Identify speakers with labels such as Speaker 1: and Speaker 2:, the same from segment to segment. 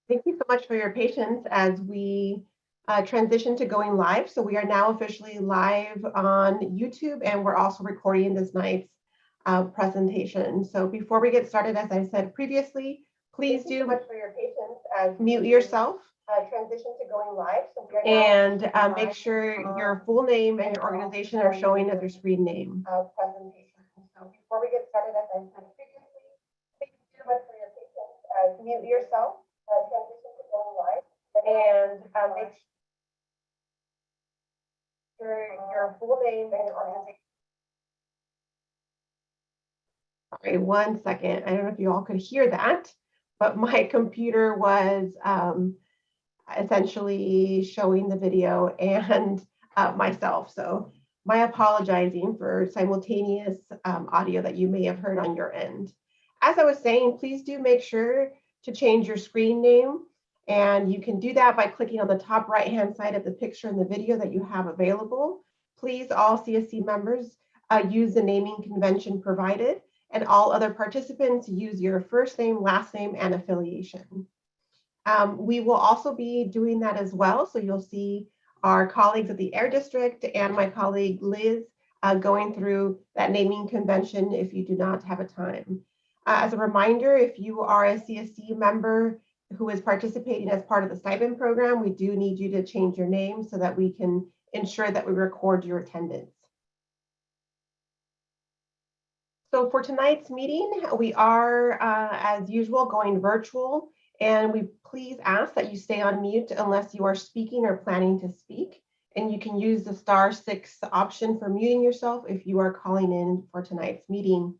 Speaker 1: Thank you so much for your patience as we transition to going live. So we are now officially live on YouTube, and we're also recording this night's presentation. So before we get started, as I said previously, please do much for your patience as mute yourself. Transition to going live. So we are and make sure your full name and your organization are showing as your screen name. Presentation. So before we get started, as I said previously, please do much for your patience as mute yourself. Transition to going live and make sure your full name and your organization. Sorry, 1 second. I don't know if you all could hear that, but my computer was essentially showing the video and myself. So my apologizing for simultaneous audio that you may have heard on your end. As I was saying, please do make sure to change your screen name. And you can do that by clicking on the top right-hand side of the picture in the video that you have available. Please, all CSC members use the naming convention provided, and all other participants use your first name, last name, and affiliation. We will also be doing that as well. So you'll see our colleagues at the Air District and my colleague Liz going through that naming convention if you do not have a time. As a reminder, if you are a CSC member who is participating as part of the stipend program, we do need you to change your name so that we can ensure that we record your attendance. So for tonight's meeting, we are, as usual, going virtual, and we please ask that you stay on mute unless you are speaking or planning to speak. And you can use the *6 option for muting yourself if you are calling in for tonight's meeting.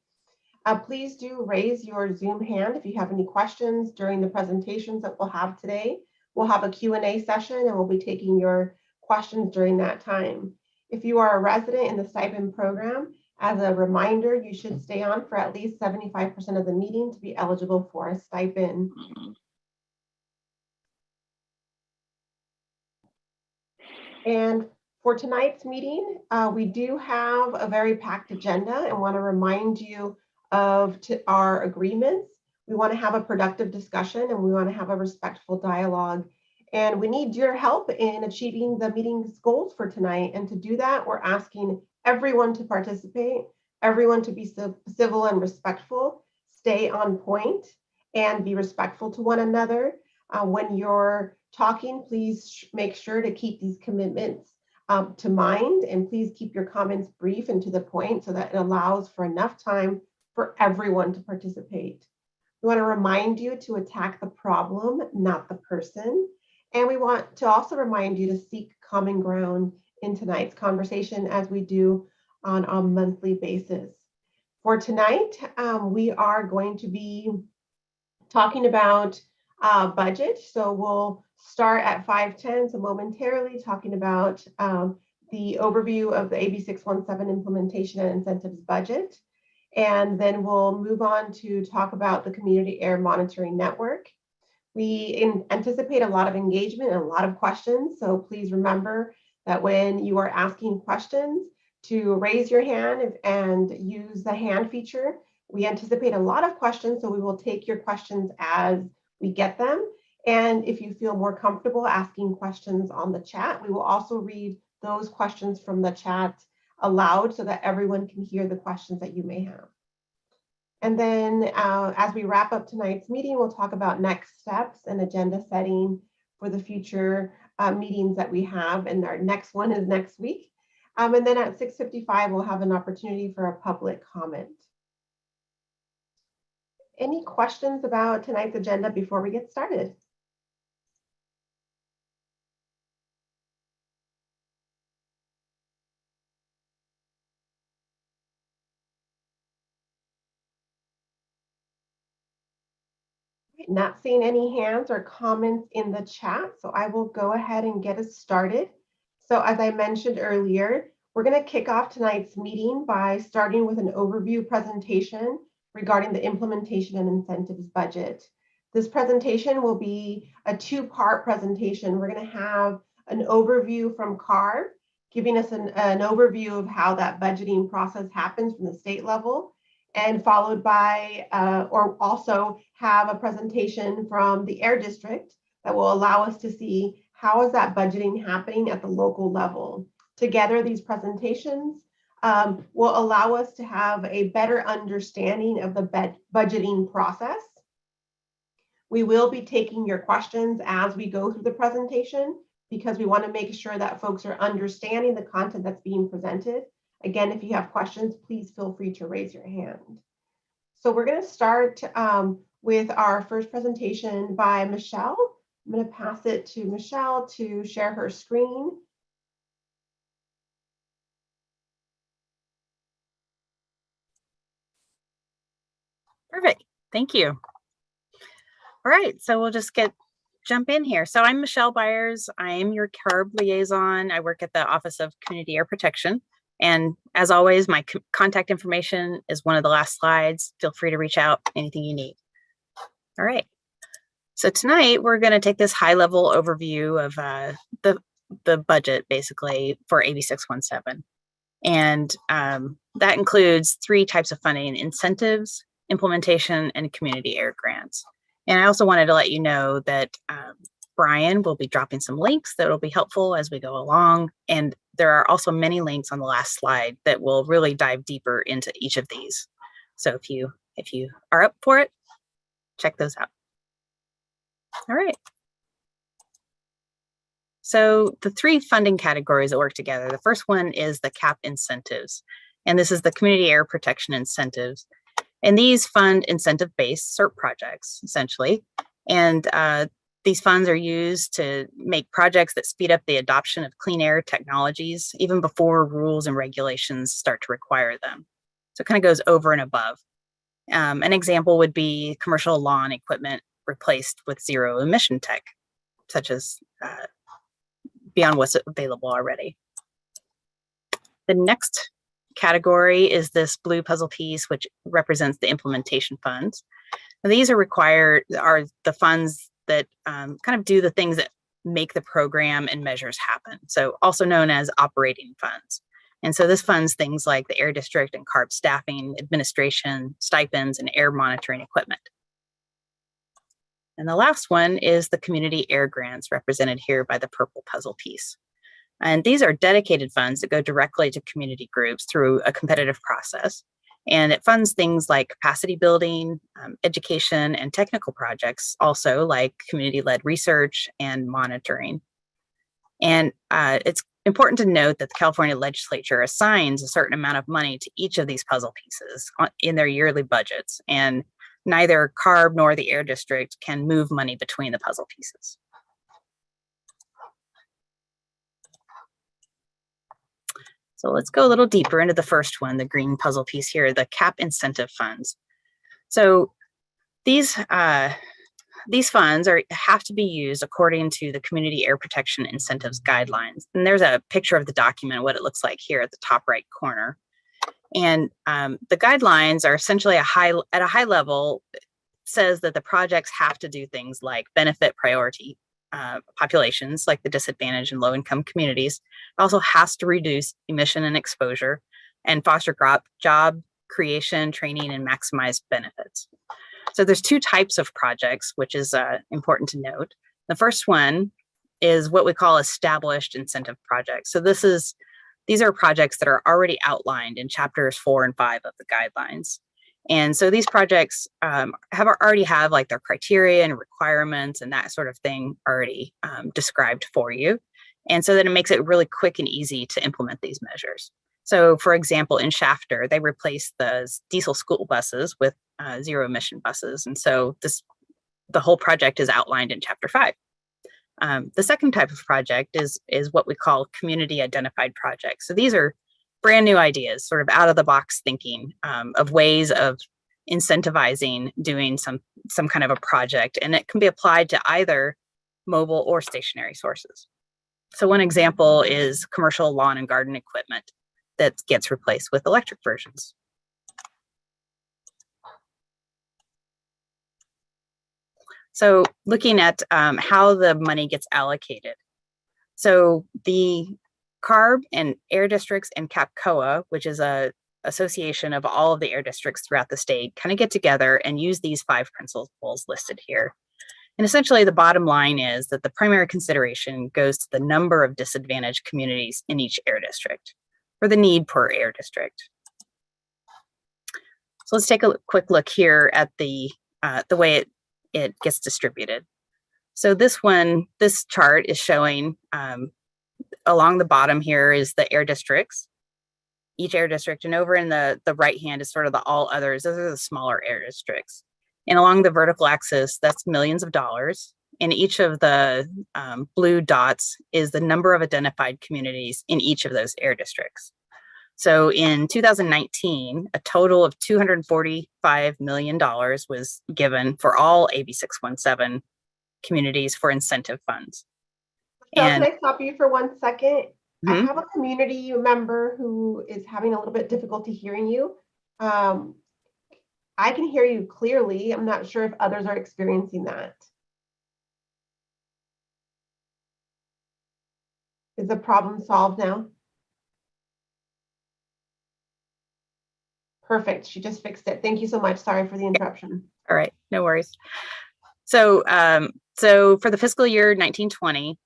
Speaker 1: Please do raise your Zoom hand if you have any questions during the presentations that we'll have today. We'll have a Q&A session and we'll be taking your questions during that time. If you are a resident in the stipend program, as a reminder, you should stay on for at least 75% of the meeting to be eligible for a stipend. And for tonight's meeting, we do have a very packed agenda and want to remind you of our agreements. We want to have a productive discussion and we want to have a respectful dialogue. And we need your help in achieving the meeting's goals for tonight. And to do that, we're asking everyone to participate, everyone to be civil and respectful, stay on point, and be respectful to one another. When you're talking, please make sure to keep these commitments to mind, and please keep your comments brief and to the point so that it allows for enough time for everyone to participate. We want to remind you to attack the problem, not the person. And we want to also remind you to seek common ground in tonight's conversation as we do on a monthly basis. For tonight, we are going to be talking about budget. So we'll start at 5:10, so momentarily talking about the overview of the AB 617 implementation and incentives budget. And then we'll move on to talk about the Community Air Monitoring Network. We anticipate a lot of engagement and a lot of questions. So please remember that when you are asking questions, to raise your hand and use the hand feature. We anticipate a lot of questions, so we will take your questions as we get them. And if you feel more comfortable asking questions on the chat, we will also read those questions from the chat aloud so that everyone can hear the questions that you may have. And then as we wrap up tonight's meeting, we'll talk about next steps and agenda setting for the future meetings that we have. And our next one is next week. And then at 6:55, we'll have an opportunity for a public comment. Any questions about tonight's agenda before we get started? Not seeing any hands or comments in the chat, so I will go ahead and get us started. So as I mentioned earlier, we're going to kick off tonight's meeting by starting with an overview presentation regarding the implementation and incentives budget. This presentation will be a two-part presentation. We're going to have an overview from Carb, giving us an overview of how that budgeting process happens from the state level. and followed by, or also have a presentation from the Air District that will allow us to see how is that budgeting happening at the local level. Together, these presentations will allow us to have a better understanding of the budgeting process. We will be taking your questions as we go through the presentation because we want to make sure that folks are understanding the content that's being presented. Again, if you have questions, please feel free to raise your hand. So we're going to start with our first presentation by Michelle. I'm going to pass it to Michelle to share her screen.
Speaker 2: Perfect. Thank you. All right, so we'll just jump in here. So I'm Michelle Byers. I am your Carb liaison. I work at the Office of Community Air Protection. And as always, my contact information is one of the last slides. Feel free to reach out, anything you need. All right. So tonight we're going to take this high-level overview of the budget, basically, for AB 617. And that includes 3 types of funding: incentives, implementation, and community air grants. And I also wanted to let you know that Brian will be dropping some links that will be helpful as we go along. And there are also many links on the last slide that will really dive deeper into each of these. So if you are up for it, check those out. All right. So the 3 funding categories that work together, the first one is the CAP incentives. And this is the community air protection incentives. And these fund incentive-based CERP projects, essentially. And these funds are used to make projects that speed up the adoption of clean air technologies, even before rules and regulations start to require them. So it kind of goes over and above. An example would be commercial lawn equipment replaced with zero emission tech, such as beyond what's available already. The next category is this blue puzzle piece, which represents the implementation funds. Now, these are the funds that kind of do the things that make the program and measures happen. So also known as operating funds. And so this funds things like the Air District and Carb staffing, administration, stipends, and air monitoring equipment. And the last one is the community air grants, represented here by the purple puzzle piece. And these are dedicated funds that go directly to community groups through a competitive process. And it funds things like capacity building, education, and technical projects, also like community-led research and monitoring. And it's important to note that the California legislature assigns a certain amount of money to each of these puzzle pieces in their yearly budgets. And neither Carb nor the Air District can move money between the puzzle pieces. So let's go a little deeper into the first one, the green puzzle piece here, the CAP incentive funds. So these funds have to be used according to the Community Air Protection Incentives Guidelines. And there's a picture of the document, what it looks like here at the top right corner. And the guidelines are essentially at a high level, says that the projects have to do things like benefit priority populations like the disadvantaged and low-income communities. It also has to reduce emission and exposure and foster job creation, training, and maximize benefits. So there's 2 types of projects, which is important to note. The first one is what we call established incentive projects. So these are projects that are already outlined in chapters 4 and 5 of the guidelines. And so these projects already have like their criteria and requirements and that sort of thing already described for you. And so then it makes it really quick and easy to implement these measures. So for example, in Shafter, they replaced the diesel school buses with zero emission buses. And so the whole project is outlined in chapter 5. The second type of project is what we call community identified projects. So these are brand new ideas, sort of out of the box thinking of ways of incentivizing doing some kind of a project, and it can be applied to either mobile or stationary sources. So one example is commercial lawn and garden equipment that gets replaced with electric versions. So looking at how the money gets allocated. So the Carb and Air Districts and CAPCOA, which is a association of all of the air districts throughout the state kind of get together and use these 5 principles listed here. And essentially the bottom line is that the primary consideration goes to the number of disadvantaged communities in each air district, or the need per air district. So let's take a quick look here at the way it gets distributed. So this chart is showing along the bottom here is the air districts, each air district, and over in the right hand is sort of the all others. Those are the smaller air districts. And along the vertical axis, that's millions of dollars. And each of the blue dots is the number of identified communities in each of those air districts. So in 2019, a total of $245 million was given for all AB 617 communities for incentive funds.
Speaker 1: So can I stop you for 1 second? I have a community member who is having a little bit difficulty hearing you. I can hear you clearly. I'm not sure if others are experiencing that. Is the problem solved now? Perfect. She just fixed it. Thank you so much. Sorry for the interruption.
Speaker 2: All right, no worries. So, so for the fiscal year 1920,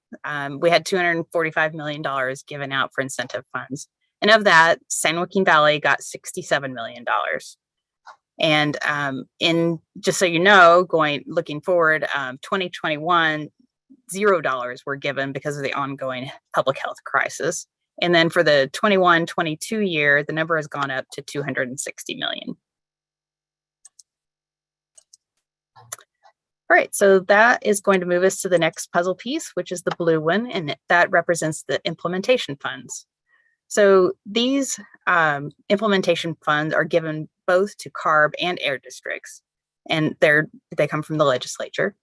Speaker 2: we had $245 million given out for incentive funds. And of that, San Joaquin Valley got $67 million. And in, just so you know, looking forward, 2021, $0 were given because of the ongoing public health crisis. And then for the 21-22 year, the number has gone up to $260 million. All right, so that is going to move us to the next puzzle piece, which is the blue one, and that represents the implementation funds. So these implementation funds are given both to Carb and air districts, and they come from the legislature.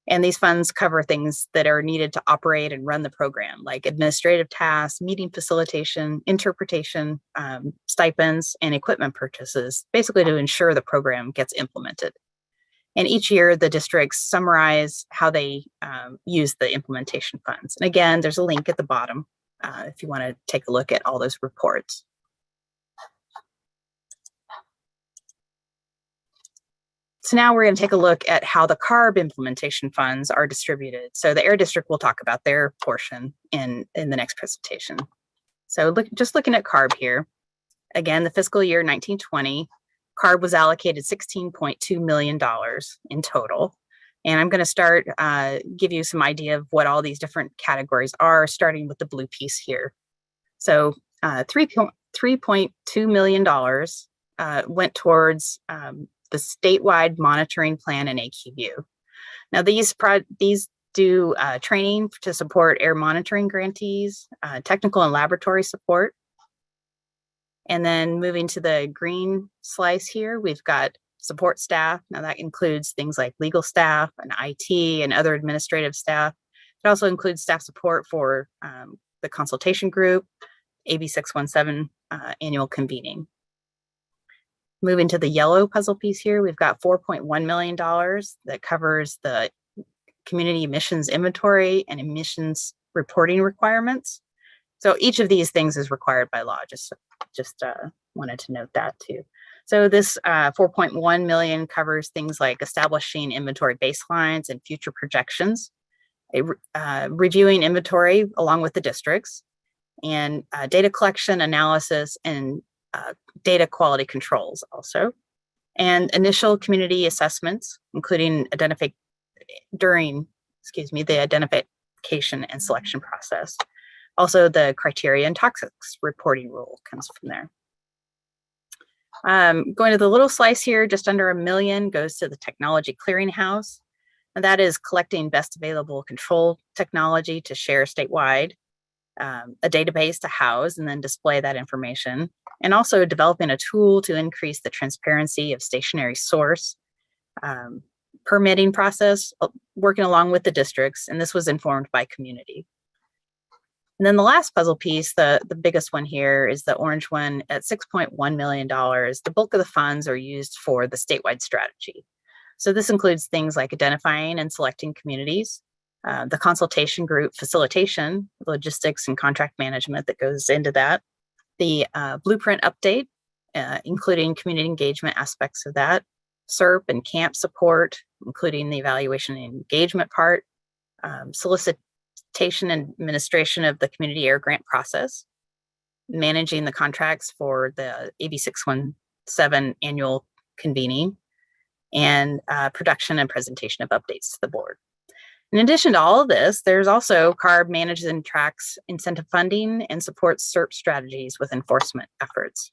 Speaker 2: And these funds cover things that are needed to operate and run the program, like administrative tasks, meeting facilitation, interpretation, stipends, and equipment purchases, basically to ensure the program gets implemented. And each year, the districts summarize how they use the implementation funds. And again, there's a link at the bottom if you want to take a look at all those reports. So now we're going to take a look at how the Carb implementation funds are distributed. So the air district will talk about their portion in the next presentation. So just looking at Carb here, again, the fiscal year 1920, Carb was allocated $16.2 million in total. And I'm going to start, give you some idea of what all these different categories are, starting with the blue piece here. So $3.2 million went towards the statewide monitoring plan and AQU. Now these do training to support air monitoring grantees, technical and laboratory support. And then moving to the green slice here, we've got support staff. Now that includes things like legal staff and IT and other administrative staff. It also includes staff support for the consultation group, AB 617 annual convening. Moving to the yellow puzzle piece here, we've got $4.1 million that covers the community emissions inventory and emissions reporting requirements. So each of these things is required by law. Just wanted to note that too. So this 4.1 million covers things like establishing inventory baselines and future projections, reviewing inventory along with the districts, and data collection, analysis, and data quality controls also, and initial community assessments, including the identification and selection process. Also, the criteria and toxics reporting rule comes from there. Going to the little slice here, just under $1 million goes to the technology clearinghouse, and that is collecting best available control technology to share statewide, a database to house and then display that information, and also developing a tool to increase the transparency of stationary source, permitting process, working along with the districts, and this was informed by community. And then the last puzzle piece, the biggest one here, is the orange one at $6.1 million. The bulk of the funds are used for the statewide strategy. So this includes things like identifying and selecting communities, the consultation group facilitation, logistics and contract management that goes into that, the blueprint update, including community engagement aspects of that, SERP and camp support, including the evaluation and engagement part, solicitation and administration of the community air grant process, managing the contracts for the AB 617 annual convening, and production and presentation of updates to the board. In addition to all of this, there's also Carb manages and tracks incentive funding and supports SERP strategies with enforcement efforts.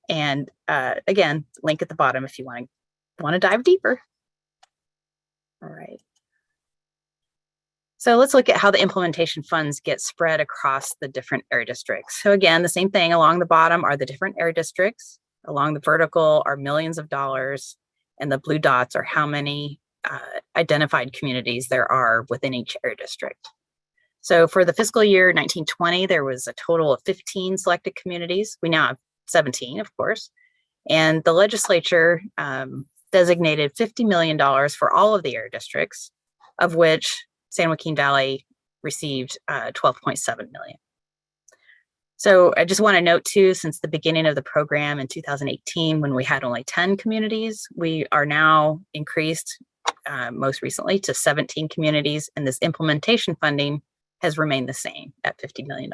Speaker 2: And again, link at the bottom if you want to dive deeper. All right. So let's look at how the implementation funds get spread across the different area districts. So again, the same thing. Along the bottom are the different area districts. Along the vertical are millions of dollars, and the blue dots are how many identified communities there are within each area district. So for the fiscal year 1920, there was a total of 15 selected communities. We now have 17, of course. And the legislature designated $50 million for all of the area districts, of which San Joaquin Valley received 12.7 million. So I just want to note too, since the beginning of the program in 2018, when we had only 10 communities, we are now increased most recently to 17 communities, and this implementation funding has remained the same at $50 million.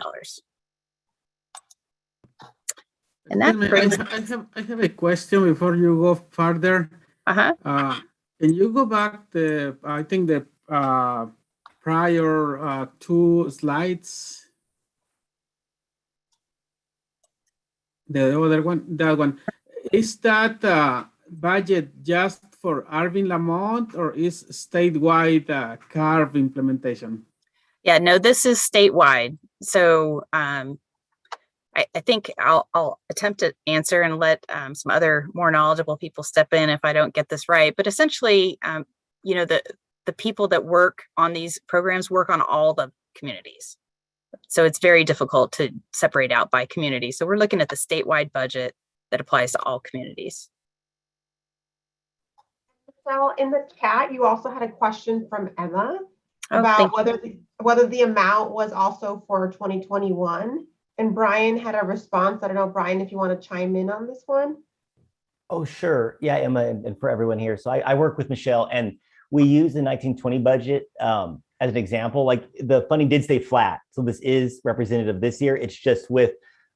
Speaker 2: And that brings...
Speaker 3: I have a question before you go further. Can you go back to, I think, the prior 2 slides? The other one, that one. Is that budget just for Arvin, Lamont, or is statewide Carb implementation?
Speaker 2: Yeah, no, this is statewide. So I think I'll attempt to answer and let some other more knowledgeable people step in if I don't get this right. But essentially, you know, the people that work on these programs work on all the communities. So it's very difficult to separate out by community. So we're looking at the statewide budget that applies to all communities.
Speaker 1: So in the chat, you also had a question from Emma about whether the amount was also for 2021. And Brian had a response. I don't know, Brian, if you want to chime in on this one.
Speaker 4: Oh, sure. Yeah, Emma, and for everyone here. So I work with Michelle, and we use the 1920 budget as an example. Like, the funding did stay flat. So this is representative this year. It's just with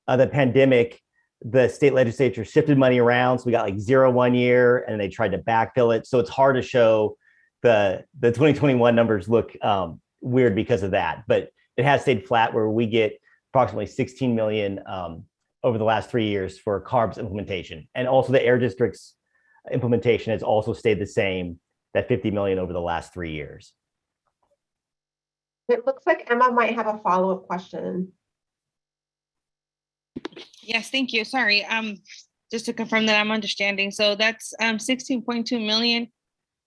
Speaker 4: the pandemic, the state legislature shifted money around. So we got like 0 one year, and they tried to backfill it. So it's hard to show the 2021 numbers look weird because of that. But it has stayed flat, where we get approximately 16 million over the last 3 years for Carb's implementation. And also the air district's implementation has also stayed the same, that 50 million over the last 3 years.
Speaker 1: It looks like Emma might have a follow-up question.
Speaker 5: Yes, thank you. Sorry, just to confirm that I'm understanding. So that's 16.2 million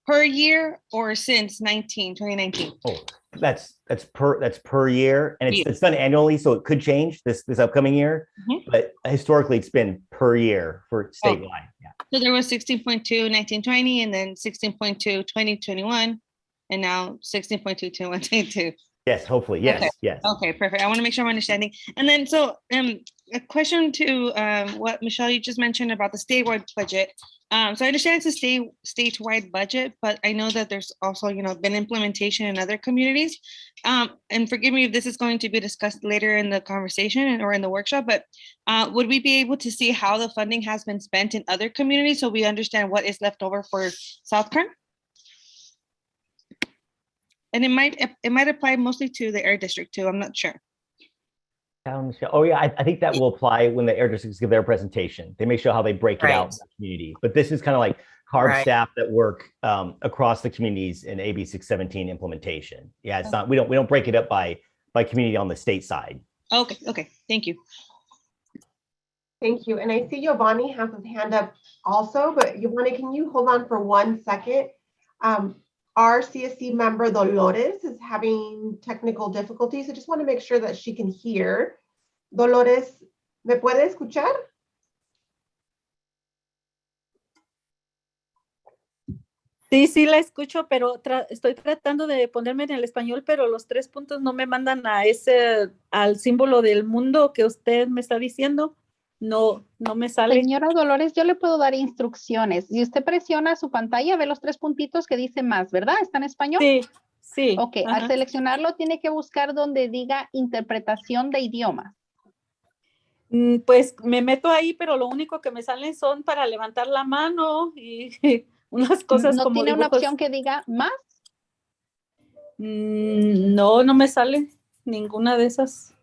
Speaker 5: per year or since 2019?
Speaker 4: Oh, that's per year, and it's done annually, so it could change this upcoming year. But historically, it's been per year for statewide. Yeah.
Speaker 5: So there was 16.2 1920, and then 16.2 2021, and now 16.2 2122.
Speaker 4: Yes, hopefully. Yes,
Speaker 5: okay.
Speaker 4: Yes.
Speaker 5: Okay, perfect. I want to make sure I'm understanding. And then, so a question to what Michelle, you just mentioned about the statewide budget. So I understand it's a statewide budget, but I know that there's also, you know, been implementation in other communities. And forgive me if this is going to be discussed later in the conversation or in the workshop, but would we be able to see how the funding has been spent in other communities so we understand what is left over for South Kern? And it might apply mostly to the air district too. I'm not sure.
Speaker 4: Oh yeah, I think that will apply when the air districts give their presentation. They may show how they break it out in the community. But this is kind of like Carb staff that work across the communities in AB 617 implementation. Yeah, it's not, we don't break it up by community on the state side.
Speaker 5: Okay, thank you.
Speaker 1: Thank you. And I see Giovanni has his hand up also, but Giovanni, can you hold on for 1 second? Our CSC member Dolores is having technical difficulties. I just want to make sure that she can hear. Dolores, ¿me puede escuchar?
Speaker 6: Sí, la escucho, pero estoy tratando de ponerme en el español, pero los 3 puntos no me mandan al símbolo del mundo que usted me está diciendo. No, no me sale.
Speaker 7: Señora Dolores, yo le puedo dar instrucciones. Si usted presiona su pantalla, ve los 3 puntitos que dice más, ¿verdad? ¿Está en español?
Speaker 6: Sí, sí.
Speaker 7: Ok, al seleccionarlo tiene que buscar donde diga interpretación de idioma.
Speaker 6: Pues me meto ahí, pero lo único que me salen son para levantar la mano y unas cosas
Speaker 7: ¿No
Speaker 6: como
Speaker 7: tiene una
Speaker 6: dibujos.
Speaker 7: opción que diga más?
Speaker 6: No, no me sale ninguna de esas.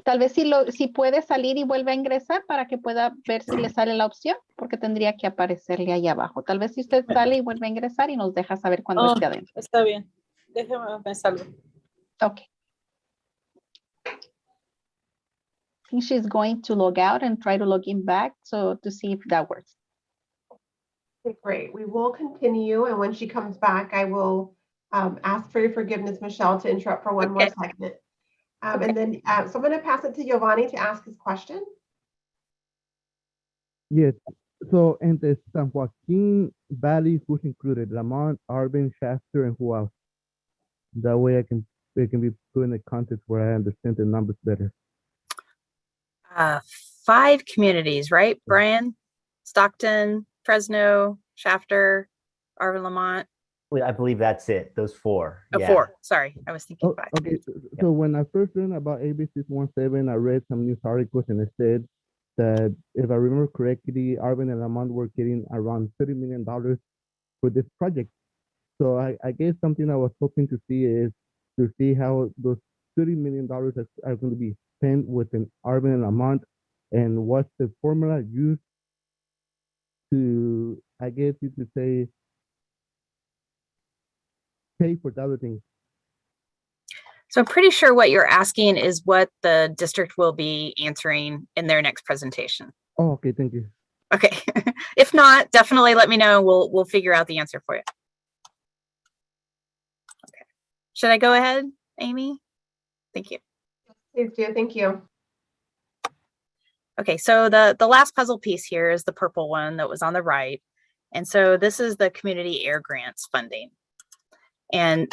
Speaker 7: Tal vez si puede salir y vuelve a ingresar para que pueda ver si le sale la opción, porque tendría que aparecerle ahí abajo. Tal vez si usted sale y vuelve a ingresar y nos deja saber cuando
Speaker 6: Oh,
Speaker 7: esté adentro.
Speaker 6: está bien. Déjeme, me salgo.
Speaker 7: Ok. I think she's going to log out and try to log in back to see if that works.
Speaker 1: Okay, great. We will continue, and when she comes back, I will ask for your forgiveness, Michelle, to interrupt for one more
Speaker 2: Okay.
Speaker 1: second. And then, so I'm going to pass it to Giovanni to ask his question.
Speaker 8: Yes. So in the San Joaquin Valley, who's included? Lamont, Arvin, Shafter, and who else? That way it can be put in the context where I understand the numbers better.
Speaker 2: 5 communities, right? Bryan, Stockton, Fresno, Shafter, Arvin, Lamont.
Speaker 4: I believe that's it. Those 4.
Speaker 2: Oh, 4. Sorry, I was thinking 5.
Speaker 8: Okay. So when I first learned about AB 617, I read some news articles and it said that if I remember correctly, Arvin and Lamont were getting around $30 million for this project. So I guess something I was hoping to see is to see how those $30 million are going to be spent within Arvin and Lamont, and what's the formula used to, I guess you could say, pay for the other things.
Speaker 2: So I'm pretty sure what you're asking is what the district will be answering in their next presentation.
Speaker 8: Oh, okay, thank you.
Speaker 2: Okay. If not, definitely let me know. We'll figure out the answer for you. Okay. Should I go ahead, Amy? Thank you.
Speaker 1: Please do. Thank you.
Speaker 2: Okay, so the last puzzle piece here is the purple one that was on the right. And so this is the community air grants funding. And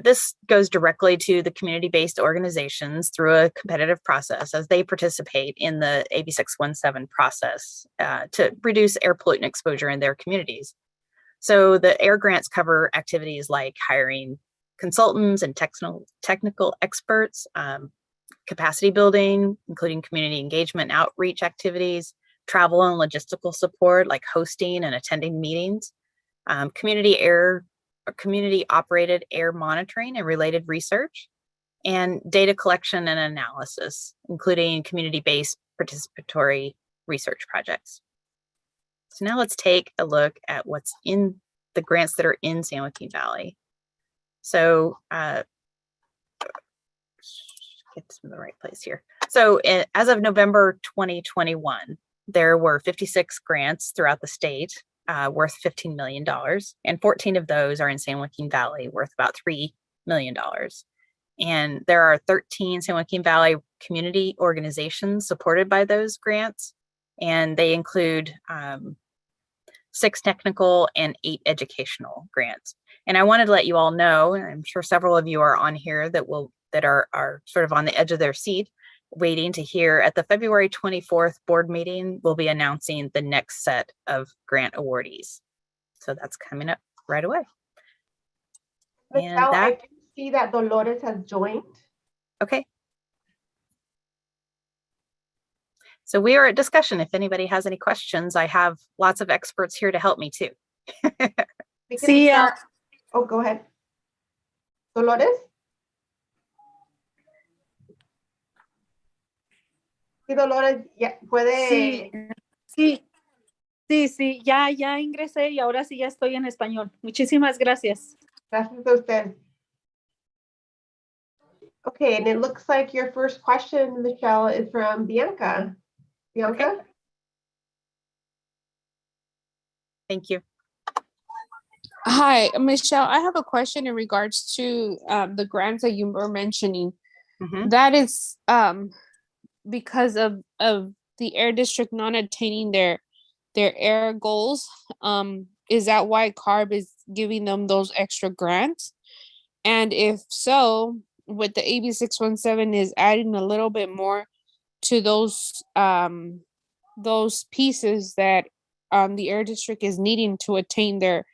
Speaker 2: this goes directly to the community-based organizations through a competitive process as they participate in the AB 617 process to reduce air pollutant exposure in their communities. So the air grants cover activities like hiring consultants and technical experts, capacity building, including community engagement and outreach activities, travel and logistical support like hosting and attending meetings, community operated air monitoring and related research, and data collection and analysis, including community-based participatory research projects. So now let's take a look at what's in the grants that are in San Joaquin Valley. So get to the right place here. So as of November 2021, there were 56 grants throughout the state worth $15 million, and 14 of those are in San Joaquin Valley worth about $3 million. And there are 13 San Joaquin Valley community organizations supported by those grants, and they include 6 technical and 8 educational grants. And I wanted to let you all know, and I'm sure several of you are on here that are sort of on the edge of their seat, waiting to hear at the February 24th board meeting, we'll be announcing the next set of grant awardees. So that's coming up right away.
Speaker 1: Michelle, I do see that Dolores has joined.
Speaker 2: Okay. So we are at discussion. If anybody has any questions, I have lots of experts here to help me too.
Speaker 1: We can
Speaker 6: Sí,
Speaker 1: start. Oh, go ahead. Dolores? Sí, Dolores, ya puede.
Speaker 6: Sí, ya ingresé y ahora sí ya estoy en español. Muchísimas gracias.
Speaker 1: Gracias a usted. Okay, and it looks like your first question, Michelle, is from Bianca. Bianca?
Speaker 2: Okay. Thank you.
Speaker 9: Hi, Michelle. I have a question in regards to the grants that you were mentioning.
Speaker 2: Mhm.
Speaker 9: That is because of the air district not attaining their air goals. Is that why Carb is giving them those extra grants? And if so, with the AB 617 is adding a little bit more to those pieces that the air district is needing to attain their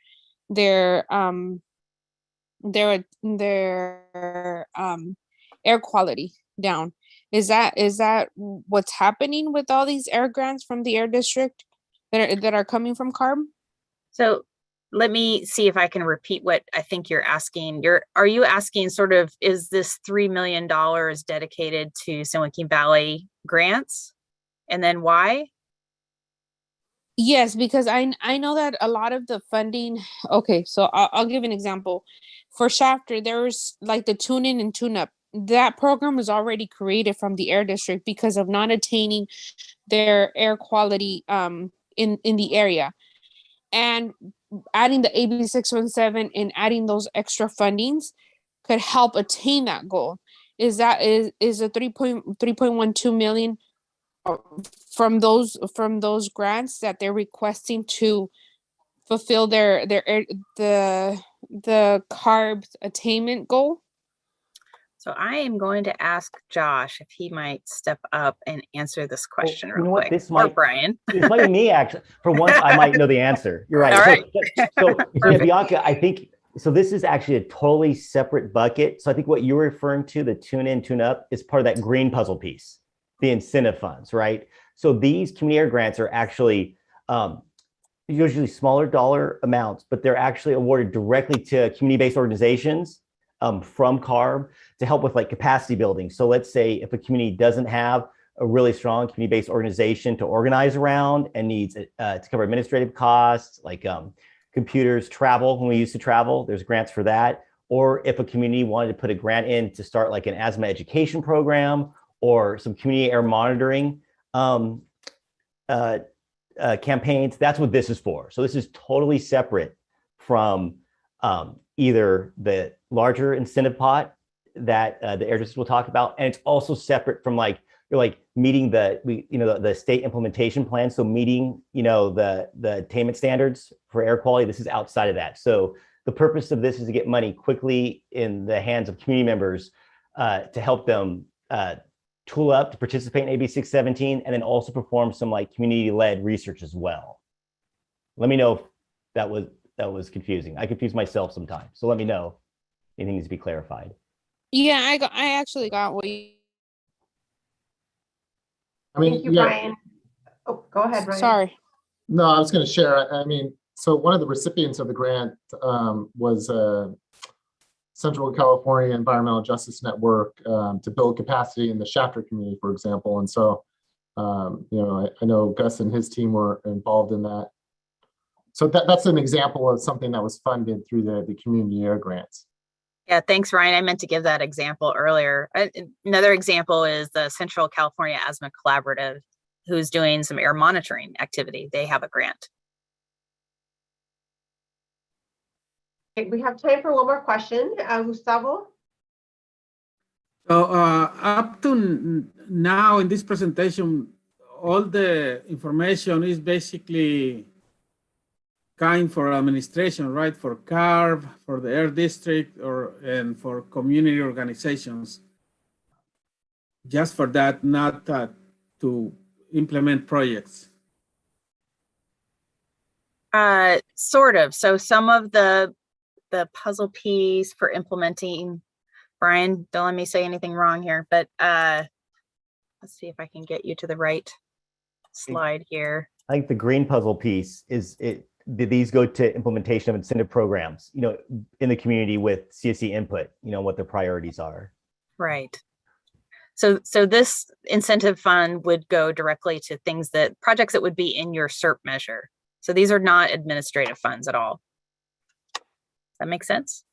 Speaker 9: air quality down. Is that what's happening with all these air grants from the air district that are coming from Carb?
Speaker 2: So let me see if I can repeat what I think you're asking. Are you asking sort of, is this $3 million dedicated to San Joaquin Valley grants? And then why?
Speaker 9: Yes, because I know that a lot of the funding, okay, so I'll give an example. For Shafter, there's like the tune in and tune up. That program was already created from the air district because of not attaining their air quality in the area. And adding the AB 617 and adding those extra fundings could help attain that goal. Is a 3.12 million from those grants that they're requesting to fulfill the carb attainment goal?
Speaker 2: So I am going to ask Josh if he might step up and answer this question
Speaker 4: you know
Speaker 2: real
Speaker 4: what?
Speaker 2: quick.
Speaker 4: This
Speaker 2: Or
Speaker 4: might-
Speaker 2: Brian.
Speaker 4: This might be me, actually. For once, I might know the answer. You're right.
Speaker 2: All right.
Speaker 4: So
Speaker 2: Perfect.
Speaker 4: Bianca, I think, so this is actually a totally separate bucket. So I think what you're referring to, the tune in, tune up, is part of that green puzzle piece, the incentive funds, right? So these community air grants are actually usually smaller dollar amounts, but they're actually awarded directly to community-based organizations from CARB to help with like capacity building. So let's say if a community doesn't have a really strong community-based organization to organize around and needs to cover administrative costs, like computers, travel, when we used to travel, there's grants for that. Or if a community wanted to put a grant in to start like an asthma education program or some community air monitoring campaigns, that's what this is for. So this is totally separate from either the larger incentive pot that the air district will talk about, and it's also separate from like you're like meeting the state implementation plan. So meeting the attainment standards for air quality. This is outside of that. So the purpose of this is to get money quickly in the hands of community members to help them tool up to participate in AB 617, and then also perform some like community-led research as well. Let me know if that was confusing. I confuse myself sometimes, so let me know if anything needs to be clarified.
Speaker 9: Yeah, I actually got what you.
Speaker 10: I mean,
Speaker 1: Thank you,
Speaker 10: yeah,
Speaker 1: Brian. Oh, go ahead, Brian.
Speaker 9: Sorry.
Speaker 10: no, I was going to share. I mean, so one of the recipients of the grant was Central California Environmental Justice Network to build capacity in the Shafter community, for example. And so, I know Gus and his team were involved in that. So that's an example of something that was funded through the community air grants.
Speaker 2: Yeah, thanks, Ryan. I meant to give that example earlier. Another example is the Central California Asthma Collaborative, who's doing some air monitoring activity. They have a grant.
Speaker 1: Okay, we have time for one more question. Gustavo?
Speaker 3: So up to now in this presentation, all the information is basically kind for administration, right? For CARB, for the air district, and for community organizations. Just for that, not to implement projects.
Speaker 2: Sort of. So some of the puzzle piece for implementing, Brian, don't let me say anything wrong here, but let's see if I can get you to the right slide here.
Speaker 4: I think the green puzzle piece is these go to implementation of incentive programs, in the community with CSC input, what their priorities are.
Speaker 2: Right. So this incentive fund would go directly to projects that would be in your SERP measure. So these are not administrative funds at all. Does that make sense?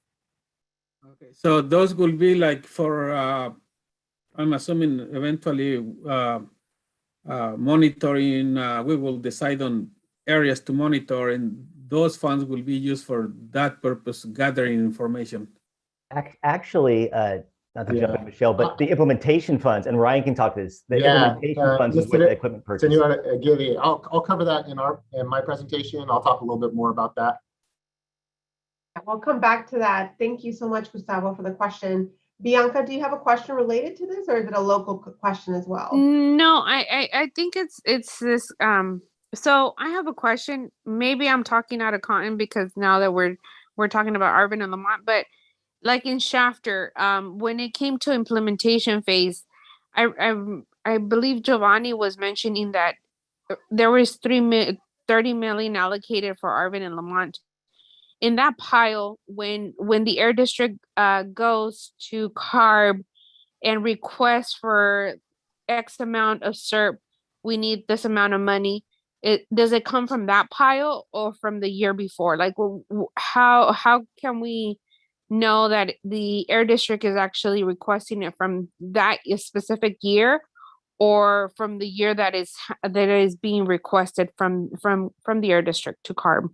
Speaker 3: Okay, so those will be like for, I'm assuming eventually monitoring, we will decide on areas to monitor, and those funds will be used for that purpose, gathering information.
Speaker 4: Actually, not to jump in, Michelle, but the implementation funds, and Ryan can talk to this, the implementation funds is with the equipment purchase.
Speaker 10: Senora Aguirre, I'll cover that in my presentation. I'll talk a little bit more about that.
Speaker 1: We'll come back to that. Thank you so much, Gustavo, for the question. Bianca, do you have a question related to this, or is it a local question as well?
Speaker 9: No, I think it's this so I have a question. Maybe I'm talking out of cotton because now that we're talking about Arvin and Lamont, but like in Shafter, when it came to implementation phase, I believe Giovanni was mentioning that there was 30 million allocated for Arvin and Lamont. In that pile, when the air district goes to Carb and requests for X amount of SERP, we need this amount of money. Does it come from that pile or from the year before? Like, how can we know that the air district is actually requesting it from that specific year, or from the year that is being requested from the air district to Carb?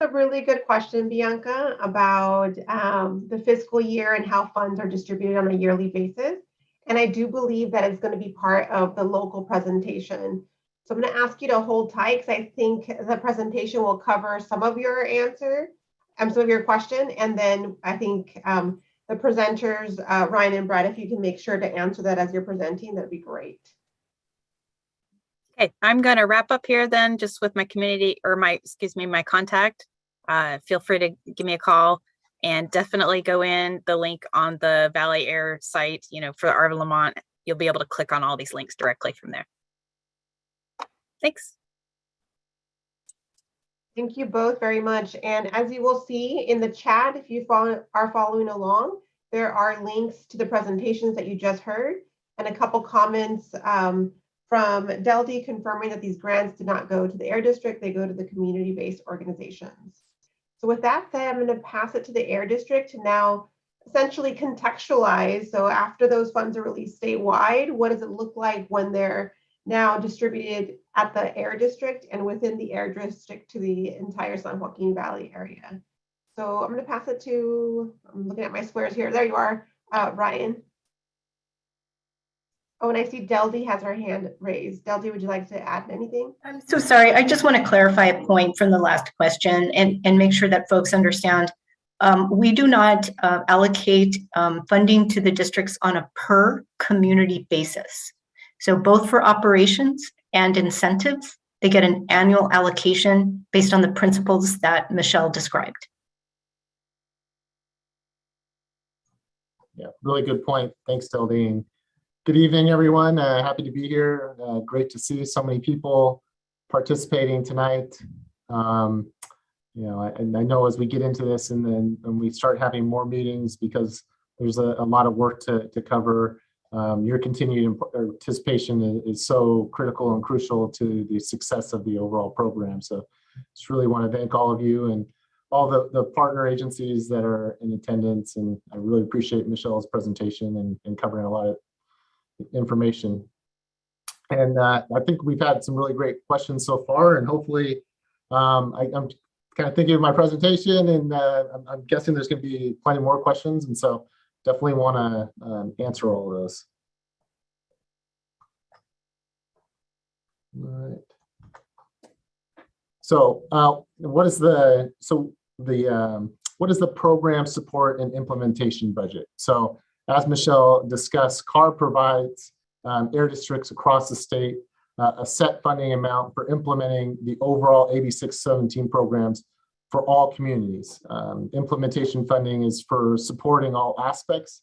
Speaker 1: A really good question, Bianca, about the fiscal year and how funds are distributed on a yearly basis. And I do believe that it's going to be part of the local presentation. So I'm going to ask you to hold tight, because I think the presentation will cover some of your answer, some of your question. And then I think the presenters, Ryan and Brett, if you can make sure to answer that as you're presenting, that'd be great.
Speaker 2: Okay, I'm going to wrap up here then, just with my community, or my contact. Feel free to give me a call, and definitely go in the link on the Valley Air site, for Arvin Lamont. You'll be able to click on all these links directly from there. Thanks.
Speaker 1: Thank you both very much. And as you will see in the chat, if you are following along, there are links to the presentations that you just heard, and a couple comments from Deldy confirming that these grants did not go to the Air District, they go to the community-based organizations. So with that said, I'm going to pass it to the Air District to now essentially contextualize. So after those funds are released statewide, what does it look like when they're now distributed at the Air District and within the Air District to the entire San Joaquin Valley area? So I'm going to pass it to, I'm looking at my squares here. There you are, Ryan. Oh, and I see Deldy has her hand raised. Deldy, would you like to add anything?
Speaker 11: I'm so sorry. I just want to clarify a point from the last question and make sure that folks understand. We do not allocate funding to the districts on a per community basis. So both for operations and incentives, they get an annual allocation based on the principles that Michelle described.
Speaker 10: Yeah, really good point. Thanks, Deldy. Good evening, everyone. Happy to be here. Great to see so many people participating tonight. I know as we get into this and then we start having more meetings, because there's a lot of work to cover, your continued participation is so critical and crucial to the success of the overall program. So just really want to thank all of you and all the partner agencies that are in attendance. And I really appreciate Michelle's presentation and covering a lot of information. And I think we've had some really great questions so far, and hopefully I'm kind of thinking of my presentation, and I'm guessing there's going to be plenty more questions, and so definitely want to answer all of those. All right. So what is the program support and implementation budget? So as Michelle discussed, Carb provides air districts across the state a set funding amount for implementing the overall AB 617 programs for all communities. Implementation funding is for supporting all aspects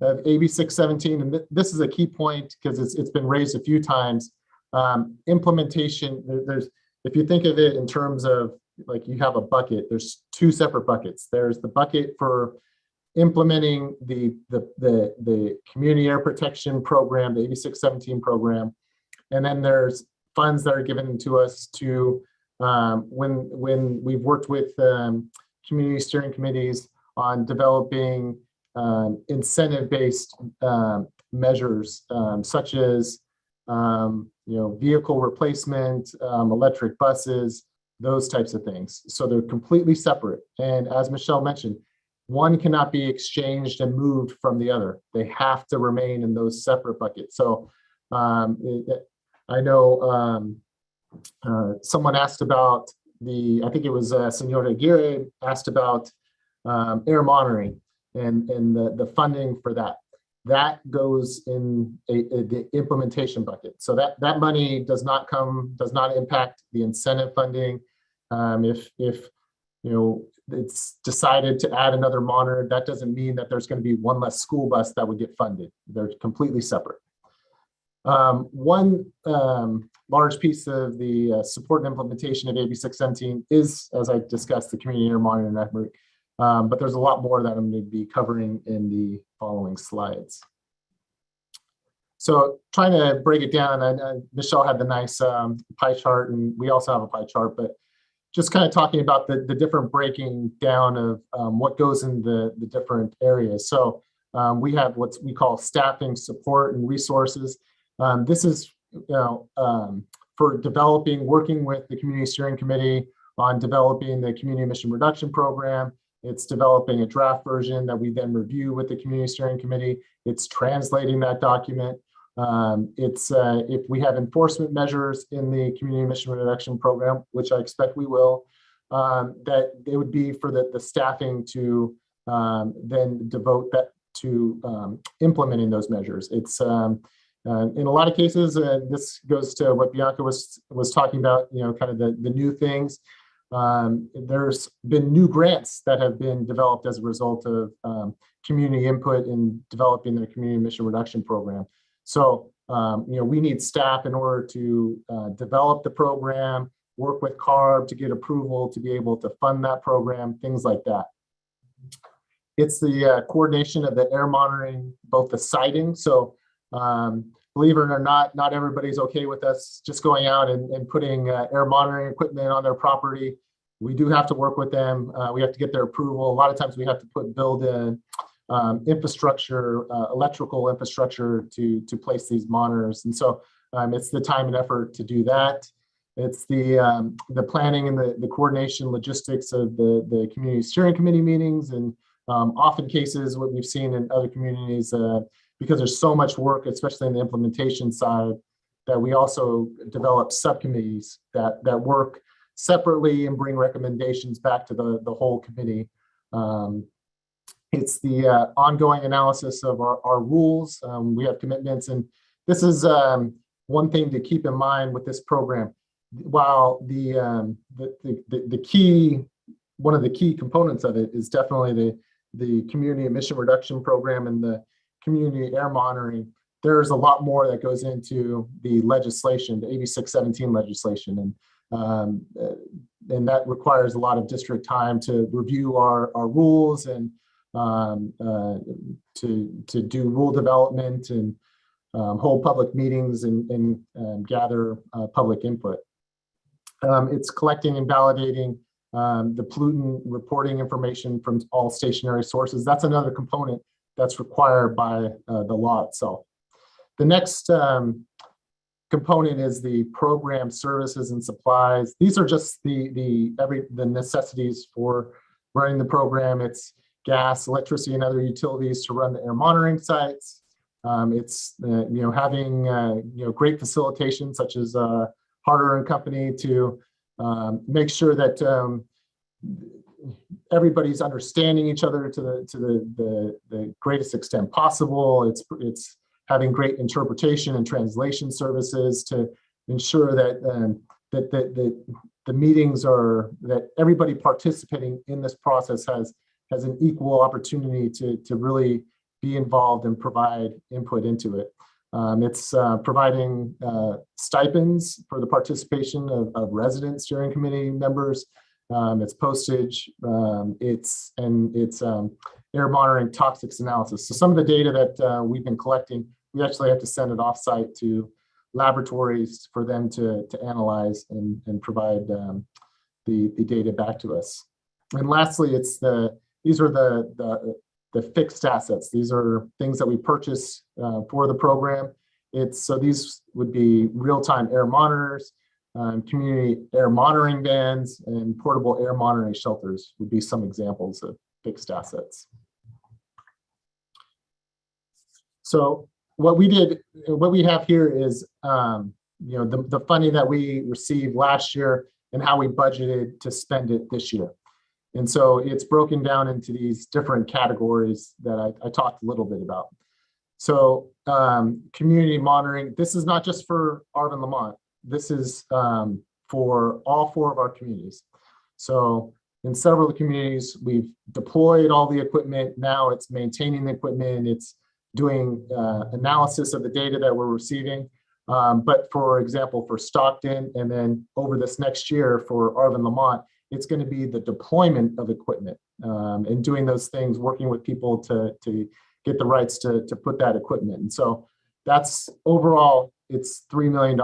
Speaker 10: of AB 617, and this is a key point because it's been raised a few times. Implementation, if you think of it in terms of, like, you have a bucket, there's two separate buckets. There's the bucket for implementing the community air protection program, the AB 617 program, and then there's funds that are given to us to when we've worked with community steering committees on developing incentive-based measures, such as vehicle replacement, electric buses, those types of things. So they're completely separate. And as Michelle mentioned, one cannot be exchanged and moved from the other. They have to remain in those separate buckets. So I know someone asked about I think it was Senora Aguirre asked about air monitoring. and the funding for that. That goes in the implementation bucket. So that money does not impact the incentive funding. If it's decided to add another monitor, that doesn't mean that there's going to be one less school bus that would get funded. They're completely separate. One large piece of the support and implementation of AB 617 is, as I discussed, the community air monitoring network. But there's a lot more that I'm going to be covering in the following slides. So trying to break it down, Michelle had the nice pie chart, and we also have a pie chart, but just kind of talking about the different breaking down of what goes in the different areas. So we have what we call staffing, support, and resources. This is for working with the Community Steering Committee on developing the Community Emission Reduction Program. It's developing a draft version that we then review with the Community Steering Committee. It's translating that document. If we have enforcement measures in the Community Emission Reduction Program, which I expect we will, that it would be for the staffing to then devote that to implementing those measures. It's in a lot of cases, this goes to what Bianca was talking about, kind of the new things. There's been new grants that have been developed as a result of community input in developing the Community Emission Reduction Program. So, we need staff in order to develop the program, work with Carb to get approval to be able to fund that program, things like that. It's the coordination of the air monitoring, both the siting. So, believe it or not everybody's okay with us just going out and putting air monitoring equipment on their property. We do have to work with them. We have to get their approval. A lot of times we have to build in infrastructure, electrical infrastructure to place these monitors. And so it's the time and effort to do that. It's the planning and the coordination logistics of the Community Steering Committee meetings. And often cases, what we've seen in other communities, because there's so much work, especially in the implementation side, that we also develop subcommittees that work separately and bring recommendations back to the whole committee. It's the ongoing analysis of our rules. We have commitments, and this is one thing to keep in mind with this program. While the key, one of the key components of it is definitely the Community Emission Reduction Program and the community air monitoring, there's a lot more that goes into the legislation, the AB 617 legislation, and that requires a lot of district time to review our rules and to do rule development and hold public meetings and gather public input. It's collecting and validating the pollutant reporting information from all stationary sources. That's another component that's required by the law itself. The next component is the program services and supplies. These are just the necessities for running the program. It's gas, electricity, and other utilities to run the air monitoring sites. It's having great facilitation such as Harder and Company to make sure that everybody's understanding each other to the greatest extent possible. It's having great interpretation and translation services to ensure that the meetings are, that everybody participating in this process has an equal opportunity to really be involved and provide input into it. It's providing stipends for the participation of resident steering committee members. It's postage, it's air monitoring toxics analysis. So some of the data that we've been collecting, we actually have to send it offsite to laboratories for them to analyze and provide the data back to us. And lastly, these are the fixed assets. These are things that we purchase for the program. So these would be real-time air monitors, community air monitoring vans, and portable air monitoring shelters would be some examples of fixed assets. So what we have here is the funding that we received last year and how we budgeted to spend it this year. And so it's broken down into these different categories that I talked a little bit about. So community monitoring, this is not just for Arvin Lamont. This is for all 4 of our communities. So in several of the communities, we've deployed all the equipment. Now it's maintaining the equipment. It's doing analysis of the data that we're receiving. But for example, for Stockton, and then over this next year for Arvin Lamont, it's going to be the deployment of equipment and doing those things, working with people to get the rights to put that equipment. And so that's overall, it's $3 million.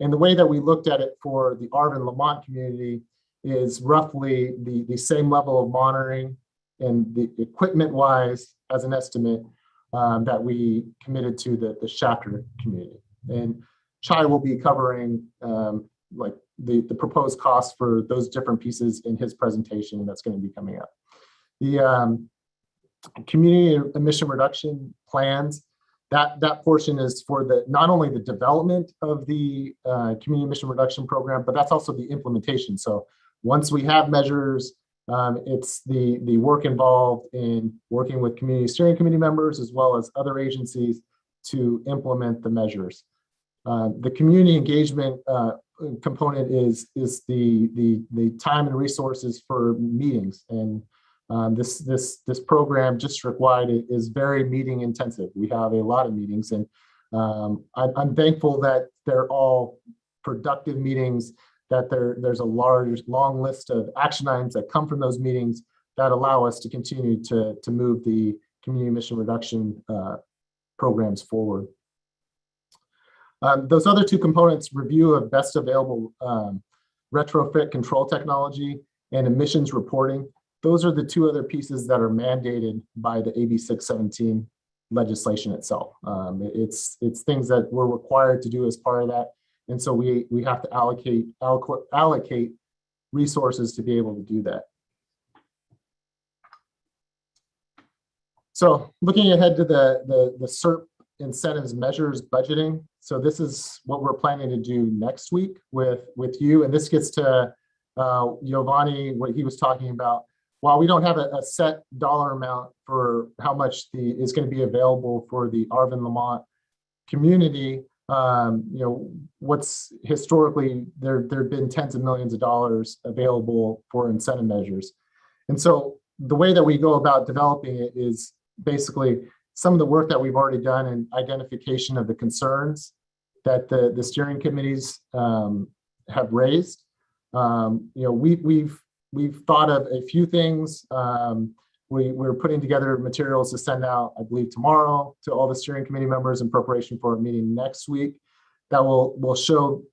Speaker 10: And the way that we looked at it for the Arvin Lamont community is roughly the same level of monitoring and the equipment wise as an estimate that we committed to the Shafter community. And Chai will be covering like the proposed costs for those different pieces in his presentation that's going to be coming up. The community emission reduction plans, that portion is for not only the development of the community emission reduction program, but that's also the implementation. So once we have measures, it's the work involved in working with community steering committee members as well as other agencies to implement the measures. The community engagement component is the time and resources for meetings, and this program district-wide is very meeting intensive. We have a lot of meetings, and I'm thankful that they're all productive meetings, that there's a long list of action items that come from those meetings that allow us to continue to move the community emission reduction programs forward. Those other 2 components, review of best available retrofit control technology and emissions reporting, those are the 2 other pieces that are mandated by the AB 617 legislation itself. It's things that we're required to do as part of that. And so we have to allocate resources to be able to do that. So looking ahead to the SERP incentives measures budgeting. So this is what we're planning to do next week with you. And this gets to Giovanni, what he was talking about. While we don't have a set dollar amount for how much is going to be available for the Arvin Lamont community, what's historically there've been tens of millions of dollars available for incentive measures. And so the way that we go about developing it is basically some of the work that we've already done in identification of the concerns that the steering committees have raised. We've thought of a few things. We're putting together materials to send out, I believe, tomorrow to all the steering committee members in preparation for a meeting next week that will show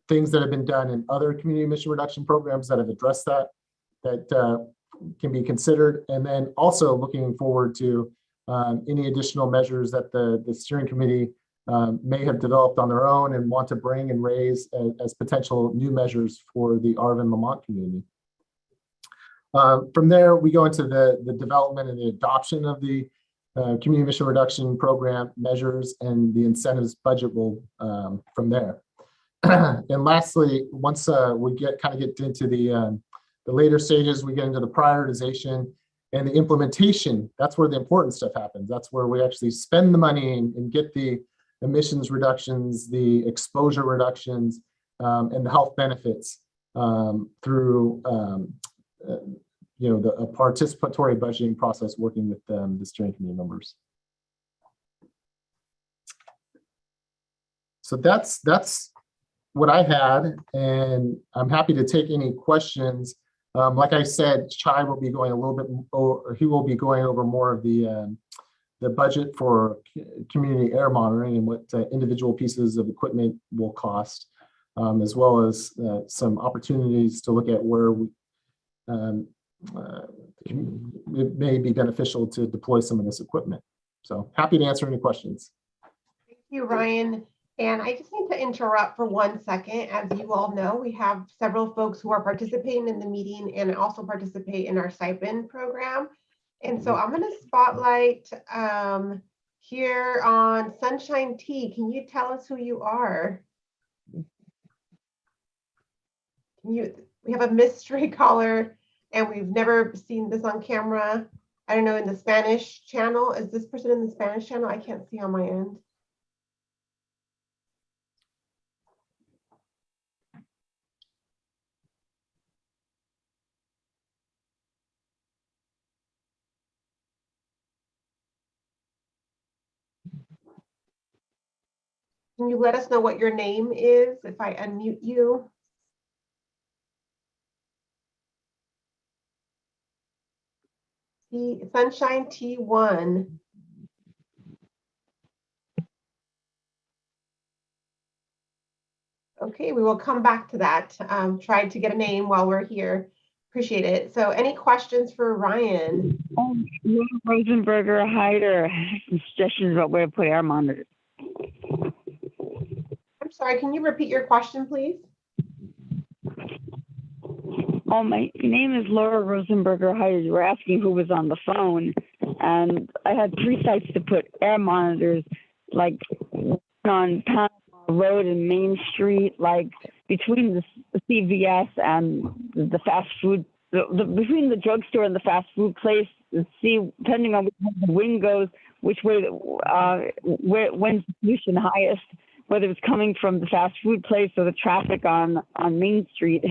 Speaker 10: things that have been done in other community emission reduction programs that have addressed that can be considered. And then also looking forward to any additional measures that the steering committee may have developed on their own and want to bring and raise as potential new measures for the Arvin Lamont community. From there, we go into the development and the adoption of the community emission reduction program measures, and the incentives budget will from there. And lastly, once we get into the later stages, we get into the prioritization and the implementation. That's where the important stuff happens. That's where we actually spend the money and get the emissions reductions, the exposure reductions, and the health benefits through a participatory budgeting process working with the steering committee members. So that's what I had, and I'm happy to take any questions. Like I said, Chai will be going a little bit, or he will be going over more of the budget for community air monitoring and what individual pieces of equipment will cost, as well as some opportunities to look at where it may be beneficial to deploy some of this equipment. So happy to answer any questions.
Speaker 1: Thank you, Ryan. And I just need to interrupt for 1 second. As you all know, we have several folks who are participating in the meeting and also participate in our stipend program. And so I'm going to spotlight here on Sunshine Tea. Can you tell us who you are? We have a mystery caller and we've never seen this on camera. I don't know, in the Spanish channel. Is this person in the Spanish channel? I can't see on my end. Can you let us know what your name is if I unmute you? Sunshine T1. Okay, we will come back to that. Tried to get a name while we're here. Appreciate it. So any questions for Ryan?
Speaker 12: Rosenberger Hyder, some suggestions about where to put air monitors.
Speaker 1: I'm sorry, can you repeat your question, please?
Speaker 12: Oh, my name is Laura Rosenberger Hyder. We're asking who was on the phone. And I had 3 sites to put air monitors, like on Panama Road and Main Street, like between the CVS and the fast food, between the drugstore and the fast food place, to see, depending on which way the wind goes, which way, when's the pollution highest, whether it's coming from the fast food place or the traffic on Main Street.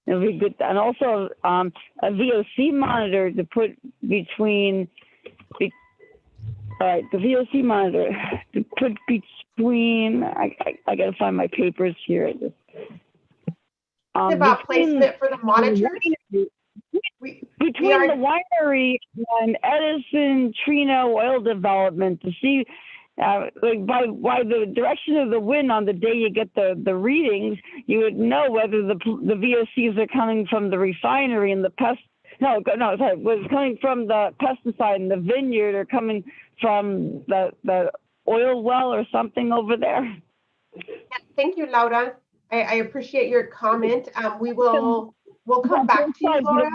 Speaker 12: It'll be good. And also a VOC monitor to put between, all right, the VOC monitor to put between, I got to find my papers here.
Speaker 1: About placement for the monitors?
Speaker 12: Between the winery and Edison Trino oil development to see like by the direction of the wind on the day you get the readings, you would know whether the VOCs are coming from the refinery and the was coming from the pesticide in the vineyard or coming from the oil well or something over there.
Speaker 1: Yeah, thank you, Laura. I appreciate your comment. We'll come back to you, Laura.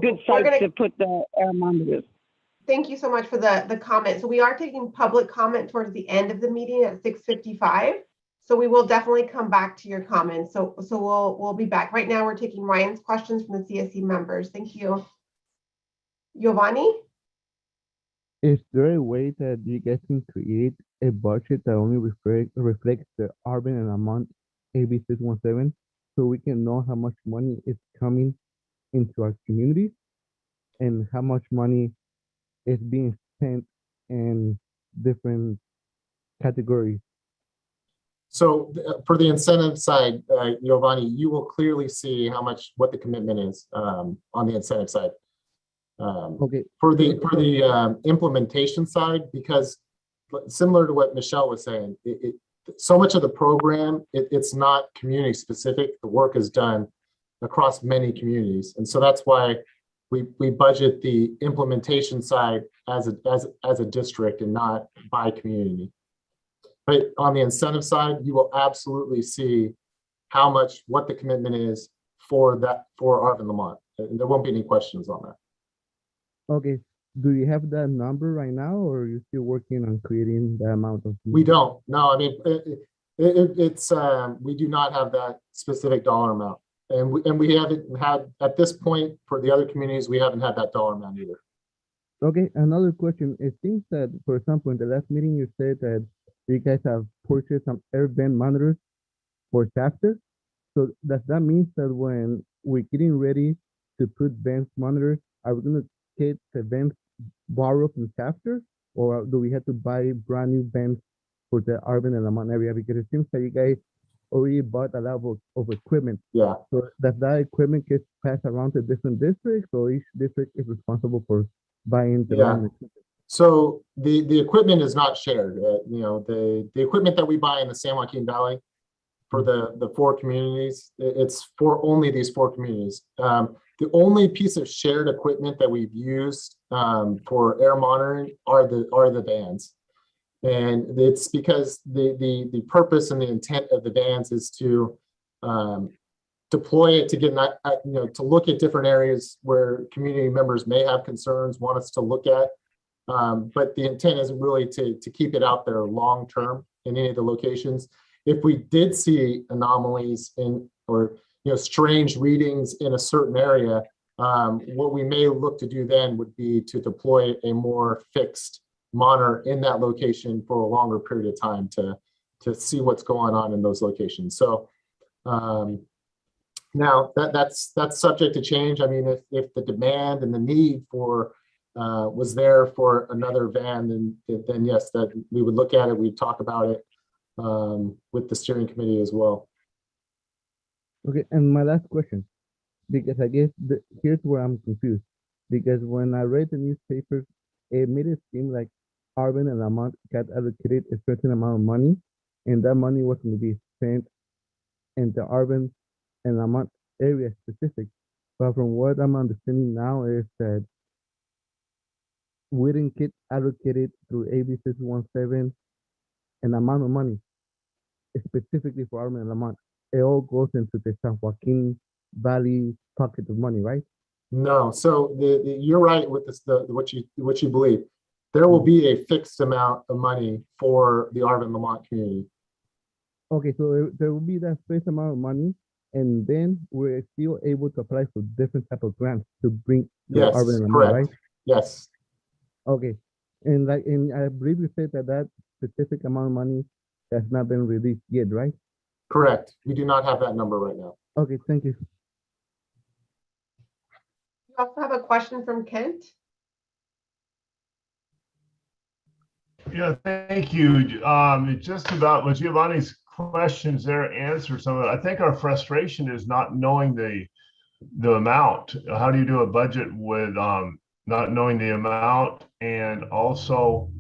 Speaker 12: Good site to put the air monitors.
Speaker 1: Thank you so much for the comment. So we are taking public comment towards the end of the meeting at 6:55. So we will definitely come back to your comments. So we'll be back. Right now we're taking Ryan's questions from the CSC members. Thank you. Giovanni?
Speaker 8: Is there a way that you guys can create a budget that only reflects the Arvin and Lamont AB 617 so we can know how much money is coming into our communities and how much money is being spent in different categories?
Speaker 10: So for the incentive side, Giovanni, you will clearly see what the commitment is on the incentive side.
Speaker 8: Okay.
Speaker 10: For the implementation side, because similar to what Michelle was saying, so much of the program, it's not community specific. The work is done across many communities. And so that's why we budget the implementation side as a district and not by community. But on the incentive side, you will absolutely see what the commitment is for Arvin Lamont. There won't be any questions on that.
Speaker 8: Okay. Do you have that number right now, or are you still working on creating the amount of?
Speaker 10: We don't. No, I mean, we do not have that specific dollar amount. And we haven't had, at this point, for the other communities, we haven't had that dollar amount either.
Speaker 8: Okay, another question. It seems that, for example, in the last meeting, you said that you guys have purchased some air vent monitors for Shafter. So does that mean that when we're getting ready to put vent monitors, are we going to get the vents borrowed from Shafter, or do we have to buy brand new vents for the Arvin and Lamont area? Because it seems that you guys already bought a lot of equipment.
Speaker 10: Yeah.
Speaker 8: So does that equipment get passed around to different districts, or each district is responsible for buying the equipment?
Speaker 10: So the equipment is not shared. The equipment that we buy in the San Joaquin Valley for the 4 communities, it's for only these 4 communities. The only piece of shared equipment that we've used for air monitoring are the vans. And it's because the purpose and the intent of the vans is to deploy it to get, to look at different areas where community members may have concerns, want us to look at. But the intent is really to keep it out there long-term in any of the locations. If we did see anomalies or strange readings in a certain area, what we may look to do then would be to deploy a more fixed monitor in that location for a longer period of time to see what's going on in those locations. So now that's subject to change. I mean, if the demand and the need for was there for another van, then yes, that we would look at it. We'd talk about it with the steering committee as well.
Speaker 8: Okay, and my last question, because I guess here's where I'm confused. Because when I read the newspapers, it made it seem like Arvin and Lamont got allocated a certain amount of money, and that money was going to be spent in the Arvin and Lamont area specific. But from what I'm understanding now is that we didn't get allocated through AB 617 an amount of money specifically for Arvin and Lamont. It all goes into the San Joaquin Valley pocket of money, right?
Speaker 10: No, so you're right with this, what you believe. There will be a fixed amount of money for the Arvin Lamont community.
Speaker 8: Okay, so there will be that fixed amount of money, and then we're still able to apply for different type of grants to bring to
Speaker 10: Yes,
Speaker 8: Arvin and Lamont,
Speaker 10: correct.
Speaker 8: right?
Speaker 10: Yes.
Speaker 8: Okay, and I believe you said that specific amount of money has not been released yet, right?
Speaker 10: Correct. We do not have that number right now.
Speaker 8: Okay, thank you.
Speaker 1: You also have a question from Kent.
Speaker 13: Yeah, thank you. Just about what Giovanni's questions there answer some of it. I think our frustration is not knowing the amount. How do you do a budget with not knowing the amount, and also,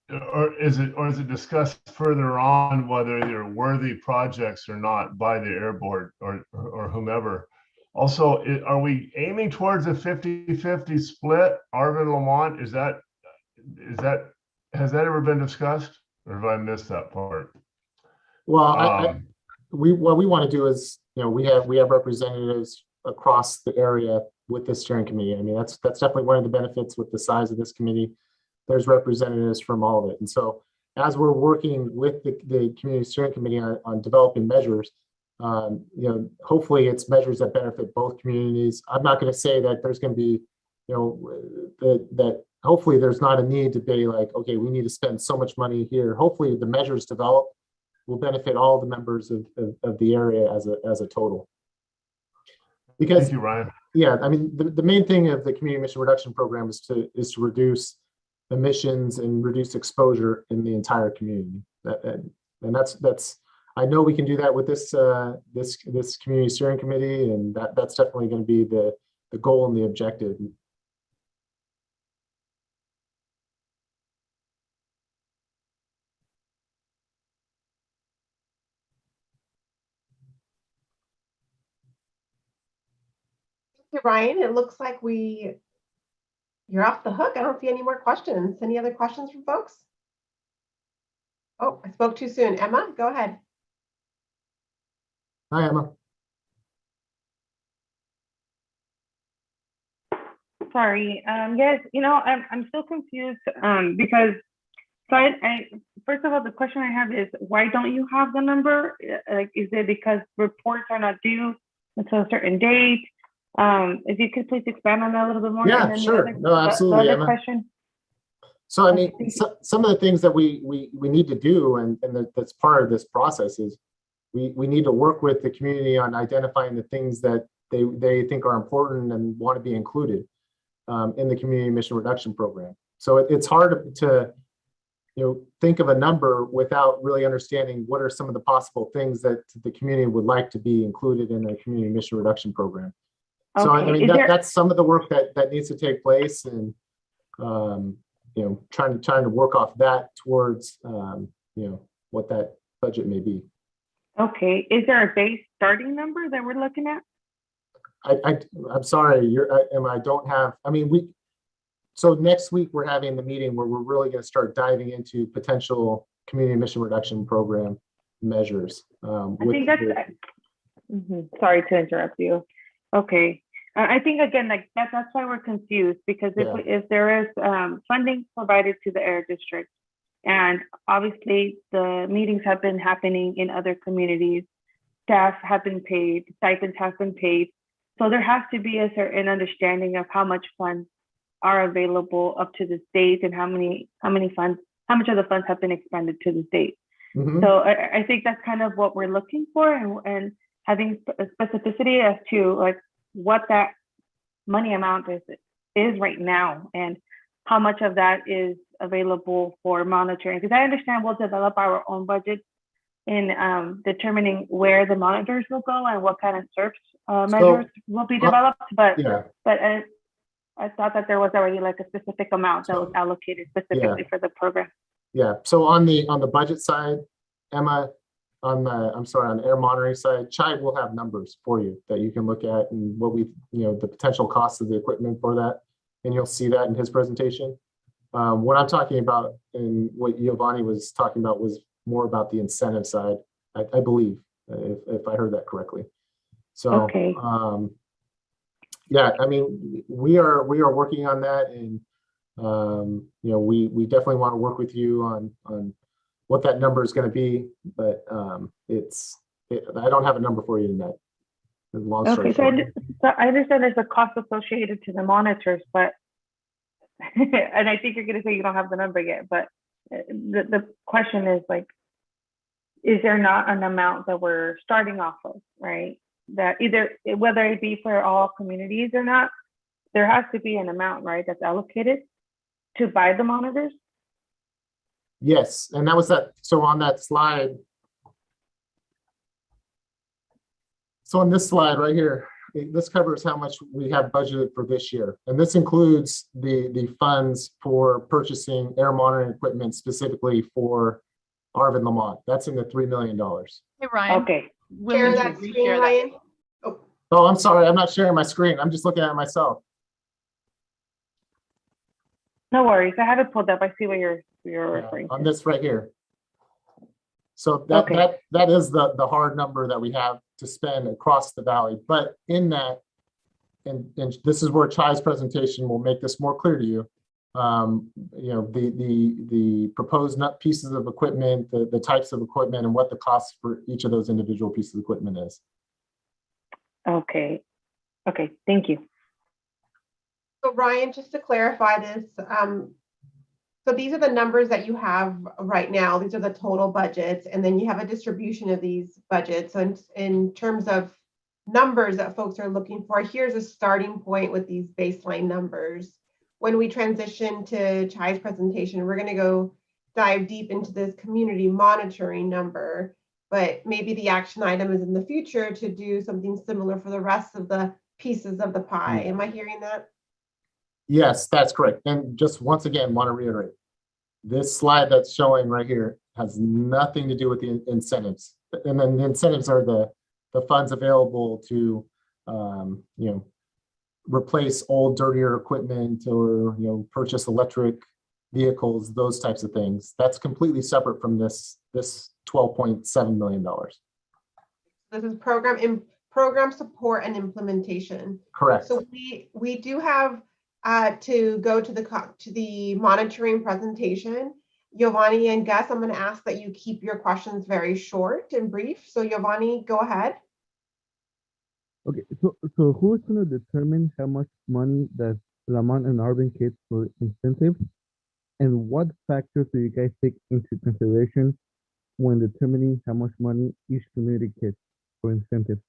Speaker 13: or is it discussed further on whether they're worthy projects or not by the air board or whomever? Also, are we aiming towards a 50-50 split, Arvin Lamont? Has that ever been discussed, or have I missed that part?
Speaker 10: Well, what we want to do is, we have representatives across the area with this steering committee. I mean, that's definitely one of the benefits with the size of this committee. There's representatives from all of it. And so as we're working with the community steering committee on developing measures, hopefully it's measures that benefit both communities. I'm not going to say that there's going to be, that hopefully there's not a need to be like, okay, we need to spend so much money here. Hopefully the measures developed will benefit all the members of the area as a total. Because,
Speaker 13: thank you, Ryan.
Speaker 10: Yeah, I mean, the main thing of the community emission reduction program is to reduce emissions and reduce exposure in the entire community. And that's I know we can do that with this this community steering committee, and that's definitely going to be the goal and the objective.
Speaker 1: Thank you, Ryan. It looks like you're off the hook. I don't see any more questions. Any other questions from folks? Oh, I spoke too soon. Emma, go ahead.
Speaker 10: Hi, Emma.
Speaker 14: Sorry. Yes, I'm still confused because I first of all, the question I have is, why don't you have the number? Like, is it because reports are not due until a certain date? If you could please expand on that a little bit more.
Speaker 10: Yeah,
Speaker 14: and then
Speaker 10: sure. No, absolutely,
Speaker 14: the other
Speaker 10: Emma.
Speaker 14: question.
Speaker 10: So, I mean, some of the things that we need to do, and that's part of this process, is we need to work with the community on identifying the things that they think are important and want to be included in the community emission reduction program. So it's hard to think of a number without really understanding what are some of the possible things that the community would like to be included in the community emission reduction program. So I mean, that's some of the work that needs to take place, and trying to work off that towards what that budget may be.
Speaker 14: Okay, is there a base starting number that we're looking at?
Speaker 10: I'm sorry, Emma, I don't have. I mean, so next week we're having the meeting where we're really going to start diving into potential community emission reduction program measures.
Speaker 14: I think that's. Sorry to interrupt you. Okay, I think again, like that's why we're confused, because if there is funding provided to the air district, and obviously the meetings have been happening in other communities, staff have been paid, stipends have been paid. So there has to be a certain understanding of how much funds are available up to the state and how much of the funds have been expended to the state. So I think that's kind of what we're looking for, and having specificity as to like what that money amount is right now and how much of that is available for monitoring. Because I understand we'll develop our own budget in determining where the monitors will go and what kind of SERPs measures will be developed. But I thought that there was already like a specific amount that was allocated specifically for the program.
Speaker 10: Yeah. So on the budget side, Emma, on the air monitoring side, Chai will have numbers for you that you can look at and what the potential cost of the equipment for that, and you'll see that in his presentation. What I'm talking about and what Giovanni was talking about was more about the incentive side, I believe, if I heard that correctly. So, yeah, I mean, we are working on that, and we definitely want to work with you on what that number is going to be, but I don't have a number for you tonight.
Speaker 14: Okay, so I understand there's a cost associated to the monitors, but and I think you're going to say you don't have the number yet, but the question is like, is there not an amount that we're starting off of, right? That either, whether it be for all communities or not, there has to be an amount, right, that's allocated to buy the monitors?
Speaker 10: Yes, and that was that. So on that slide, so on this slide right here, this covers how much we have budgeted for this year. And this includes the funds for purchasing air monitoring equipment specifically for Arvin, Lamont. That's in the $3 million.
Speaker 15: Hey, Ryan.
Speaker 14: Okay.
Speaker 1: Share that screen, Ryan.
Speaker 10: Oh, I'm sorry. I'm not sharing my screen. I'm just looking at it myself.
Speaker 14: No worries. I have it pulled up. I see what you're referring to.
Speaker 10: On this right here. So that is the hard number that we have to spend across the valley. But in that, and this is where Chai's presentation will make this more clear to you. The proposed pieces of equipment, the types of equipment, and what the cost for each of those individual pieces of equipment is.
Speaker 14: Okay. Okay. Thank you.
Speaker 1: So Ryan, just to clarify this, so these are the numbers that you have right now. These are the total budgets, and then you have a distribution of these budgets. So in terms of numbers that folks are looking for, here's a starting point with these baseline numbers. When we transition to Chai's presentation, we're going to go dive deep into this community monitoring number, but maybe the action item is in the future to do something similar for the rest of the pieces of the pie. Am I hearing that?
Speaker 10: Yes, that's correct. And just once again, want to reiterate, this slide that's showing right here has nothing to do with the incentives. And then the incentives are the funds available to, replace old, dirtier equipment or, purchase electric vehicles, those types of things. That's completely separate from this $12.7 million.
Speaker 1: This is program support and implementation.
Speaker 10: Correct.
Speaker 1: So we do have to go to the monitoring presentation. Giovanni and Gus, I'm going to ask that you keep your questions very short and brief. So Giovanni, go ahead.
Speaker 8: Okay, so who's going to determine how much money that Lamont and Arvin gets for incentives? And what factors do you guys take into consideration when determining how much money each community gets for incentives?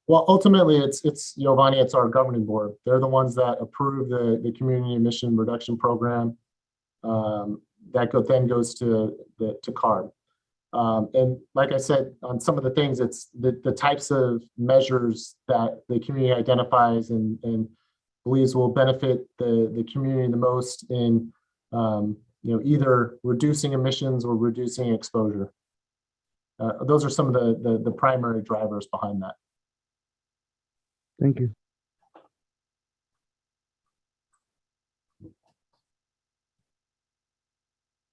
Speaker 10: Well, ultimately, it's Giovanni, it's our governing board. They're the ones that approve the community emission reduction program. That then goes to Carb. And like I said, on some of the things, it's the types of measures that the community identifies and believes will benefit the community the most in either reducing emissions or reducing exposure. Those are some of the primary drivers behind that.
Speaker 8: Thank you.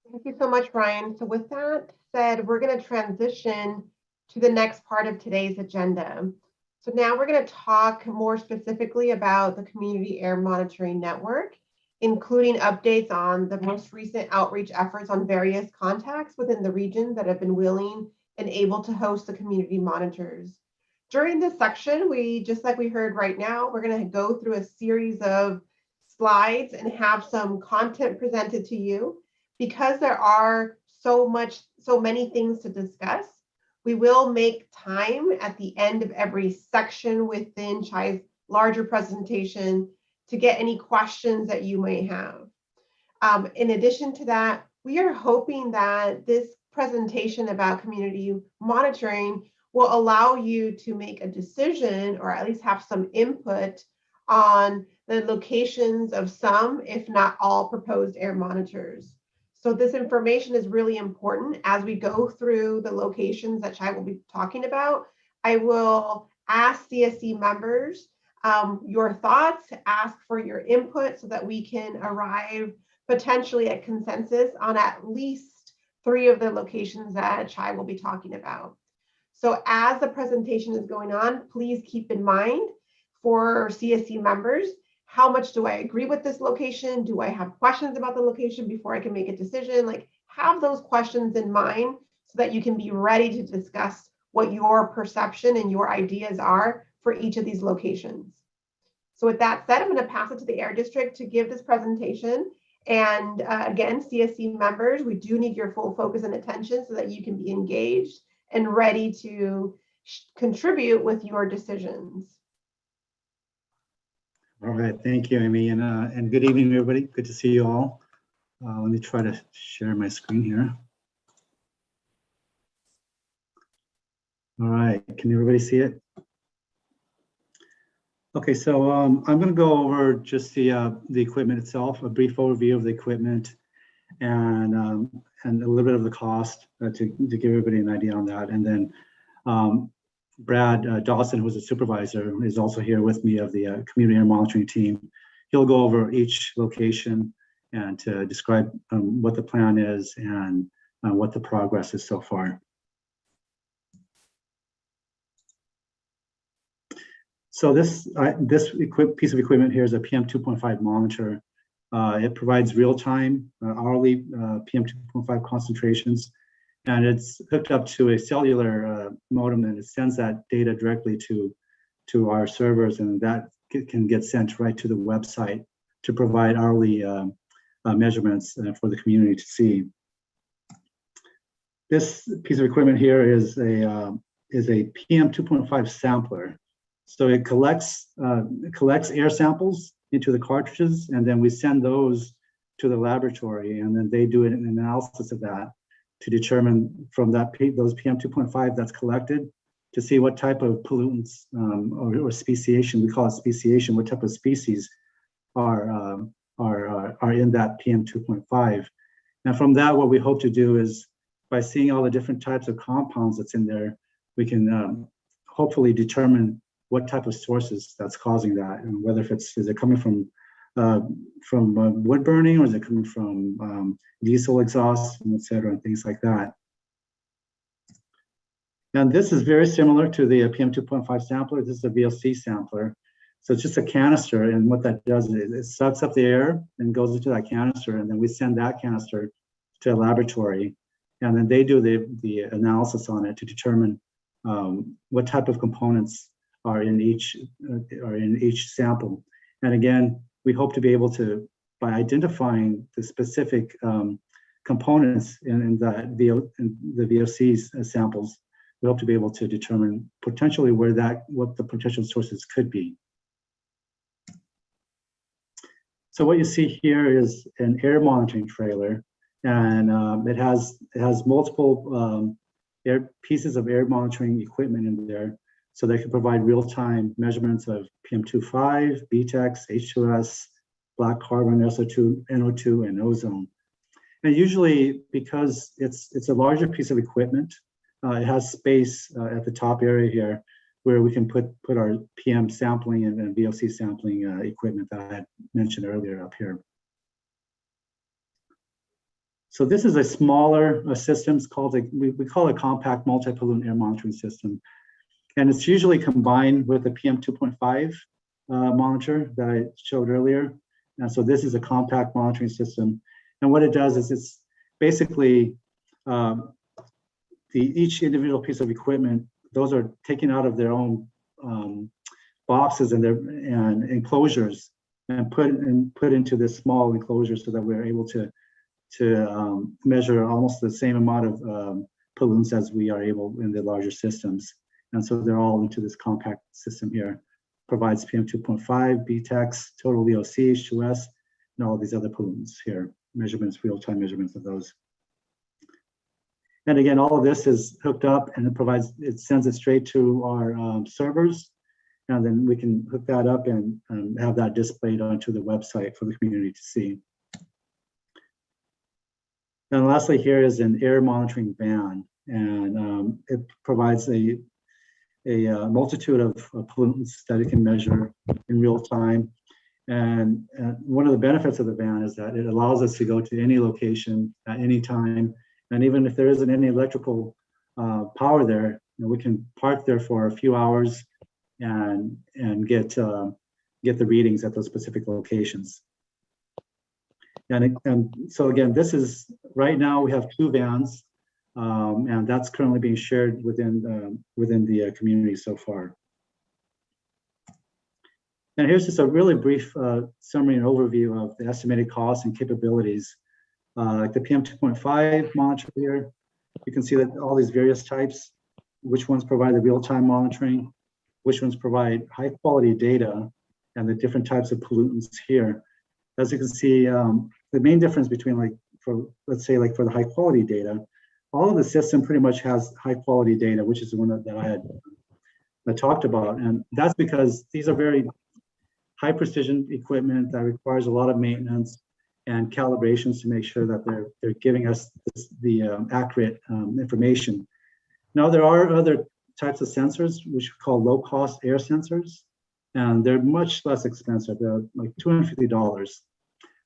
Speaker 1: Thank you so much, Ryan. So with that said, we're going to transition to the next part of today's agenda. So now we're going to talk more specifically about the Community Air Monitoring Network, including updates on the most recent outreach efforts on various contacts within the region that have been willing and able to host the community monitors. During this section, just like we heard right now, we're going to go through a series of slides and have some content presented to you. Because there are so many things to discuss, we will make time at the end of every section within CHI's larger presentation to get any questions that you may have. In addition to that, we are hoping that this presentation about community monitoring will allow you to make a decision, or at least have some input on the locations of some, if not all, proposed air monitors. So this information is really important as we go through the locations that CHI will be talking about. I will ask CSC members your thoughts, ask for your input so that we can arrive potentially at consensus on at least 3 of the locations that CHI will be talking about. So as the presentation is going on, please keep in mind for CSC members, how much do I agree with this location? Do I have questions about the location before I can make a decision? Like, have those questions in mind so that you can be ready to discuss what your perception and your ideas are for each of these locations. So with that said, I'm going to pass it to the Air District to give this presentation. And again, CSC members, we do need your full focus and attention so that you can be engaged and ready to contribute with your decisions.
Speaker 15: All right, thank you, Amy, and good evening, everybody. Good to see you all. Let me try to share my screen here. All right, can everybody see it? Okay, so I'm going to go over just the equipment itself, a brief overview of the equipment, and a little bit of the cost to give everybody an idea on that, and then Brad Dawson, who's a supervisor, is also here with me of the community air monitoring team. He'll go over each location and to describe what the plan is and what the progress is so far. So this piece of equipment here is a PM 2.5 monitor. It provides real-time, hourly PM 2.5 concentrations. And it's hooked up to a cellular modem, and it sends that data directly to our servers, and that can get sent right to the website to provide hourly measurements for the community to see. This piece of equipment here is a PM 2.5 sampler. So it collects air samples into the cartridges, and then we send those to the laboratory, and then they do an analysis of that to determine from those PM 2.5 that's collected to see what type of pollutants or speciation, we call it speciation, what type of species are in that PM 2.5. And from that, what we hope to do is, by seeing all the different types of compounds that's in there, we can hopefully determine what type of sources that's causing that, and whether is it coming from wood burning, or is it coming from diesel exhaust, and et cetera, and things like that. And this is very similar to the PM 2.5 sampler. This is a VOC sampler. So it's just a canister, and what that does is it sucks up the air and goes into that canister, and then we send that canister to a laboratory, and then they do the analysis on it to determine what type of components are in each sample. And again, we hope to be able to, by identifying the specific components in the VOC samples, we hope to be able to determine potentially what the potential sources could be. So what you see here is an air monitoring trailer, and it has multiple pieces of air monitoring equipment in there, so they can provide real-time measurements of PM2.5, BTEX, H2S, black carbon, SO2, NO2, and ozone. And usually, because it's a larger piece of equipment, it has space at the top area here where we can put our PM sampling and VOC sampling equipment that I had mentioned earlier up here. So this is a smaller system. It's called we call it a compact multi-pollutant air monitoring system. And it's usually combined with the PM 2.5 monitor that I showed earlier. And so this is a compact monitoring system. And what it does is it's basically each individual piece of equipment, those are taken out of their own boxes and enclosures and put into this small enclosure so that we're able to measure almost the same amount of pollutants as we are able in the larger systems. And so they're all into this compact system here. Provides PM 2.5, BTEX, total VOC, H2S, and all these other pollutants here. Measurements, real-time measurements of those. And again, all of this is hooked up and it sends it straight to our servers. And then we can hook that up and have that displayed onto the website for the community to see. And lastly, here is an air monitoring van, and it provides a multitude of pollutants that it can measure in real time. And one of the benefits of the van is that it allows us to go to any location at any time. And even if there isn't any electrical power there, we can park there for a few hours and get the readings at those specific locations. And so again, this is right now we have 2 vans, and that's currently being shared within the community so far. And here's just a really brief summary and overview of the estimated costs and capabilities. Like the PM 2.5 monitor here, you can see that all these various types, which ones provide the real-time monitoring, which ones provide high quality data, and the different types of pollutants here. As you can see, the main difference between let's say for the high quality data, all of the system pretty much has high quality data, which is the one that I had talked about. And that's because these are very high precision equipment that requires a lot of maintenance and calibrations to make sure that they're giving us the accurate information. Now, there are other types of sensors, which we call low cost air sensors, and they're much less expensive. They're like $250,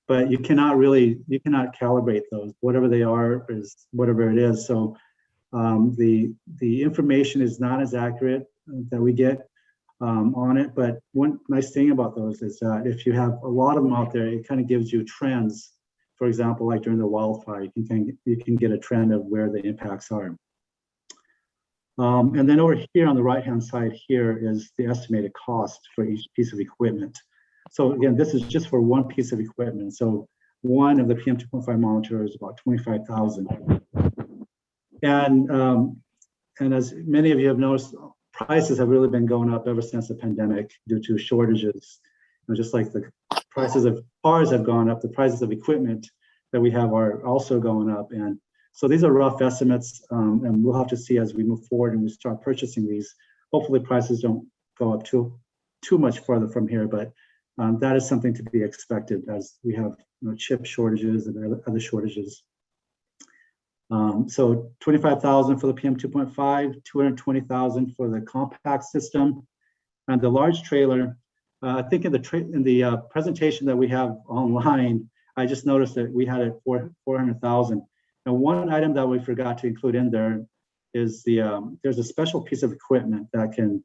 Speaker 15: but you cannot calibrate those. Whatever they are is whatever it is. So the information is not as accurate that we get on it. But one nice thing about those is that if you have a lot of them out there, it kind of gives you trends. For example, like during the wildfire, you can get a trend of where the impacts are. And then over here on the right-hand side here is the estimated cost for each piece of equipment. So again, this is just for one piece of equipment. So one of the PM 2.5 monitor is about $25,000. And as many of you have noticed, prices have really been going up ever since the pandemic due to shortages. Just like the prices of cars have gone up, the prices of equipment that we have are also going up. And so these are rough estimates, and we'll have to see as we move forward and we start purchasing these. Hopefully prices don't go up too much further from here, but that is something to be expected as we have chip shortages and other shortages. So $25,000 for the PM 2.5, $220,000 for the compact system, and the large trailer. I think in the presentation that we have online, I just noticed that we had it for $400,000. And one item that we forgot to include in there is there's a special piece of equipment that can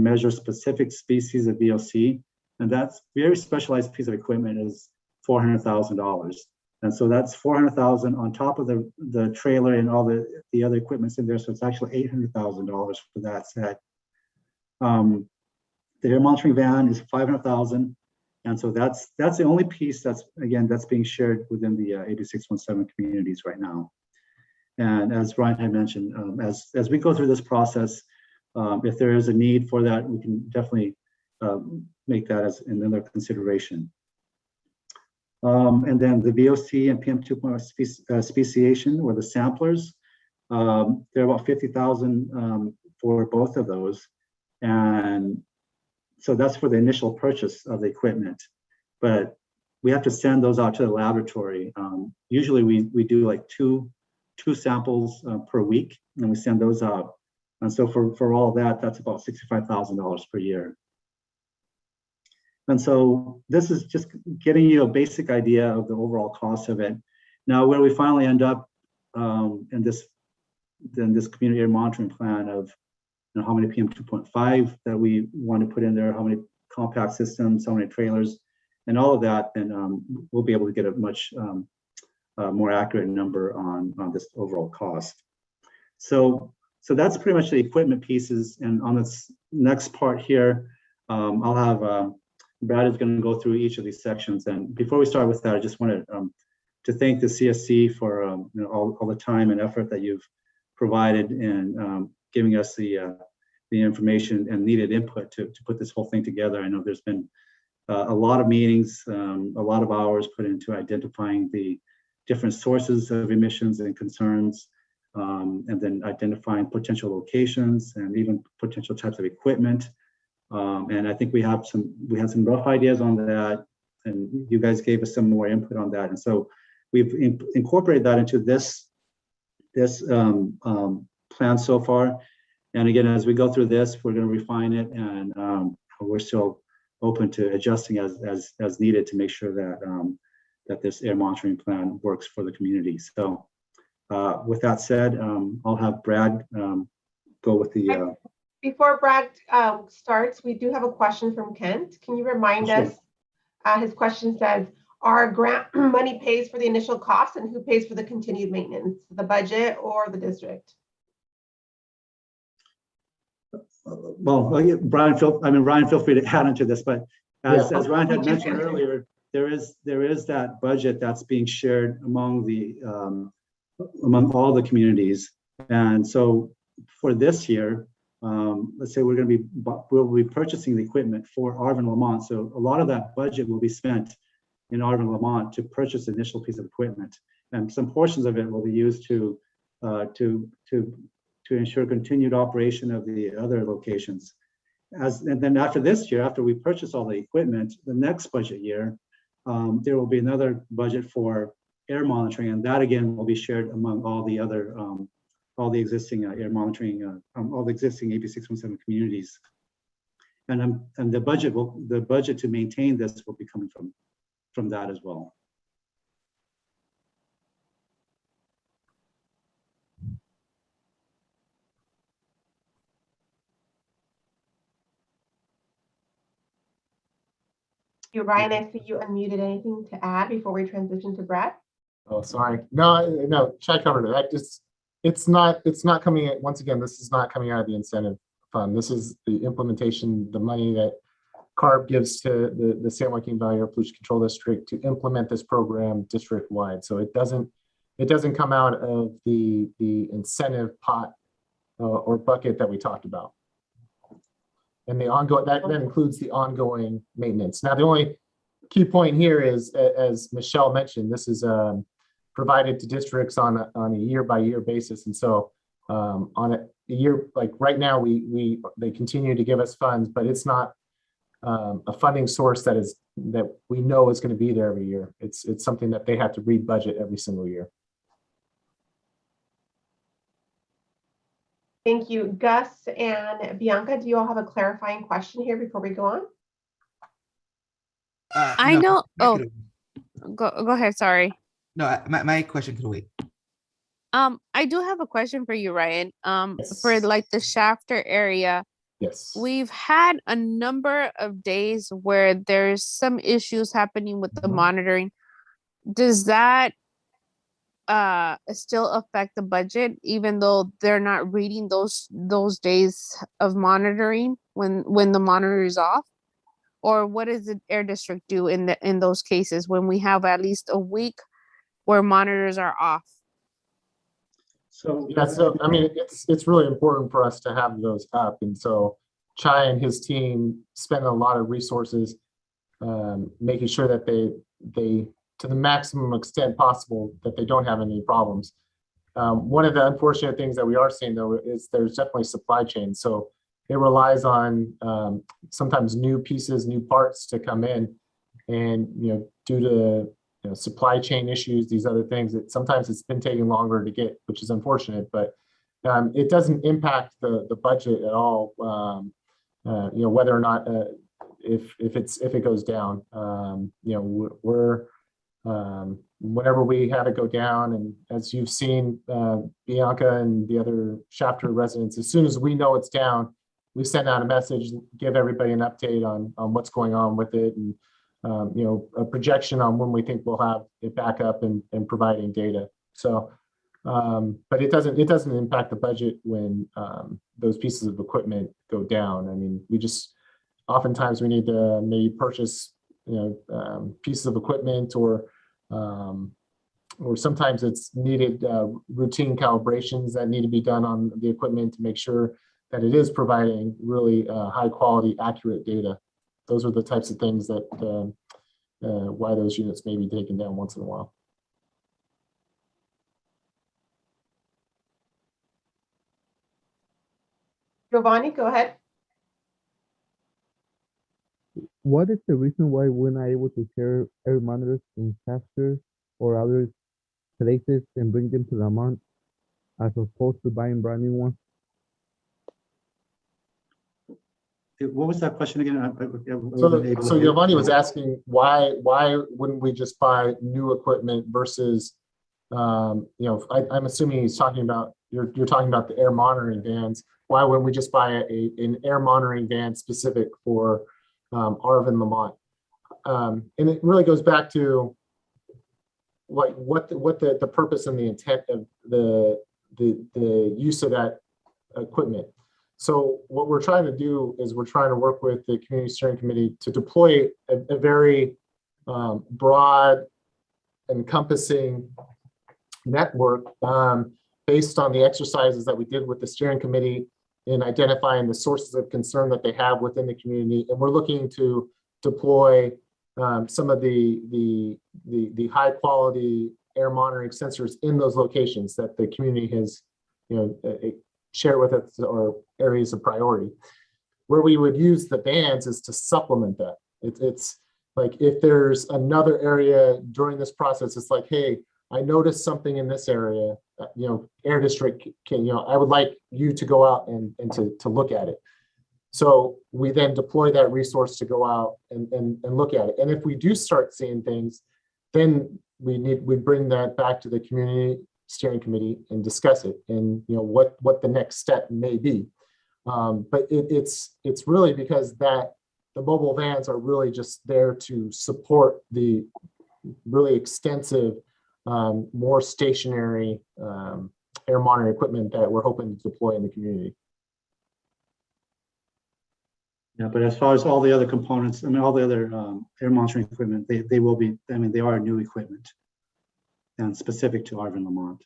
Speaker 15: measure specific species of VOC, and that's very specialized piece of equipment is $400,000. And so that's $400,000 on top of the trailer and all the other equipment's in there. So it's actually $800,000 for that set. The air monitoring van is $500,000. And so that's the only piece that's being shared within the AB 617 communities right now. And as Ryan had mentioned, as we go through this process, if there is a need for that, we can definitely make that as another consideration. And then the VOC and PM 2.0 speciation or the samplers, they're about $50,000 for both of those. And so that's for the initial purchase of the equipment, but we have to send those out to the laboratory. Usually we do like two samples per week, and we send those out. And so for all that, that's about $65,000 per year. And so this is just getting you a basic idea of the overall cost of it. Now, where we finally end up in this community air monitoring plan of how many PM 2.5 that we want to put in there, how many compact systems, how many trailers, and all of that, then we'll be able to get a much more accurate number on this overall cost. So that's pretty much the equipment pieces. And on this next part here, I'll have Brad is going to go through each of these sections. And before we start with that, I just wanted to thank the CSC for all the time and effort that you've provided in giving us the information and needed input to put this whole thing together. I know there's been a lot of meetings, a lot of hours put into identifying the different sources of emissions and concerns, and then identifying potential locations and even potential types of equipment. And I think we had some rough ideas on that, and you guys gave us some more input on that. And so we've incorporated that into this plan so far. And again, as we go through this, we're going to refine it, and we're still open to adjusting as needed to make sure that that this air monitoring plan works for the community. So with that said, I'll have Brad go with the.
Speaker 1: Before Brad starts, we do have a question from Kent. Can you remind
Speaker 15: Sure.
Speaker 1: us? His question says, "Our grant money pays for the initial costs, and who pays for the continued maintenance? The budget or the district?"
Speaker 15: Well, Ryan, feel free to add into this, but as Ryan had mentioned earlier, there is that budget that's being shared among all the communities. And so for this year, let's say we'll be purchasing the equipment for Arvin Lamont. So a lot of that budget will be spent in Arvin Lamont to purchase the initial piece of equipment, and some portions of it will be used to ensure continued operation of the other locations. And then after this year, after we purchase all the equipment, the next budget year, there will be another budget for air monitoring, and that again will be shared among all the other, all the existing air monitoring, all the existing AB 617 communities. And the budget to maintain this will be coming from that as well.
Speaker 1: Ryan, I see you unmuted. Anything to add before we transition to Brad?
Speaker 10: Oh, sorry. No, Chad covered it. It's not coming, once again, this is not coming out of the incentive fund. This is the implementation, the money that Carb gives to the San Joaquin Valley Air Pollution Control District to implement this program district-wide. So it doesn't come out of the incentive pot or bucket that we talked about. And the ongoing, that includes the ongoing maintenance. Now, the only key point here is, as Michelle mentioned, this is provided to districts on a year-by-year basis. And so on a year, like right now, they continue to give us funds, but it's not a funding source that we know is going to be there every year. It's something that they have to re-budget every single year.
Speaker 1: Thank you. Gus and Bianca, do you all have a clarifying question here before we go on?
Speaker 9: I
Speaker 16: no,
Speaker 9: know.
Speaker 16: I
Speaker 9: Oh,
Speaker 16: could-
Speaker 9: go ahead. Sorry.
Speaker 16: No, my question could wait.
Speaker 9: I do have a question for you, Ryan.
Speaker 10: Yes.
Speaker 9: For like the Shafter area,
Speaker 10: Yes.
Speaker 9: we've had a number of days where there's some issues happening with the monitoring. Does that still affect the budget, even though they're not reading those days of monitoring when the monitor is off? Or what does the air district do in those cases when we have at least a week where monitors are off?
Speaker 10: So I mean, it's really important for us to have those up, and so Chai and his team spend a lot of resources making sure that they to the maximum extent possible that they don't have any problems. One of the unfortunate things that we are seeing though is there's definitely supply chain. So it relies on sometimes new pieces, new parts to come in, and due to supply chain issues, these other things, sometimes it's been taking longer to get, which is unfortunate, but it doesn't impact the budget at all. Whether or not if it goes down, we're whenever we have it go down, and as you've seen, Bianca and the other Shafter residents, as soon as we know it's down, we send out a message, give everybody an update on what's going on with it, and a projection on when we think we'll have it back up and providing data. So But it doesn't impact the budget when those pieces of equipment go down. I mean, oftentimes we need to maybe purchase, pieces of equipment, or sometimes it's needed routine calibrations that need to be done on the equipment to make sure that it is providing really high quality, accurate data. Those are the types of things that why those units may be taken down once in a while.
Speaker 1: Giovanni, go ahead.
Speaker 8: What is the reason why we're not able to share air monitors from Chester or other places and bring them to Lamont as opposed to buying brand new ones?
Speaker 15: What was that question again?
Speaker 10: So Giovanni was asking why wouldn't we just buy new equipment versus, I'm assuming he's talking about, you're talking about the air monitoring vans. Why wouldn't we just buy an air monitoring van specific for Arvin, Lamont? And it really goes back to what the purpose and the intent of the use of that equipment. So what we're trying to do is we're trying to work with the community steering committee to deploy a very broad, encompassing network based on the exercises that we did with the steering committee in identifying the sources of concern that they have within the community. And we're looking to deploy some of the high quality air monitoring sensors in those locations that the community has, share with us, or areas of priority. Where we would use the bands is to supplement that. It's like if there's another area during this process, it's like, hey, I noticed something in this area, Air District can, I would like you to go out and to look at it. So we then deploy that resource to go out and look at it. And if we do start seeing things, then we bring that back to the community steering committee and discuss it, and what the next step may be. But it's really because the mobile vans are really just there to support the really extensive, more stationary air monitoring equipment that we're hoping to deploy in the community.
Speaker 15: Yeah, but as far as all the other components, all the other air monitoring equipment, they will be, they are new equipment and specific to Arvin, Lamont.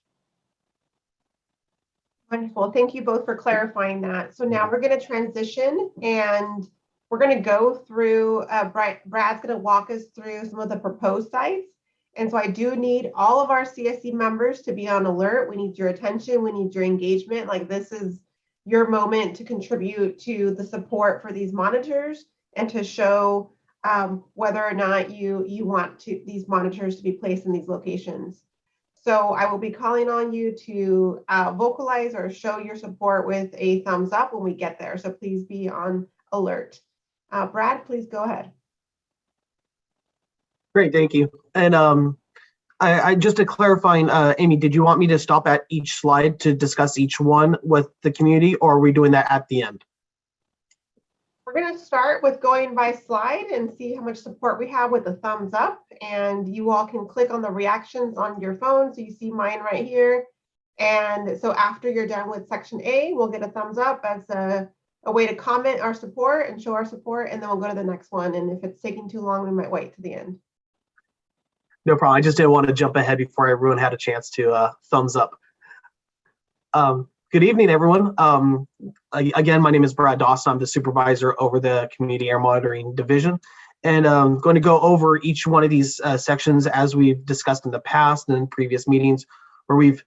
Speaker 1: Wonderful. Thank you both for clarifying that. So now we're going to transition, and we're going to go through, Brad's going to walk us through some of the proposed sites. And so I do need all of our CSC members to be on alert. We need your attention. We need your engagement. Like, this is your moment to contribute to the support for these monitors and to show whether or not you want these monitors to be placed in these locations. So I will be calling on you to vocalize or show your support with a thumbs up when we get there. So please be on alert. Brad, please go ahead.
Speaker 17: Great, thank you. And I just to clarifying, Amy, did you want me to stop at each slide to discuss each one with the community, or are we doing that at the end?
Speaker 1: We're going to start with going by slide and see how much support we have with the thumbs up. And you all can click on the reactions on your phone. So you see mine right here. And so after you're done with section A, we'll get a thumbs up as a way to comment our support and show our support. And then we'll go to the next one. And if it's taking too long, we might wait to the end.
Speaker 17: No problem. I just didn't want to jump ahead before everyone had a chance to thumbs up. Good evening, everyone. Again, my name is Brad Dawson. I'm the supervisor over the Community Air Monitoring Division. And I'm going to go over each one of these sections as we've discussed in the past and in previous meetings, where we've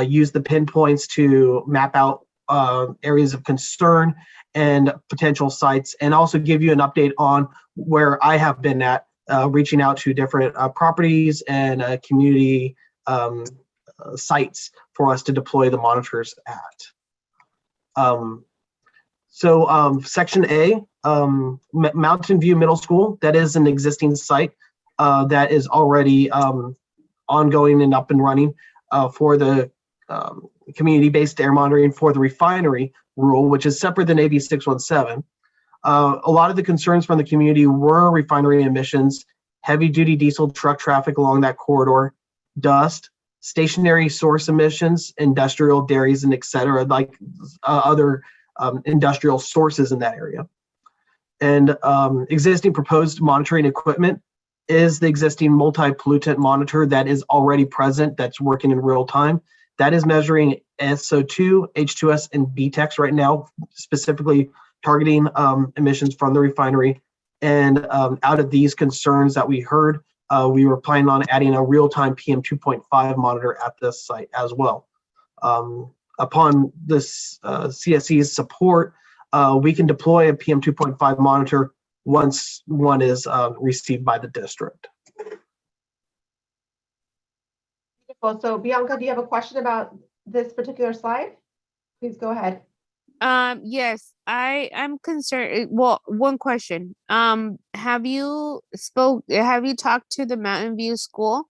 Speaker 17: used the pinpoints to map out areas of concern and potential sites, and also give you an update on where I have been at, reaching out to different properties and community sites for us to deploy the monitors at. Section A, Mountain View Middle School, that is an existing site that is already ongoing and up and running for the community-based air monitoring for the refinery rule, which is separate than AB 617. A lot of the concerns from the community were refinery emissions, heavy-duty diesel truck traffic along that corridor, dust, stationary source emissions, industrial dairies, and et cetera, like other industrial sources in that area. And existing proposed monitoring equipment is the existing multi-pollutant monitor that is already present, that's working in real time. That is measuring SO2, H2S, and BTEX right now, specifically targeting emissions from the refinery. And out of these concerns that we heard, we were planning on adding a real-time PM 2.5 monitor at this site as well. Upon this CSC's support, we can deploy a PM 2.5 monitor once one is received by the district.
Speaker 1: Beautiful. So Bianca, do you have a question about this particular slide? Please go ahead.
Speaker 9: Yes, I'm concerned. Well, one question. Have you talked to the Mountain View school?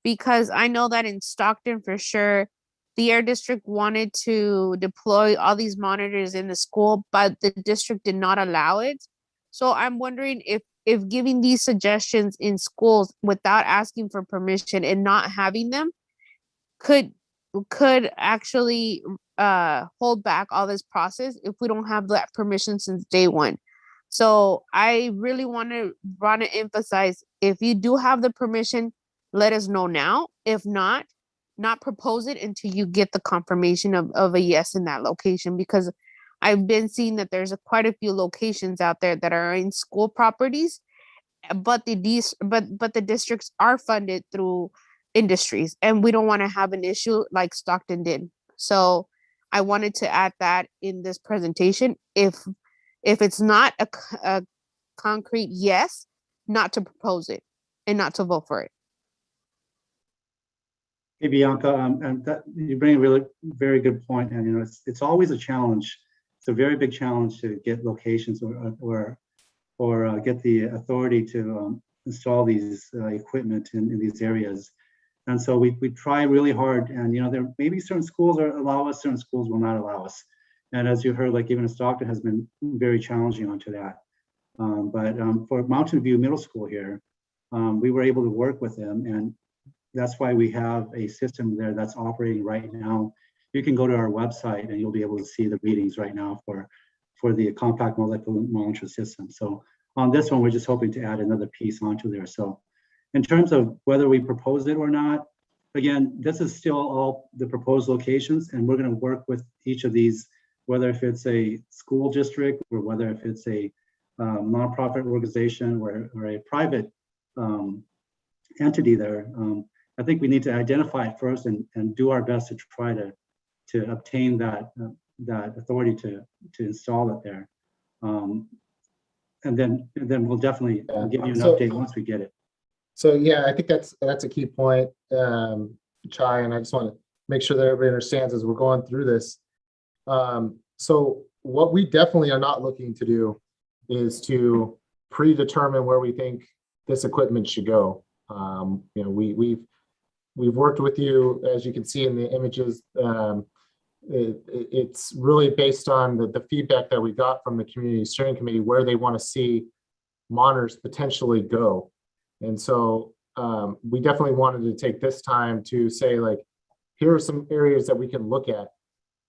Speaker 9: Because I know that in Stockton for sure, the Air District wanted to deploy all these monitors in the school, but the district did not allow it. So I'm wondering if giving these suggestions in schools without asking for permission and not having them could actually hold back all this process if we don't have that permission since day one. So I really want to emphasize, if you do have the permission, let us know now. If not propose it until you get the confirmation of a yes in that location, because I've been seeing that there's quite a few locations out there that are in school properties, but the districts are funded through industries, and we don't want to have an issue like Stockton did. So I wanted to add that in this presentation. If it's not a concrete yes, not to propose it and not to vote for it.
Speaker 15: Hey, Bianca, and that, you bring a really very good point, and it's always a challenge. It's a very big challenge to get locations or get the authority to install these equipment in these areas. And so we try really hard, and there may be certain schools allow us, certain schools will not allow us. And as you heard, like even Stockton has been very challenging onto that. But for Mountain View Middle School here, we were able to work with them, and that's why we have a system there that's operating right now. You can go to our website and you'll be able to see the readings right now for the compact molecular monitor system. So on this one, we're just hoping to add another piece onto there. So in terms of whether we propose it or not, again, this is still all the proposed locations, and we're going to work with each of these, whether if it's a school district or whether if it's a nonprofit organization or a private entity there. I think we need to identify it first and do our best to try to obtain that authority to install it there. And then we'll definitely give you an update once we get it.
Speaker 10: So yeah, I think that's a key point, Chai, and I just want to make sure that everybody understands as we're going through this. So what we definitely are not looking to do is to predetermine where we think this equipment should go. We've worked with you, as you can see in the images. It's really based on the feedback that we got from the community steering committee, where they want to see monitors potentially go. And so we definitely wanted to take this time to say, like, here are some areas that we can look at,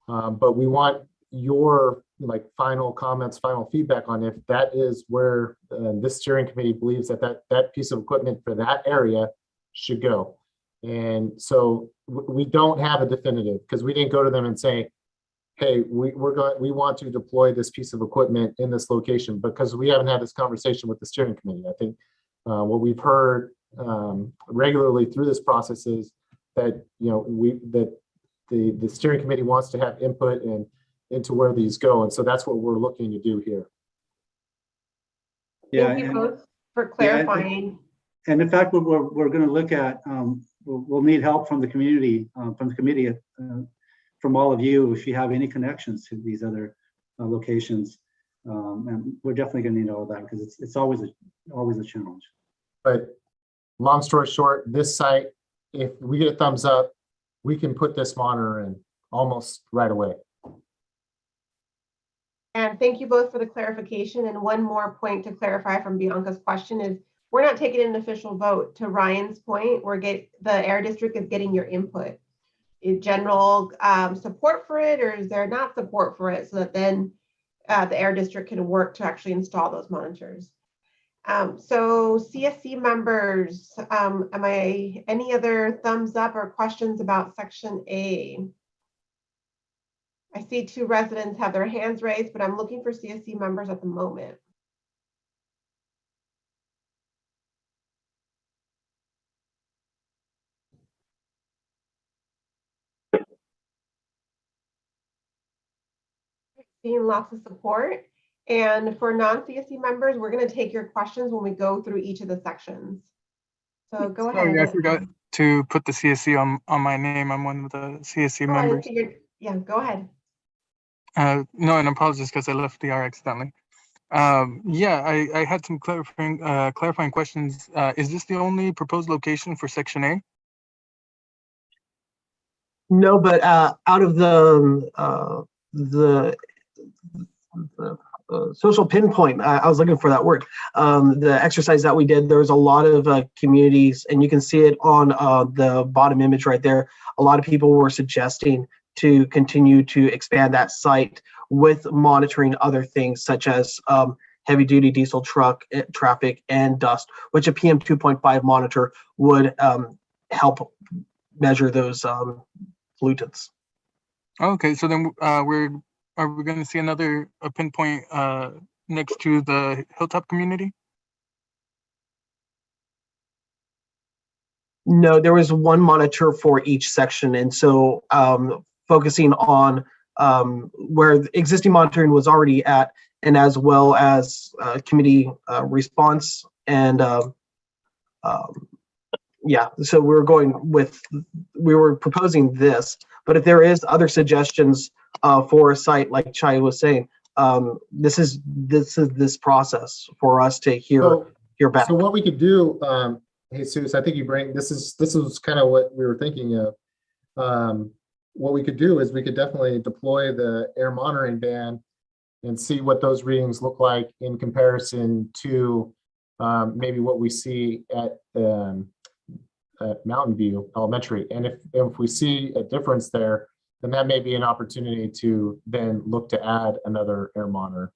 Speaker 10: but we want your final comments, final feedback on if that is where this steering committee believes that piece of equipment for that area should go. And so we don't have a definitive, because we didn't go to them and say, hey, we want to deploy this piece of equipment in this location, because we haven't had this conversation with the steering committee. I think what we've heard regularly through this process is that the steering committee wants to have input into where these go, and so that's what we're looking to do here.
Speaker 15: Yeah,
Speaker 1: thank you both for clarifying.
Speaker 15: And in fact, we're going to look at, we'll need help from the community, from the committee, from all of you, if you have any connections to these other locations. And we're definitely going to need all of that, because it's always a challenge.
Speaker 10: But long story short, this site, if we get a thumbs up, we can put this monitor in almost right away.
Speaker 1: And thank you both for the clarification. And one more point to clarify from Bianca's question is, we're not taking an official vote. To Ryan's point, the air district is getting your input. Is general support for it, or is there not support for it, so that then the air district can work to actually install those monitors. So CSC members, any other thumbs up or questions about section A? I see 2 residents have their hands raised, but I'm looking for CSC members at the moment. Seeing lots of support. And for non-CSC members, we're going to take your questions when we go through each of the sections. So go ahead.
Speaker 18: Sorry, I forgot to put the CSC on my name. I'm one of the CSC members.
Speaker 1: Yeah, go ahead.
Speaker 18: No, and apologies because I left the R accidentally. Yeah, I had some clarifying questions. Is this the only proposed location for section A?
Speaker 17: No, but out of the social pinpoint, I was looking for that word. The exercise that we did, there was a lot of communities, and you can see it on the bottom image right there. A lot of people were suggesting to continue to expand that site with monitoring other things such as heavy duty diesel truck traffic and dust, which a PM 2.5 monitor would help measure those pollutants.
Speaker 18: Okay, so then are we going to see another pinpoint next to the Hilltop community?
Speaker 17: No, there was one monitor for each section, and so focusing on where the existing monitoring was already at, and as well as committee response, and yeah, so we were proposing this, but if there is other suggestions for a site, like Chai was saying, this is this process for us to hear back.
Speaker 10: So what we could do, Jesus, I think this is kind of what we were thinking of. What we could do is we could definitely deploy the air monitoring band and see what those readings look like in comparison to maybe what we see at Mountain View Elementary. And if we see a difference there, then that may be an opportunity to then look to add another air monitor.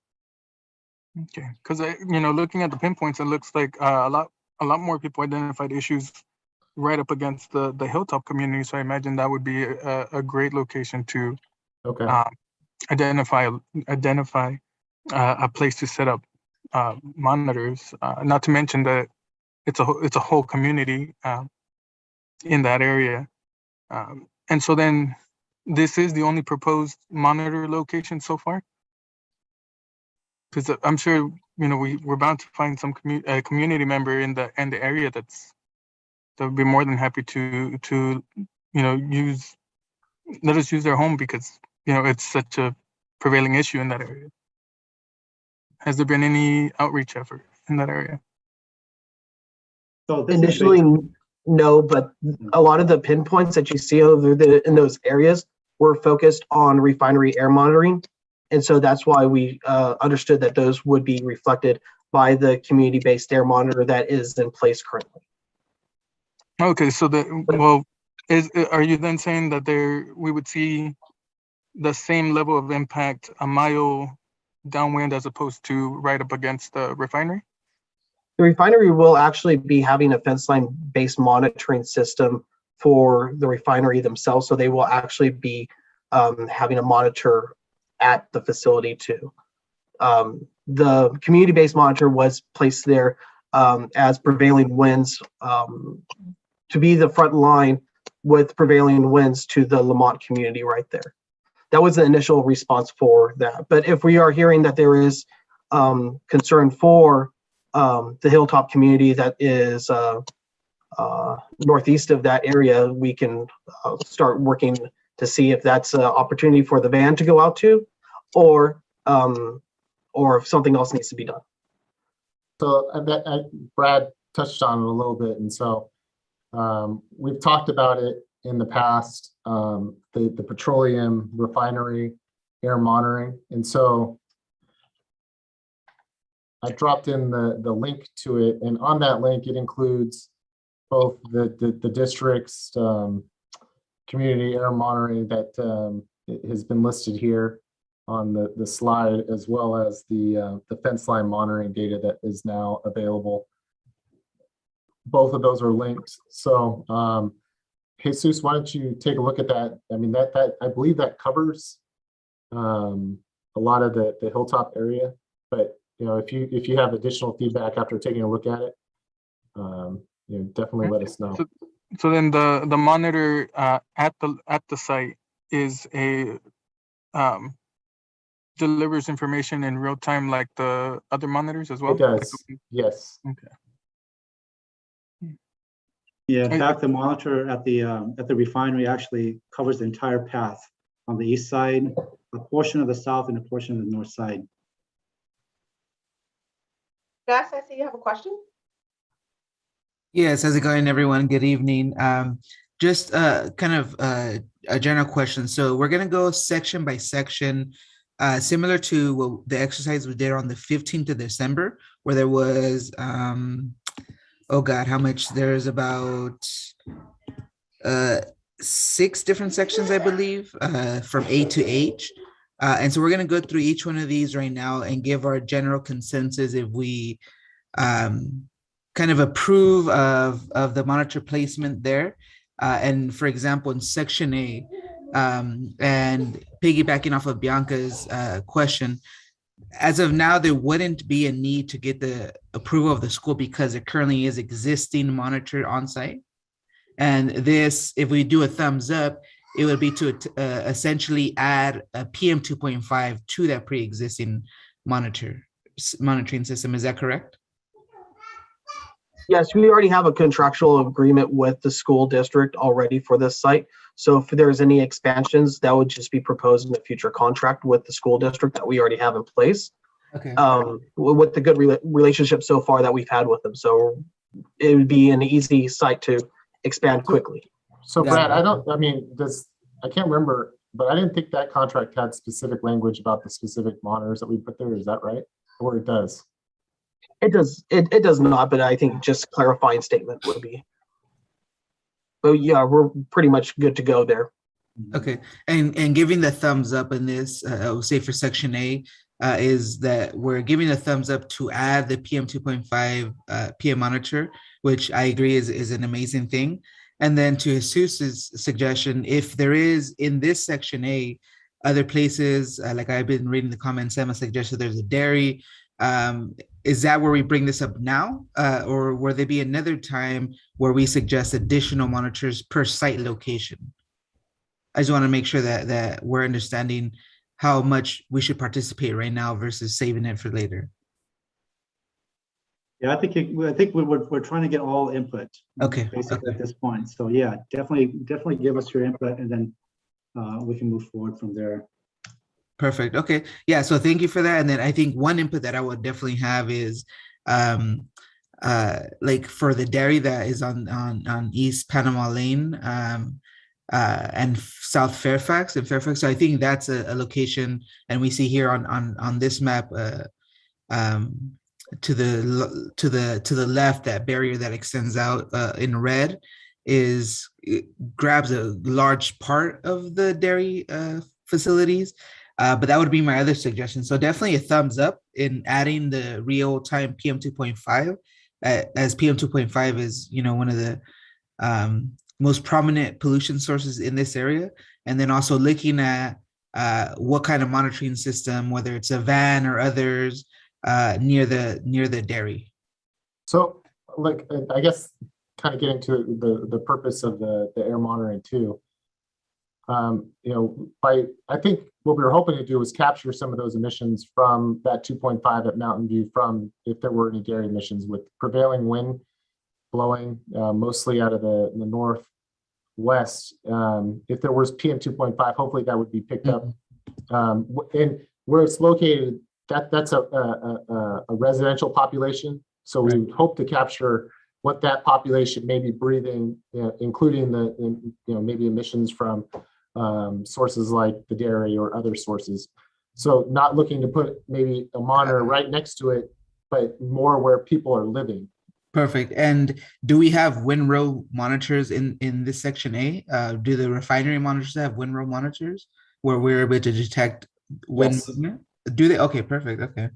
Speaker 18: Okay, because looking at the pinpoints, it looks like a lot more people identified issues right up against the Hilltop community. So I imagine that would be a great location to identify a place to set up monitors. Not to mention that it's a whole community in that area, and so then this is the only proposed monitor location so far. Because I'm sure we're bound to find some community member in the area that would be more than happy to let us use their home because it's such a prevailing issue in that area. Has there been any outreach effort in that area?
Speaker 15: So
Speaker 17: initially, no, but a lot of the pinpoints that you see in those areas were focused on refinery air monitoring. And so that's why we understood that those would be reflected by the community-based air monitor that is in place currently.
Speaker 18: Okay, so are you then saying that we would see the same level of impact a mile downwind as opposed to right up against the refinery?
Speaker 17: The refinery will actually be having a fence line based monitoring system for the refinery themselves. So they will actually be having a monitor at the facility too. The community-based monitor was placed there as prevailing winds to be the front line with prevailing winds to the Lamont community right there. That was the initial response for that. But if we are hearing that there is concern for the Hilltop community that is northeast of that area, we can start working to see if that's an opportunity for the van to go out to, or if something else needs to be done.
Speaker 10: So Brad touched on it a little bit, and so we've talked about it in the past, the petroleum refinery air monitoring, and so I dropped in the link to it, and on that link, it includes both the district's community air monitoring that has been listed here on the slide, as well as the fence line monitoring data that is now available. Both of those are linked. So Jesus, why don't you take a look at that? I mean, that I believe that covers a lot of the hilltop area, but if you have additional feedback after taking a look at it, definitely let us know.
Speaker 18: So then the monitor at the site is a delivers information in real time like the other monitors as well?
Speaker 10: It does, yes.
Speaker 18: Okay.
Speaker 15: Yeah, in fact, the monitor at the refinery actually covers the entire path on the east side, a portion of the south, and a portion of the north side.
Speaker 1: Gus, I see you have a question.
Speaker 16: Yes, how's it going, everyone? Good evening. Just kind of a general question. So we're gonna go section by section, similar to what the exercise we did on the 15th of December, where there was, oh God, how much? There's about 6 different sections, I believe, from A to H. And so we're gonna go through each one of these right now and give our general consensus if we kind of approve of the monitor placement there. And for example, in section A, and piggybacking off of Bianca's question, as of now, there wouldn't be a need to get the approval of the school because it currently is existing monitor on site. And this, if we do a thumbs up, it would be to essentially add a PM 2.5 to that pre-existing monitoring system. Is that correct?
Speaker 17: Yes, we already have a contractual agreement with the school district already for this site. So if there's any expansions, that would just be proposed in the future contract with the school district that we already have in place.
Speaker 16: Okay.
Speaker 17: With the good relationship so far that we've had with them. So it would be an easy site to expand quickly.
Speaker 10: So Brad, I can't remember, but I didn't think that contract had specific language about the specific monitors that we put there. Is that right? Or it does?
Speaker 17: It does not, but I think just clarifying statement would be. But yeah, we're pretty much good to go there.
Speaker 16: Okay, and giving the thumbs up in this, I would say for section A, is that we're giving a thumbs up to add the PM 2.5 PM monitor, which I agree is an amazing thing. And then to Jesus's suggestion, if there is in this section A, other places, like I've been reading the comments, Emma suggested there's a dairy. Is that where we bring this up now? Or will there be another time where we suggest additional monitors per site location? I just want to make sure that we're understanding how much we should participate right now versus saving it for later.
Speaker 15: Yeah, I think we're trying to get all input.
Speaker 16: Okay.
Speaker 15: Basically at this point. So yeah, definitely give us your input, and then we can move forward from there.
Speaker 16: Perfect. Okay. Yeah. So thank you for that. And then I think one input that I would definitely have is like for the dairy that is on East Panama Lane and South Fairfax and Fairfax. So I think that's a location, and we see here on this map to the left, that barrier that extends out in red grabs a large part of the dairy facilities. But that would be my other suggestion. So definitely a thumbs up in adding the real-time PM 2.5, as PM 2.5 is, one of the most prominent pollution sources in this area. And then also looking at what kind of monitoring system, whether it's a van or others, near the dairy. So,
Speaker 10: like, I guess, kind of getting to the purpose of the air monitoring too. I think what we were hoping to do was capture some of those emissions from that 2.5 at Mountain View, from if there were any dairy emissions with prevailing wind blowing mostly out of the northwest. If there was PM 2.5, hopefully that would be picked up. And where it's located, that's a residential population. So we would hope to capture what that population may be breathing, including maybe emissions from sources like the dairy or other sources. So not looking to put maybe a monitor right next to it but more where people are living.
Speaker 16: Perfect. And do we have windrow monitors in this section A? Do the refinery monitors have windrow monitors where we're able to detect wind
Speaker 10: Yes.
Speaker 16: movement? Do they? Okay, perfect. Okay.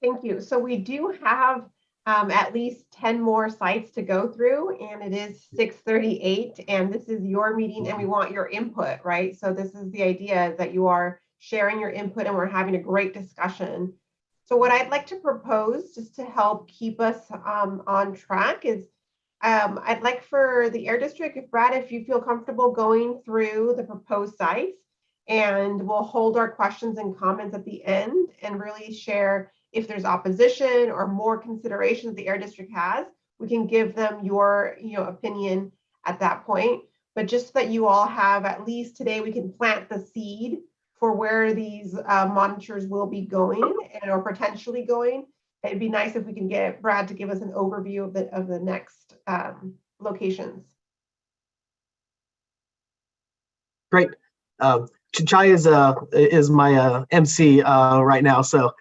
Speaker 1: Thank you. So we do have at least 10 more sites to go through, and it is 6:38, and this is your meeting, and we want your input, right? So this is the idea, is that you are sharing your input and we're having a great discussion. So what I'd like to propose, just to help keep us on track, is I'd like for the Air District, if you feel comfortable going through the proposed sites, and we'll hold our questions and comments at the end and really share if there's opposition or more considerations the Air District has, we can give them your opinion at that point. But just so that you all have, at least today, we can plant the seed for where these monitors will be going or potentially going. It'd be nice if we can get Brad to give us an overview of the next locations.
Speaker 17: Great. Chai is my MC right now, so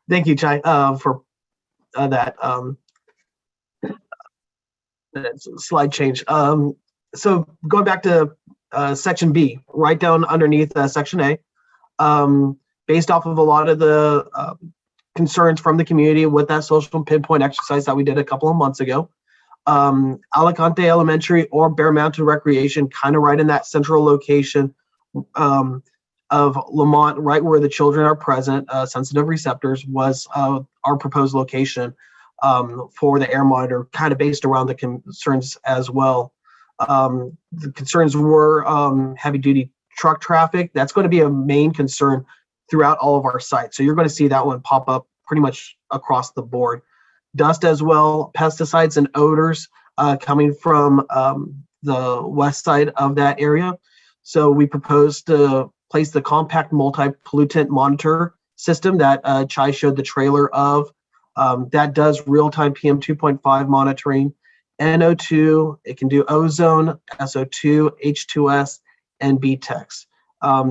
Speaker 17: thank you, Chai, for that slide change. So going back to section B, right down underneath section A, based off of a lot of the concerns from the community with that social pinpoint exercise that we did a couple of months ago. Alicante Elementary or Bear Mountain Recreation, kind of right in that central location of Lamont, right where the children are present, sensitive receptors, was our proposed location for the air monitor, kind of based around the concerns as well. The concerns were heavy duty truck traffic. That's going to be a main concern throughout all of our sites. So you're going to see that one pop up pretty much across the board. Dust as well, pesticides and odors coming from the west side of that area. So we proposed to place the compact multi-pollutant monitor system that Chai showed the trailer of. That does real-time PM 2.5 monitoring, NO2, it can do ozone, SO2, H2S, and BTEX.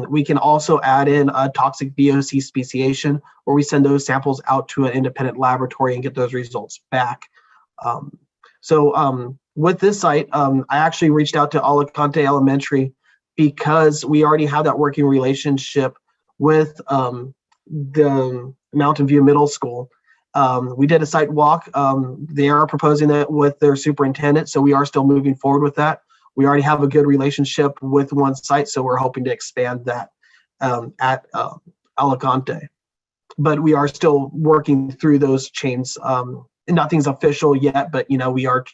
Speaker 17: We can also add in toxic VOC speciation, where we send those samples out to an independent laboratory and get those results back. With this site, I actually reached out to Alicante Elementary because we already have that working relationship with the Mountain View Middle School. We did a site walk. They are proposing that with their superintendent, so we are still moving forward with that. We already have a good relationship with one site, so we're hoping to expand that at Alicante. But we are still working through those chains. Nothing's official yet, but we are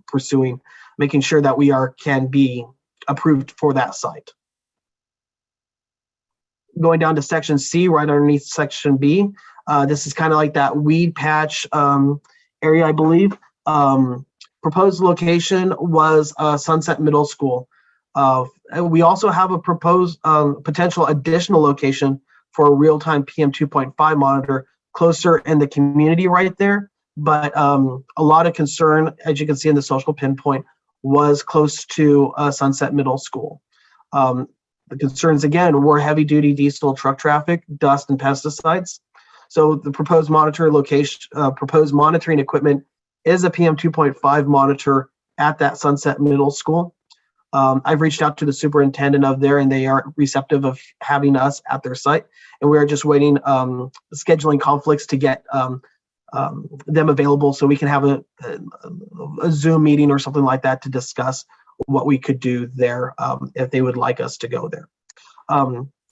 Speaker 17: pursuing, making sure that we can be approved for that site. Going down to section C, right underneath section B, this is kind of like that weed patch area, I believe. Proposed location was Sunset Middle School. We also have a proposed potential additional location for a real-time PM 2.5 monitor closer in the community right there. But a lot of concern, as you can see in the social pinpoint, was close to Sunset Middle School. The concerns, again, were heavy-duty diesel truck traffic, dust, and pesticides. So the proposed monitor location, proposed monitoring equipment is a PM 2.5 monitor at that Sunset Middle School. I've reached out to the superintendent of there, and they are receptive of having us at their site. And we are just waiting, scheduling conflicts to get them available so we can have a Zoom meeting or something like that to discuss what we could do there if they would like us to go there.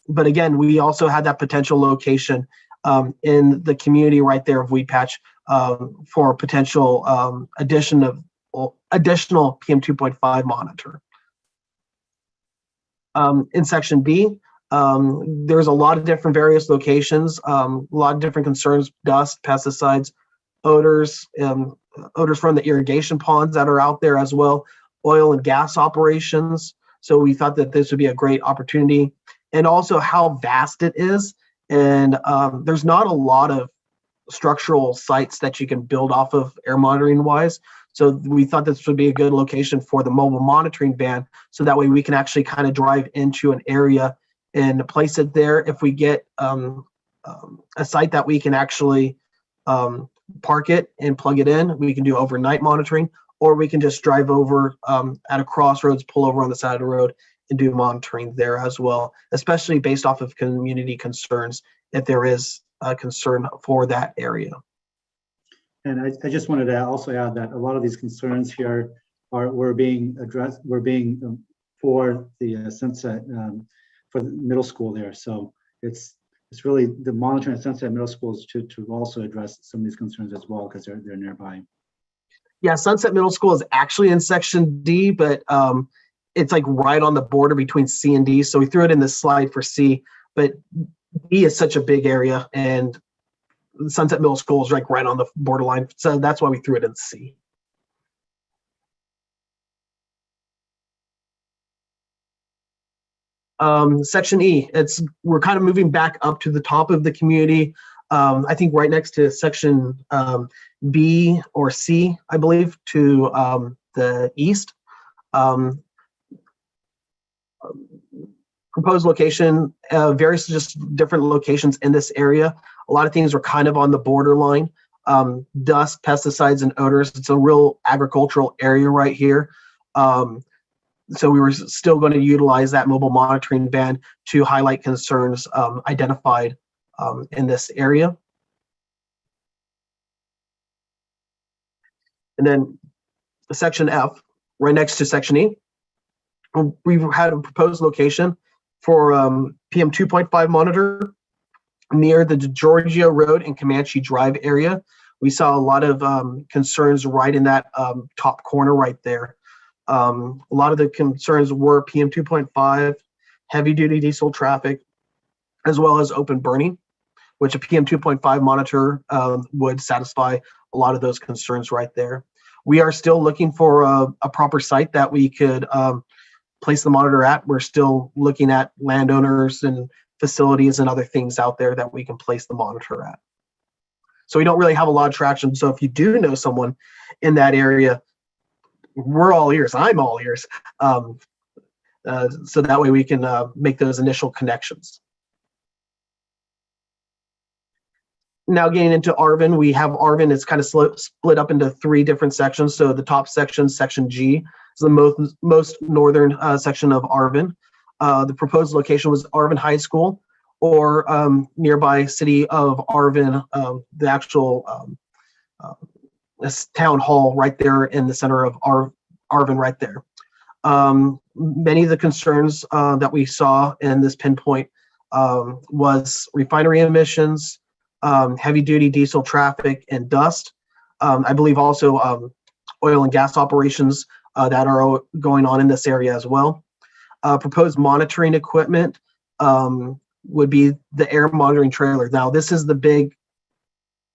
Speaker 17: But again, we also had that potential location in the community right there of Weed Patch for potential additional PM 2.5 monitor. In section B, there's a lot of different various locations, a lot of different concerns: dust, pesticides, odors, odors from the irrigation ponds that are out there as well, oil and gas operations. So we thought that this would be a great opportunity, and also how vast it is. And there's not a lot of structural sites that you can build off of air monitoring wise. So we thought this would be a good location for the mobile monitoring van. So that way we can actually kind of drive into an area and place it there. If we get a site that we can actually park it and plug it in, we can do overnight monitoring, or we can just drive over at a crossroads, pull over on the side of the road and do monitoring there as well, especially based off of community concerns if there is a concern for that area.
Speaker 15: And I just wanted to also add that a lot of these concerns here were being addressed, for the Sunset, for the middle school there. So it's really the monitoring at Sunset Middle School is to also address some of these concerns as well, because they're nearby.
Speaker 17: Yeah, Sunset Middle School is actually in section D, but it's like right on the border between C and D. So we threw it in the slide for C, but D is such a big area, and Sunset Middle School is like right on the borderline. So that's why we threw it in C. Section E, we're kind of moving back up to the top of the community. I think right next to section B or C, I believe, to the east. Proposed location, various just different locations in this area. A lot of things are kind of on the borderline. Dust, pesticides, and odors. It's a real agricultural area right here. So we were still going to utilize that mobile monitoring van to highlight concerns identified in this area. And then section F, right next to section E, we've had a proposed location for PM 2.5 monitor near the Georgia Road and Comanche Drive area. We saw a lot of concerns right in that top corner right there. A lot of the concerns were PM 2.5, heavy duty diesel traffic, as well as open burning, which a PM 2.5 monitor would satisfy a lot of those concerns right there. We are still looking for a proper site that we could place the monitor at. We're still looking at landowners and facilities and other things out there that we can place the monitor at. So we don't really have a lot of traction. So if you do know someone in that area, we're all ears. I'm all ears. So that way we can make those initial connections. Now getting into Arvin, we have Arvin. It's kind of split up into 3 different sections. So the top section, section G, is the most northern section of Arvin. The proposed location was Arvin High School, or nearby city of Arvin, the actual town hall right there in the center of Arvin right there. Many of the concerns that we saw in this pinpoint was refinery emissions, heavy duty diesel traffic, and dust. I believe also oil and gas operations that are going on in this area as well. Proposed monitoring equipment would be the air monitoring trailer. Now this is the big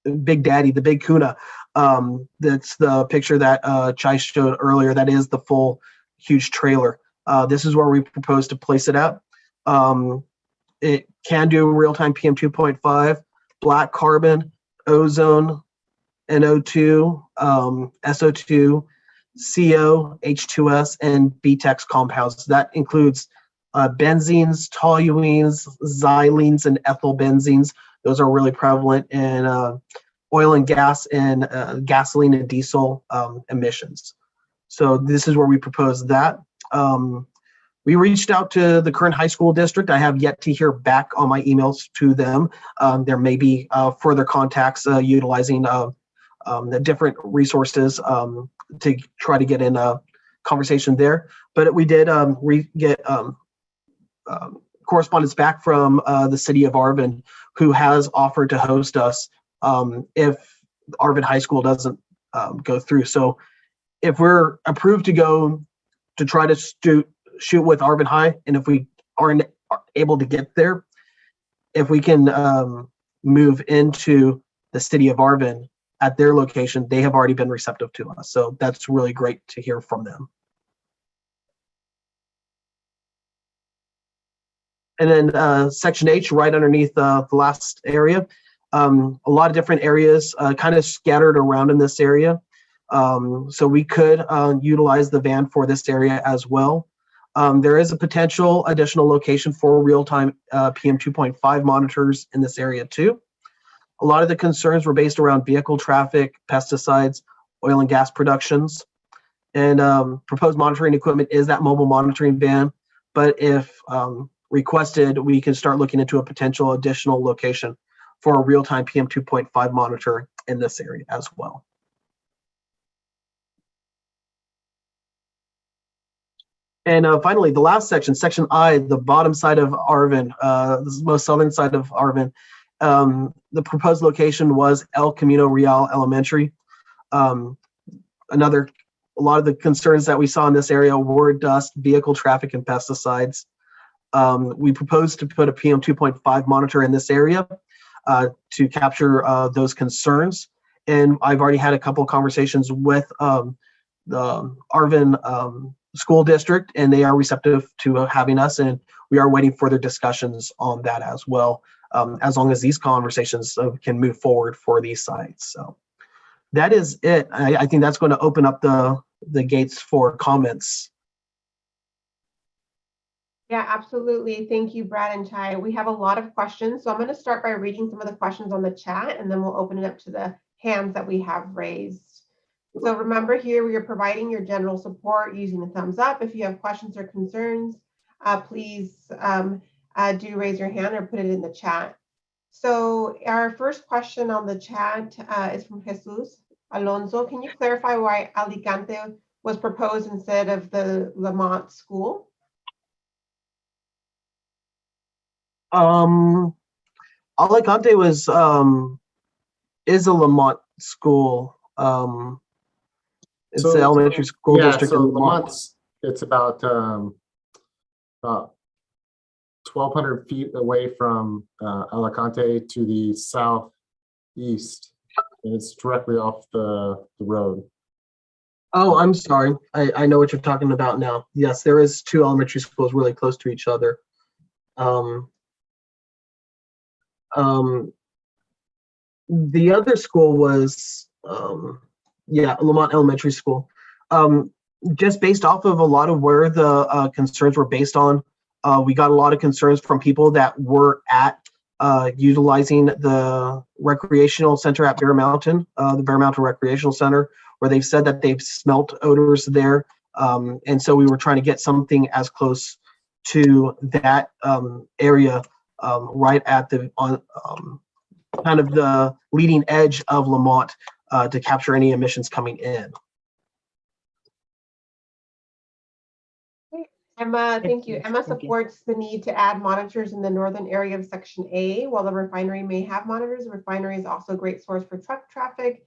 Speaker 17: daddy, the big Kuna. That's the picture that Chai showed earlier. That is the full huge trailer. This is where we propose to place it at. It can do real-time PM 2.5, black carbon, ozone, NO2, SO2, CO, H2S, and BTEX compounds. That includes benzenes, toluenes, xylenes, and ethyl benzenes. Those are really prevalent in oil and gas and gasoline and diesel emissions. So this is where we propose that. We reached out to the current high school district. I have yet to hear back on my emails to them. There may be further contacts utilizing the different resources to try to get in a conversation there. But we did get correspondence back from the city of Arvin, who has offered to host us if Arvin High School doesn't go through. So if we're approved to go to try to shoot with Arvin High, and if we aren't able to get there, if we can move into the city of Arvin at their location, they have already been receptive to us. So that's really great to hear from them. And then section H, right underneath the last area, a lot of different areas kind of scattered around in this area. So we could utilize the van for this area as well. There is a potential additional location for real-time PM 2.5 monitors in this area too. A lot of the concerns were based around vehicle traffic, pesticides, oil and gas productions. And proposed monitoring equipment is that mobile monitoring van. But if requested, we can start looking into a potential additional location for a real-time PM 2.5 monitor in this area as well. And finally, the last section, section I, the bottom side of Arvin, this is the most southern side of Arvin. The proposed location was El Camino Real Elementary. A lot of the concerns that we saw in this area were dust, vehicle traffic, and pesticides. We proposed to put a PM 2.5 monitor in this area to capture those concerns. And I've already had a couple of conversations with the Arvin School District, and they are receptive to having us, and we are waiting for their discussions on that as well, as long as these conversations can move forward for these sites. So that is it. I think that's going to open up the gates for comments.
Speaker 1: Yeah, absolutely. Thank you, Brad and Chai. We have a lot of questions, so I'm going to start by reading some of the questions on the chat, and then we'll open it up to the hands that we have raised. So remember here, we are providing your general support using the thumbs up. If you have questions or concerns, please do raise your hand or put it in the chat. So our first question on the chat is from Jesus Alonso. Can you clarify why Alicante was proposed instead of the Lamont school?
Speaker 17: Alicante was is a Lamont school. It's the elementary school district
Speaker 10: so
Speaker 17: in Lamont.
Speaker 10: Lamont's, it's about 1,200 feet away from Alicante to the southeast, and it's directly off the road.
Speaker 17: Oh, I'm sorry. I know what you're talking about now. Yes, there is two elementary schools really close to each other. The other school was Lamont Elementary School. Just based off of a lot of where the concerns were based on, we got a lot of concerns from people that were at utilizing the recreational center at Bear Mountain, the Bear Mountain Recreational Center, where they've said that they've smelt odors there. And so we were trying to get something as close to that area, right at the kind of the leading edge of Lamont, to capture any emissions coming in.
Speaker 1: Emma, thank you. Emma supports the need to add monitors in the northern area of Section A. While the refinery may have monitors, the refinery is also a great source for truck traffic,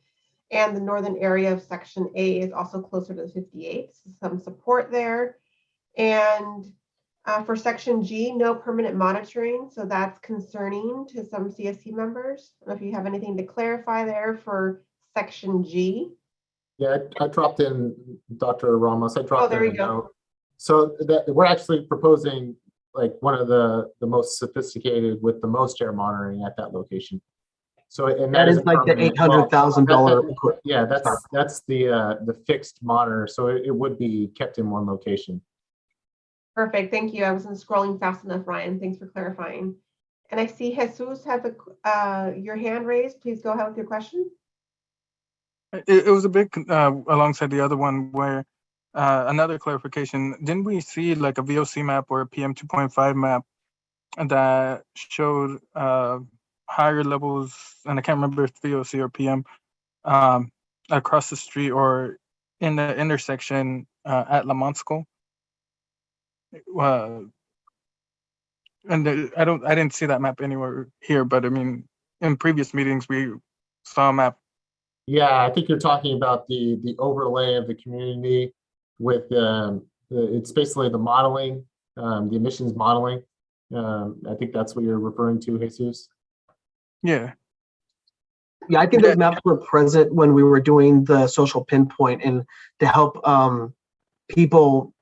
Speaker 1: and the northern area of Section A is also closer to the 58, so some support there. And for Section G, no permanent monitoring, so that's concerning to some CSC members. I don't know if you have anything to clarify there for Section G.
Speaker 10: Yeah, I dropped in, Dr. Ramos, I dropped
Speaker 1: there
Speaker 10: in
Speaker 1: we
Speaker 10: a
Speaker 1: go.
Speaker 10: note. So that we're actually proposing like one of the most sophisticated with the most air monitoring at that location. So and
Speaker 17: That is like the $800,000 equipment.
Speaker 10: Yeah, that's the fixed monitor. So it would be kept in one location.
Speaker 1: Perfect, thank you. I wasn't scrolling fast enough, Ryan. Thanks for clarifying. And I see Jesus has your hand raised. Please go ahead with your question.
Speaker 18: It was a bit alongside the other one where another clarification. Didn't we see like a VOC map or a PM 2.5 map that showed higher levels, and I can't remember if VOC or PM, across the street or in the intersection at Lamont School? And I didn't see that map anywhere here, but I mean, in previous meetings we saw a map.
Speaker 10: Yeah, I think you're talking about the overlay of the community with it's basically the modeling, the emissions modeling. I think that's what you're referring to, Jesus.
Speaker 18: Yeah.
Speaker 17: Yeah, I think those maps were present when we were doing the social pinpoint and to help people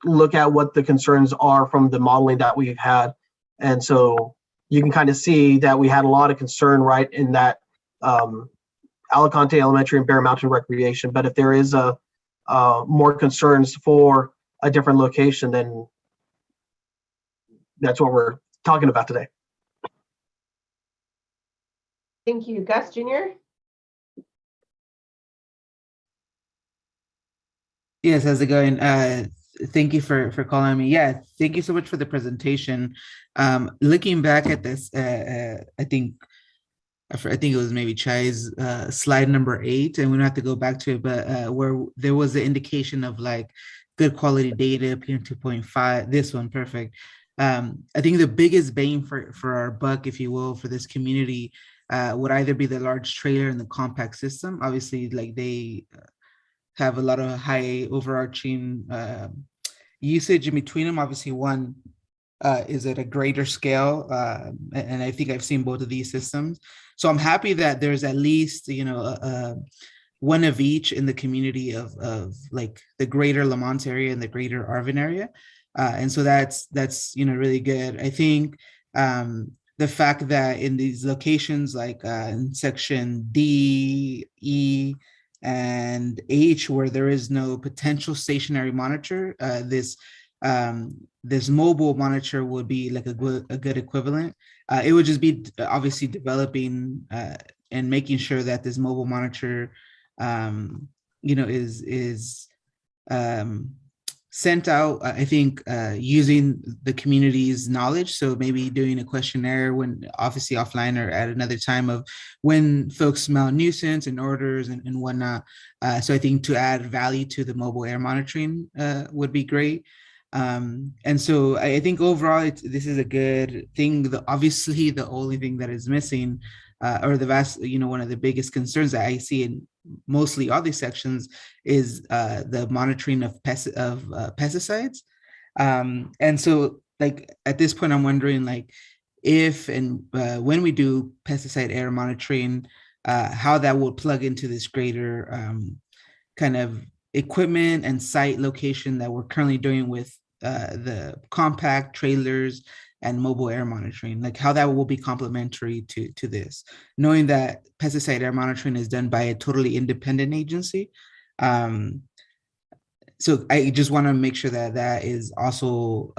Speaker 17: look at what the concerns are from the modeling that we've had. And so you can kind of see that we had a lot of concern right in that Alicante Elementary and Bear Mountain Recreation. But if there is more concerns for a different location, then that's what we're talking about today.
Speaker 1: Thank you. Gus Jr.?
Speaker 16: Yes, how's it going? Thank you for calling me. Yeah, thank you so much for the presentation. Looking back at this, I think it was maybe Chai's slide number 8, and we don't have to go back to it, but where there was the indication of like good quality data, PM 2.5, this one, perfect. I think the biggest bang for our buck, if you will, for this community would either be the large trailer and the compact system. Obviously, like they have a lot of high overarching usage in between them. Obviously, one is at a greater scale, and I think I've seen both of these systems. So I'm happy that there's at least, you know, one of each in the community of like the greater Lamont area and the greater Arvin area. And so that's, you know, really good. I think the fact that in these locations, like in section D, E, and H, where there is no potential stationary monitor, this mobile monitor would be like a good equivalent. It would just be obviously developing and making sure that this mobile monitor, you know, is sent out, I think, using the community's knowledge. So maybe doing a questionnaire when obviously offline or at another time of when folks smell nuisance and orders and whatnot. So I think to add value to the mobile air monitoring would be great. And so I think overall, this is a good thing. Obviously, the only thing that is missing or the vast, you know, one of the biggest concerns that I see in mostly all these sections is the monitoring of pesticides. And so like at this point, I'm wondering like if and when we do pesticide air monitoring, how that will plug into this greater kind of equipment and site location that we're currently doing with the compact trailers and mobile air monitoring, like how that will be complementary to this, knowing that pesticide air monitoring is done by a totally independent agency. So I just want to make sure that that is also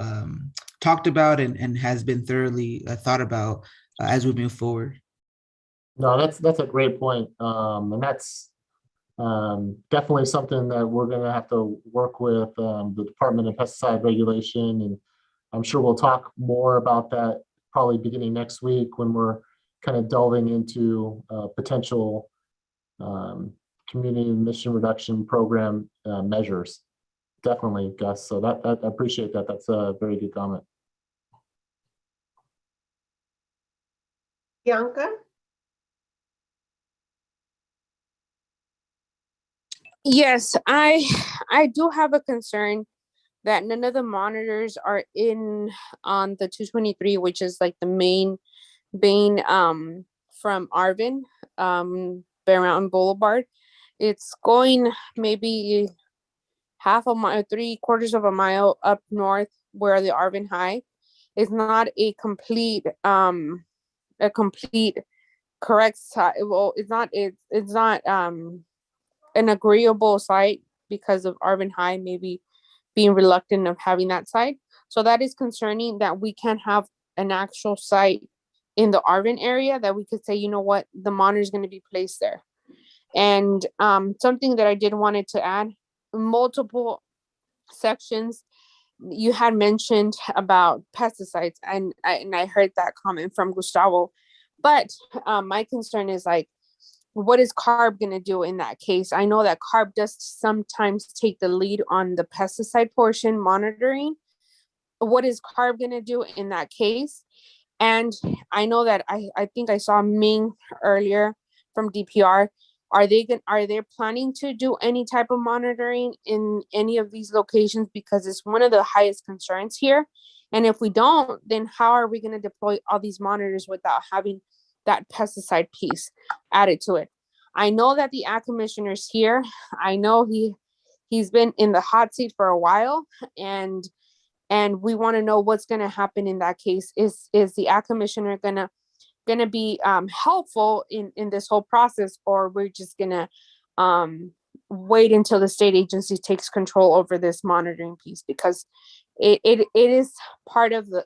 Speaker 16: talked about and has been thoroughly thought about as we move forward.
Speaker 10: No, that's a great point. And that's definitely something that we're going to have to work with the Department of Pesticide Regulation, and I'm sure we'll talk more about that probably beginning next week when we're kind of delving into potential community emission reduction program measures. Definitely, Gus. So that I appreciate that. That's a very good comment.
Speaker 1: Bianca?
Speaker 9: Yes, I do have a concern that none of the monitors are in on the 223, which is like the main from Arvin, Bear Mountain Boulevard. It's going maybe half a mile, 3/4 of a mile up north where the Arvin High is not a complete correct site. Well, it's not an agreeable site because of Arvin High maybe being reluctant of having that site. So that is concerning that we can't have an actual site in the Arvin area that we could say, you know what, the monitor is going to be placed there. And something that I did wanted to add, multiple sections you had mentioned about pesticides, and I heard that comment from Gustavo. But my concern is like, what is Carb going to do in that case? I know that Carb does sometimes take the lead on the pesticide portion monitoring. What is Carb going to do in that case? And I know that I think I saw Ming earlier from DPR. Are they planning to do any type of monitoring in any of these locations? Because it's one of the highest concerns here. And if we don't, then how are we going to deploy all these monitors without having that pesticide piece added to it? I know that the ag commissioner's here. I know he's been in the hot seat for a while, and we want to know what's going to happen in that case. Is the ag commissioner going to gonna be helpful in this whole process, or we're just gonna wait until the state agency takes control over this monitoring piece, because it is part of the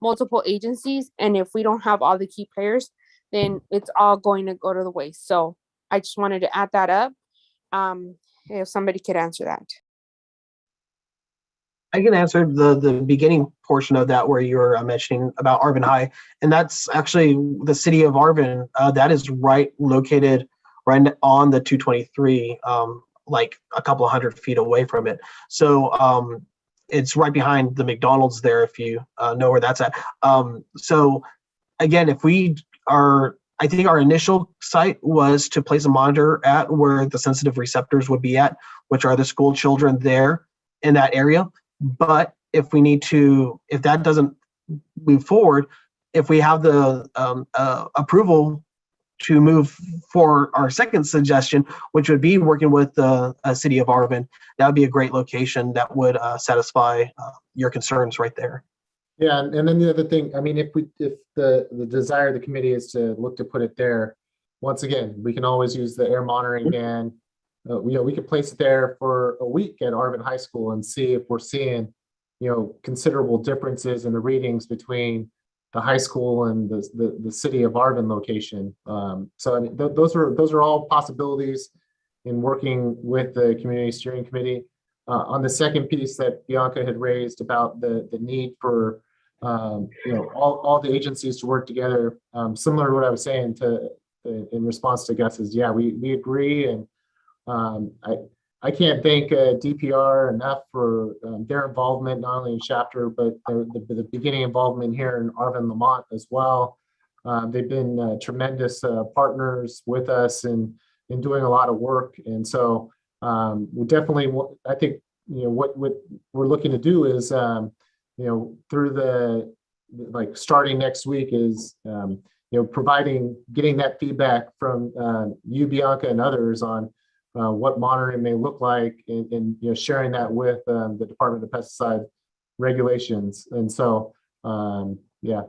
Speaker 9: multiple agencies, and if we don't have all the key players, then it's all going to go to the waste. So I just wanted to add that up. If somebody could answer that.
Speaker 17: I can answer the beginning portion of that where you were mentioning about Arvin High, and that's actually the city of Arvin. That is located right on the 223, like a couple of 100 feet away from it. So it's right behind the McDonald's there, if you know where that's at. So again, I think our initial site was to place a monitor at where the sensitive receptors would be at, which are the school children there in that area. But if that doesn't move forward, if we have the approval to move for our second suggestion, which would be working with the city of Arvin, that would be a great location that would satisfy your concerns right there.
Speaker 10: Yeah, and then the other thing, I mean, if the desire of the committee is to look to put it there, once again, we can always use the air monitoring van. We could place it there for a week at Arvin High School and see if we're seeing, considerable differences in the readings between the high school and the city of Arvin location. So I mean, those are all possibilities in working with the community steering committee. On the second piece that Bianca had raised about the need for all the agencies to work together, similar to what I was saying in response to Gus's, yeah, we agree, and I can't thank DPR enough for their involvement, not only in chapter, but the beginning involvement here in Arvin Lamont as well. They've been tremendous partners with us in doing a lot of work. And so we definitely, I think, what we're looking to do is, through starting next week is, getting that feedback from you, Bianca, and others on what monitoring may look like, and sharing that with the Department of Pesticide Regulations. And so, yeah,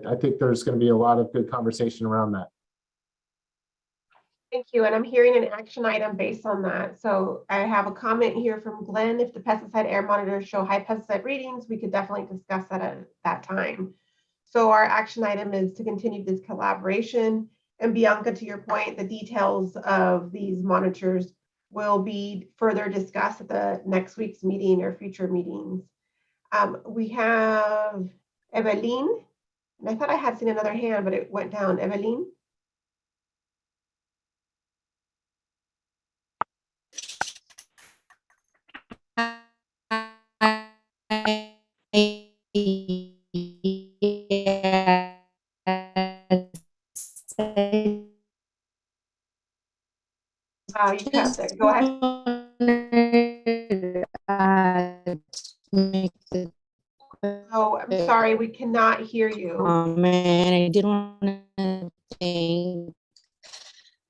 Speaker 10: I think there's going to be a lot of good conversation around that.
Speaker 1: Thank you. And I'm hearing an action item based on that. So I have a comment here from Glenn. If the pesticide air monitors show high pesticide readings, we could definitely discuss that at that time. So our action item is to continue this collaboration. And Bianca, to your point, the details of these monitors will be further discussed at the next week's meeting or future meetings. We have Evelyn, and I thought I had seen another hand, but it went down. Evelyn? You have to go ahead. Oh, I'm sorry, we cannot hear you.
Speaker 19: And I did want to thank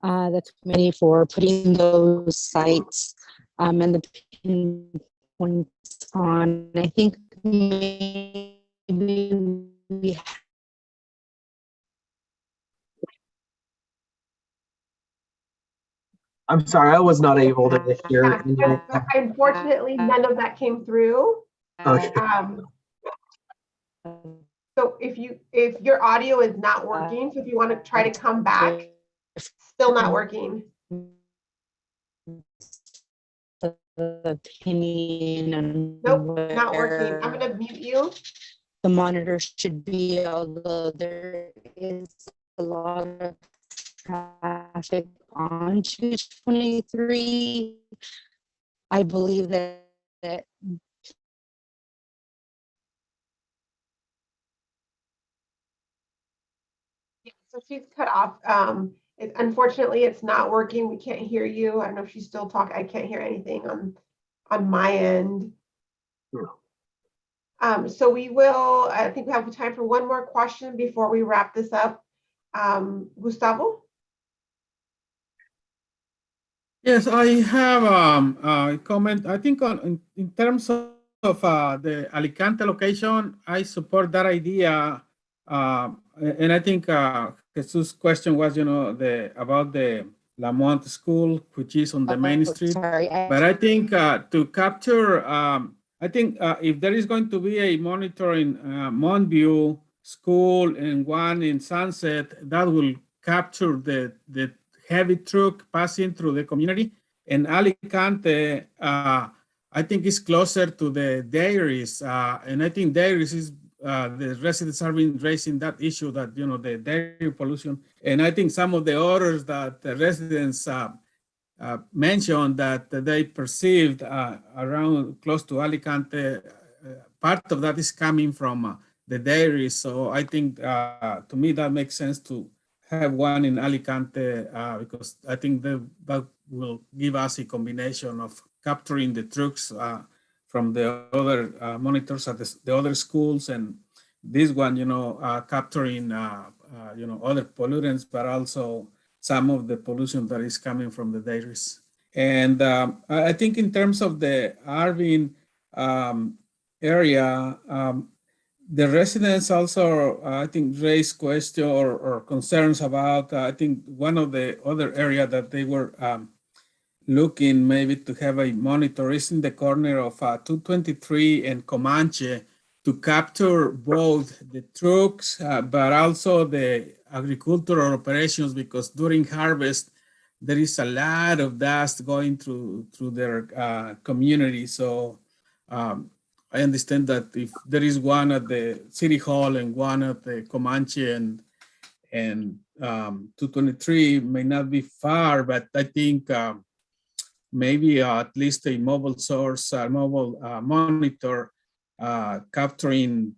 Speaker 19: the committee for putting those sites and the pinpoints on. I think maybe we
Speaker 17: I'm sorry, I was not able to hear.
Speaker 1: Unfortunately, none of that came through.
Speaker 17: Okay.
Speaker 1: So if your audio is not working, so if you want to try to come back, still not working.
Speaker 19: Opinion.
Speaker 1: Nope, not working. I'm going to mute you.
Speaker 19: The monitor should be, although there is a lot of traffic on 223. I believe that
Speaker 1: so she's cut off. Unfortunately, it's not working. We can't hear you. I don't know if she's still talking. I can't hear anything on my end. So we will, I think we have time for one more question before we wrap this up. Gustavo?
Speaker 3: Yes, I have a comment. I think in terms of the Alicante location, I support that idea and I think Jesus' question was, about the Lamont School, which is on the main street.
Speaker 19: Sorry.
Speaker 3: But I think to capture, I think if there is going to be a monitor in Montview School and one in Sunset, that will capture the heavy truck passing through the community. And Alicante, I think is closer to the dairies, and I think dairies is the residents have been raising that issue that the dairy pollution, and I think some of the orders that the residents mentioned that they perceived around close to Alicante, part of that is coming from the dairies. So I think to me that makes sense to have one in Alicante because I think that will give us a combination of capturing the trucks from the other monitors at the other schools, and this one, capturing, other pollutants, but also some of the pollution that is coming from the dairies. And I think in terms of the Arvin area, the residents also, I think, raised questions or concerns about, I think one of the other area that they were looking maybe to have a monitor is in the corner of 223 and Comanche to capture both the trucks, but also the agricultural operations, because during harvest, there is a lot of dust going through their community. So I understand that if there is one at the City Hall and one at the Comanche and 223 may not be far, but I think maybe at least a mobile source, mobile monitor capturing,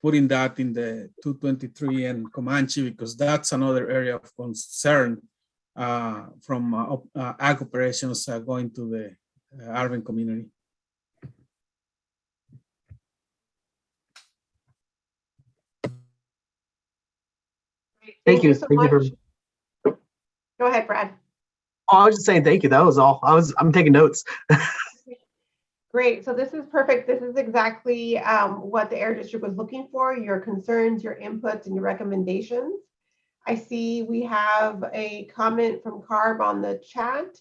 Speaker 3: putting that in the 223 and Comanche, because that's another area of concern from ag operations going to the Arvin community.
Speaker 17: Thank you.
Speaker 1: so
Speaker 17: Thank you
Speaker 1: much.
Speaker 17: for.
Speaker 1: Go ahead, Brad.
Speaker 17: Oh, I was just saying thank you. That was all. I'm taking notes.
Speaker 1: Great. So this is perfect. This is exactly what the Air District was looking for, your concerns, your inputs, and your recommendations. I see we have a comment from Carb on the chat.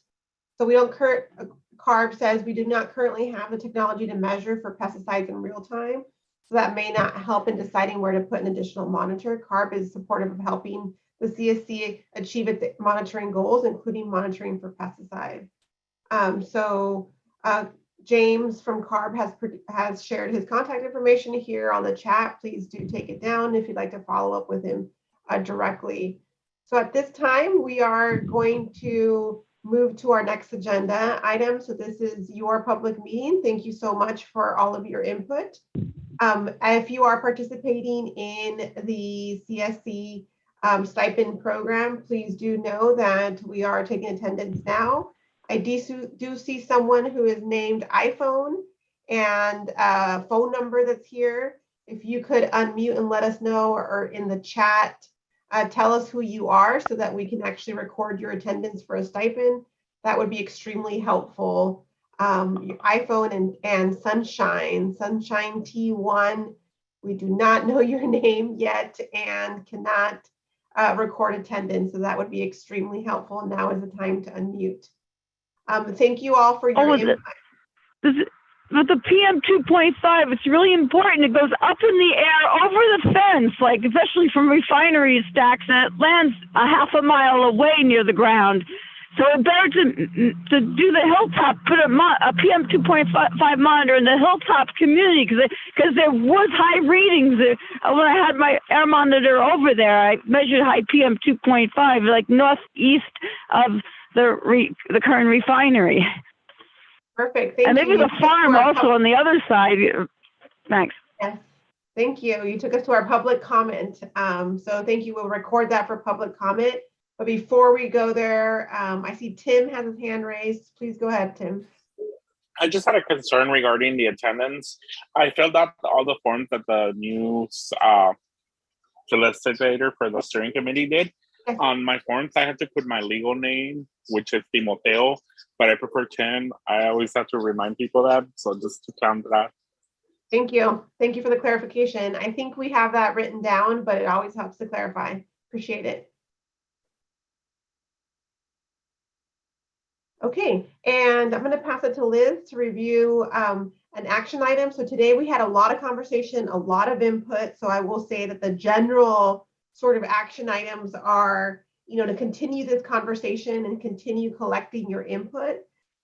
Speaker 1: So Carb says we do not currently have the technology to measure for pesticides in real time. So that may not help in deciding where to put an additional monitor. Carb is supportive of helping the CSC achieve its monitoring goals, including monitoring for pesticides. James from Carb has shared his contact information here on the chat. Please do take it down if you'd like to follow up with him directly. So at this time, we are going to move to our next agenda item. So this is your public meeting. Thank you so much for all of your input. If you are participating in the CSC stipend program, please do know that we are taking attendance now. I do see someone who is named iPhone and a phone number that's here. If you could unmute and let us know, or in the chat, tell us who you are so that we can actually record your attendance for a stipend. That would be extremely helpful. Your iPhone and Sunshine T1, we do not know your name yet and cannot record attendance. So that would be extremely helpful. Now is the time to unmute. Thank you all for your input.
Speaker 12: With the PM 2.5, it's really important. It goes up in the air over the fence, like especially from refinery stacks, and it lands a half a mile away near the ground. So it's better to do the hilltop, put a PM 2.5 monitor in the hilltop community, because there was high readings. When I had my air monitor over there, I measured high PM 2.5, like northeast of the current refinery.
Speaker 1: Perfect.
Speaker 12: And maybe the farm also on the other side. Thanks.
Speaker 1: Yes. Thank you. You took us to our public comment. So thank you. We'll record that for public comment. But before we go there, I see Tim has his hand raised. Please go ahead, Tim.
Speaker 20: I just had a concern regarding the attendance. I filled out all the forms that the new solicitor for the steering committee did. On my forms, I had to put my legal name, which is Timoteo, but I prefer Tim. I always have to remind people that, so just to count that.
Speaker 1: Thank you. Thank you for the clarification. I think we have that written down, but it always helps to clarify. Appreciate it. Okay, and I'm going to pass it to Liz to review an action item. So today we had a lot of conversation, a lot of input. So I will say that the general sort of action items are, to continue this conversation and continue collecting your input.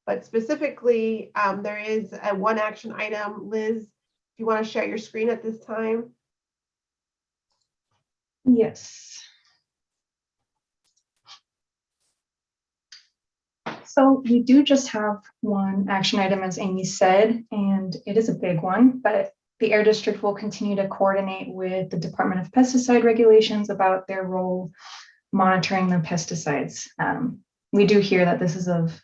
Speaker 1: But specifically, there is a one action item. Liz, if you want to share your screen at this time.
Speaker 21: Yes. So we do just have one action item, as Amy said, and it is a big one, but the Air District will continue to coordinate with the Department of Pesticide Regulations about their role monitoring the pesticides. We do hear that this is of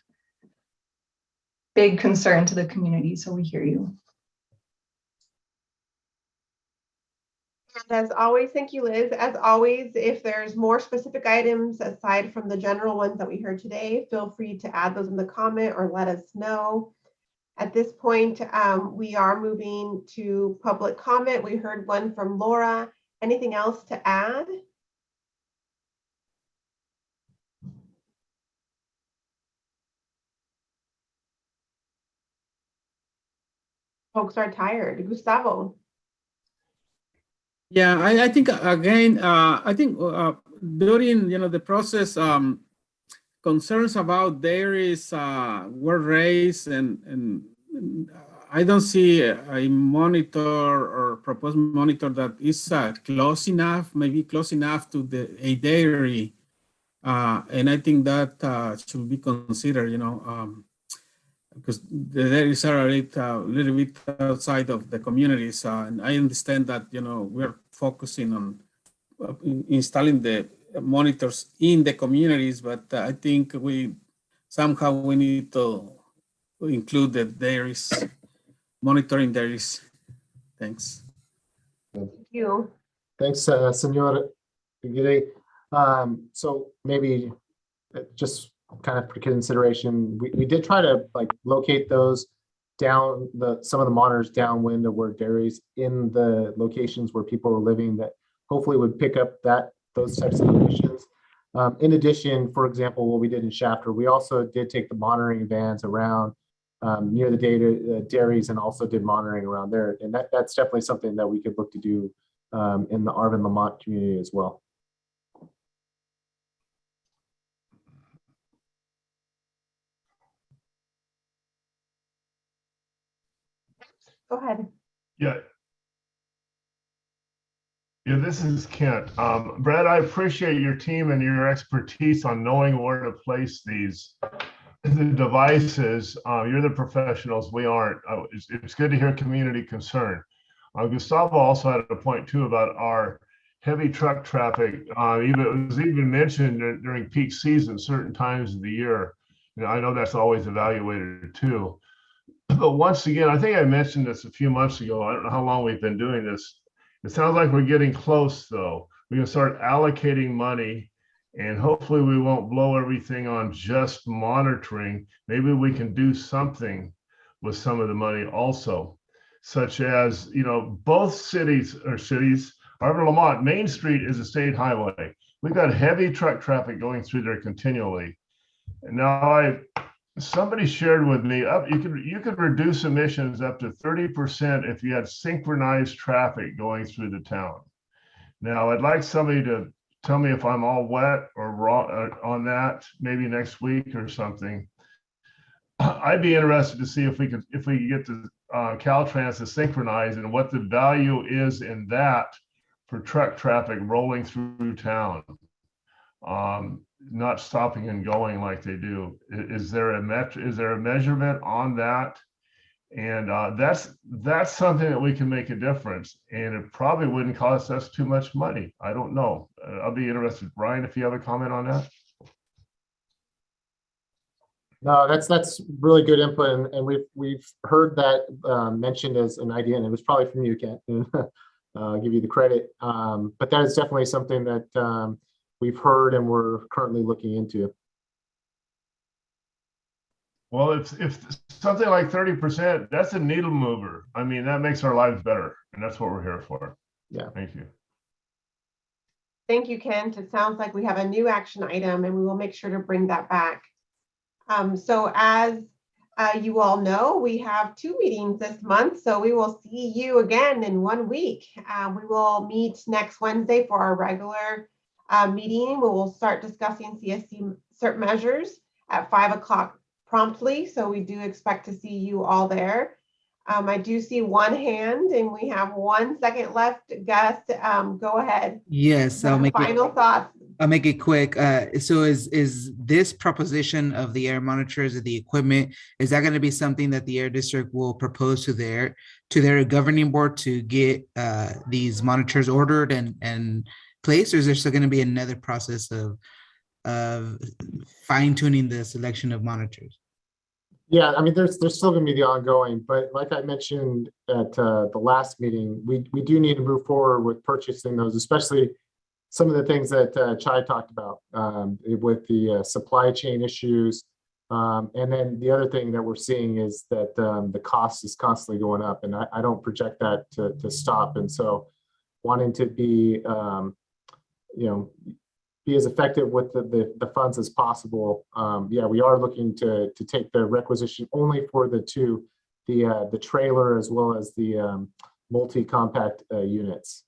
Speaker 21: big concern to the community, so we hear you.
Speaker 1: And as always, thank you, Liz. As always, if there's more specific items aside from the general ones that we heard today, feel free to add those in the comment or let us know. At this point, we are moving to public comment. We heard one from Laura. Anything else to add? Folks are tired. Gustavo.
Speaker 3: Yeah, I think again, I think during the process, concerns about dairies were raised, and I don't see a monitor or proposed monitor that is close enough, maybe close enough to a dairy, and I think that should be considered, because the dairies are a little bit outside of the communities, and I understand that we're focusing on installing the monitors in the communities, but I think we need to include the dairies, monitoring dairies. Thanks.
Speaker 1: Thank you.
Speaker 10: Thanks, Senor Aguirre. So maybe just kind of for consideration, we did try to locate those down some of the monitors downwind of where dairies in the locations where people were living that hopefully would pick up those types of emissions. In addition, for example, what we did in Shafter, we also did take the monitoring vans around near the dairies and also did monitoring around there. And that's definitely something that we could look to do in the Arvin Lamont community as well.
Speaker 1: Go ahead.
Speaker 13: Yeah. Yeah, this is Kent. Brad, I appreciate your team and your expertise on knowing where to place the devices. You're the professionals, we aren't. It's good to hear community concern. Gustavo also had a point too about our heavy truck traffic. It was even mentioned during peak season, certain times of the year. I know that's always evaluated too. But once again, I think I mentioned this a few months ago. I don't know how long we've been doing this. It sounds like we're getting close, though. We're going to start allocating money, and hopefully we won't blow everything on just monitoring. Maybe we can do something with some of the money also, such as, both cities, Arvin Lamont, Main Street is a state highway. We've got heavy truck traffic going through there continually. And now somebody shared with me, you could reduce emissions up to 30% if you had synchronized traffic going through the town. Now, I'd like somebody to tell me if I'm all wet or wrong on that, maybe next week or something. I'd be interested to see if we could get the Caltrans to synchronize and what the value is in that for truck traffic rolling through town. Not stopping and going like they do. Is there a measurement on that? And that's something that we can make a difference, and it probably wouldn't cost us too much money. I don't know. I'll be interested. Brian, if you have a comment on that.
Speaker 10: No, that's really good input, and we've heard that mentioned as an idea, and it was probably from you, Kent. I'll give you the credit, but that is definitely something that we've heard and we're currently looking into.
Speaker 13: Well, if something like 30%, that's a needle mover. I mean, that makes our lives better, and that's what we're here for.
Speaker 10: Yeah.
Speaker 13: Thank you.
Speaker 1: Thank you, Kent. It sounds like we have a new action item and we will make sure to bring that back. So as you all know, we have 2 meetings this month, so we will see you again in 1 week. We will meet next Wednesday for our regular meeting. We will start discussing CSC certain measures at 5 o'clock promptly, so we do expect to see you all there. I do see one hand and we have 1 second left. Gus, go ahead.
Speaker 16: Yes,
Speaker 1: Final thoughts.
Speaker 16: I'll make it quick. So is this proposition of the air monitors and the equipment, is that going to be something that the air district will propose to their governing board to get these monitors ordered and placed, or is there still going to be another process of fine tuning the selection of monitors?
Speaker 10: Yeah, I mean, there's still going to be the ongoing, but like I mentioned at the last meeting, we do need to move forward with purchasing those, especially some of the things that Chai talked about with the supply chain issues. And then the other thing that we're seeing is that the cost is constantly going up, and I don't project that to stop. And so wanting to be, be as effective with the funds as possible. Yeah, we are looking to take the requisition only for the trailer as well as the multi-compact units.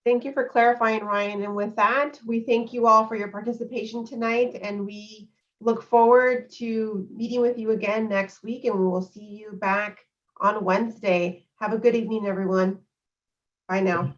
Speaker 1: Thank you for clarifying, Ryan. And with that, we thank you all for your participation tonight, and we look forward to meeting with you again next week, and we will see you back on Wednesday. Have a good evening, everyone. Bye now.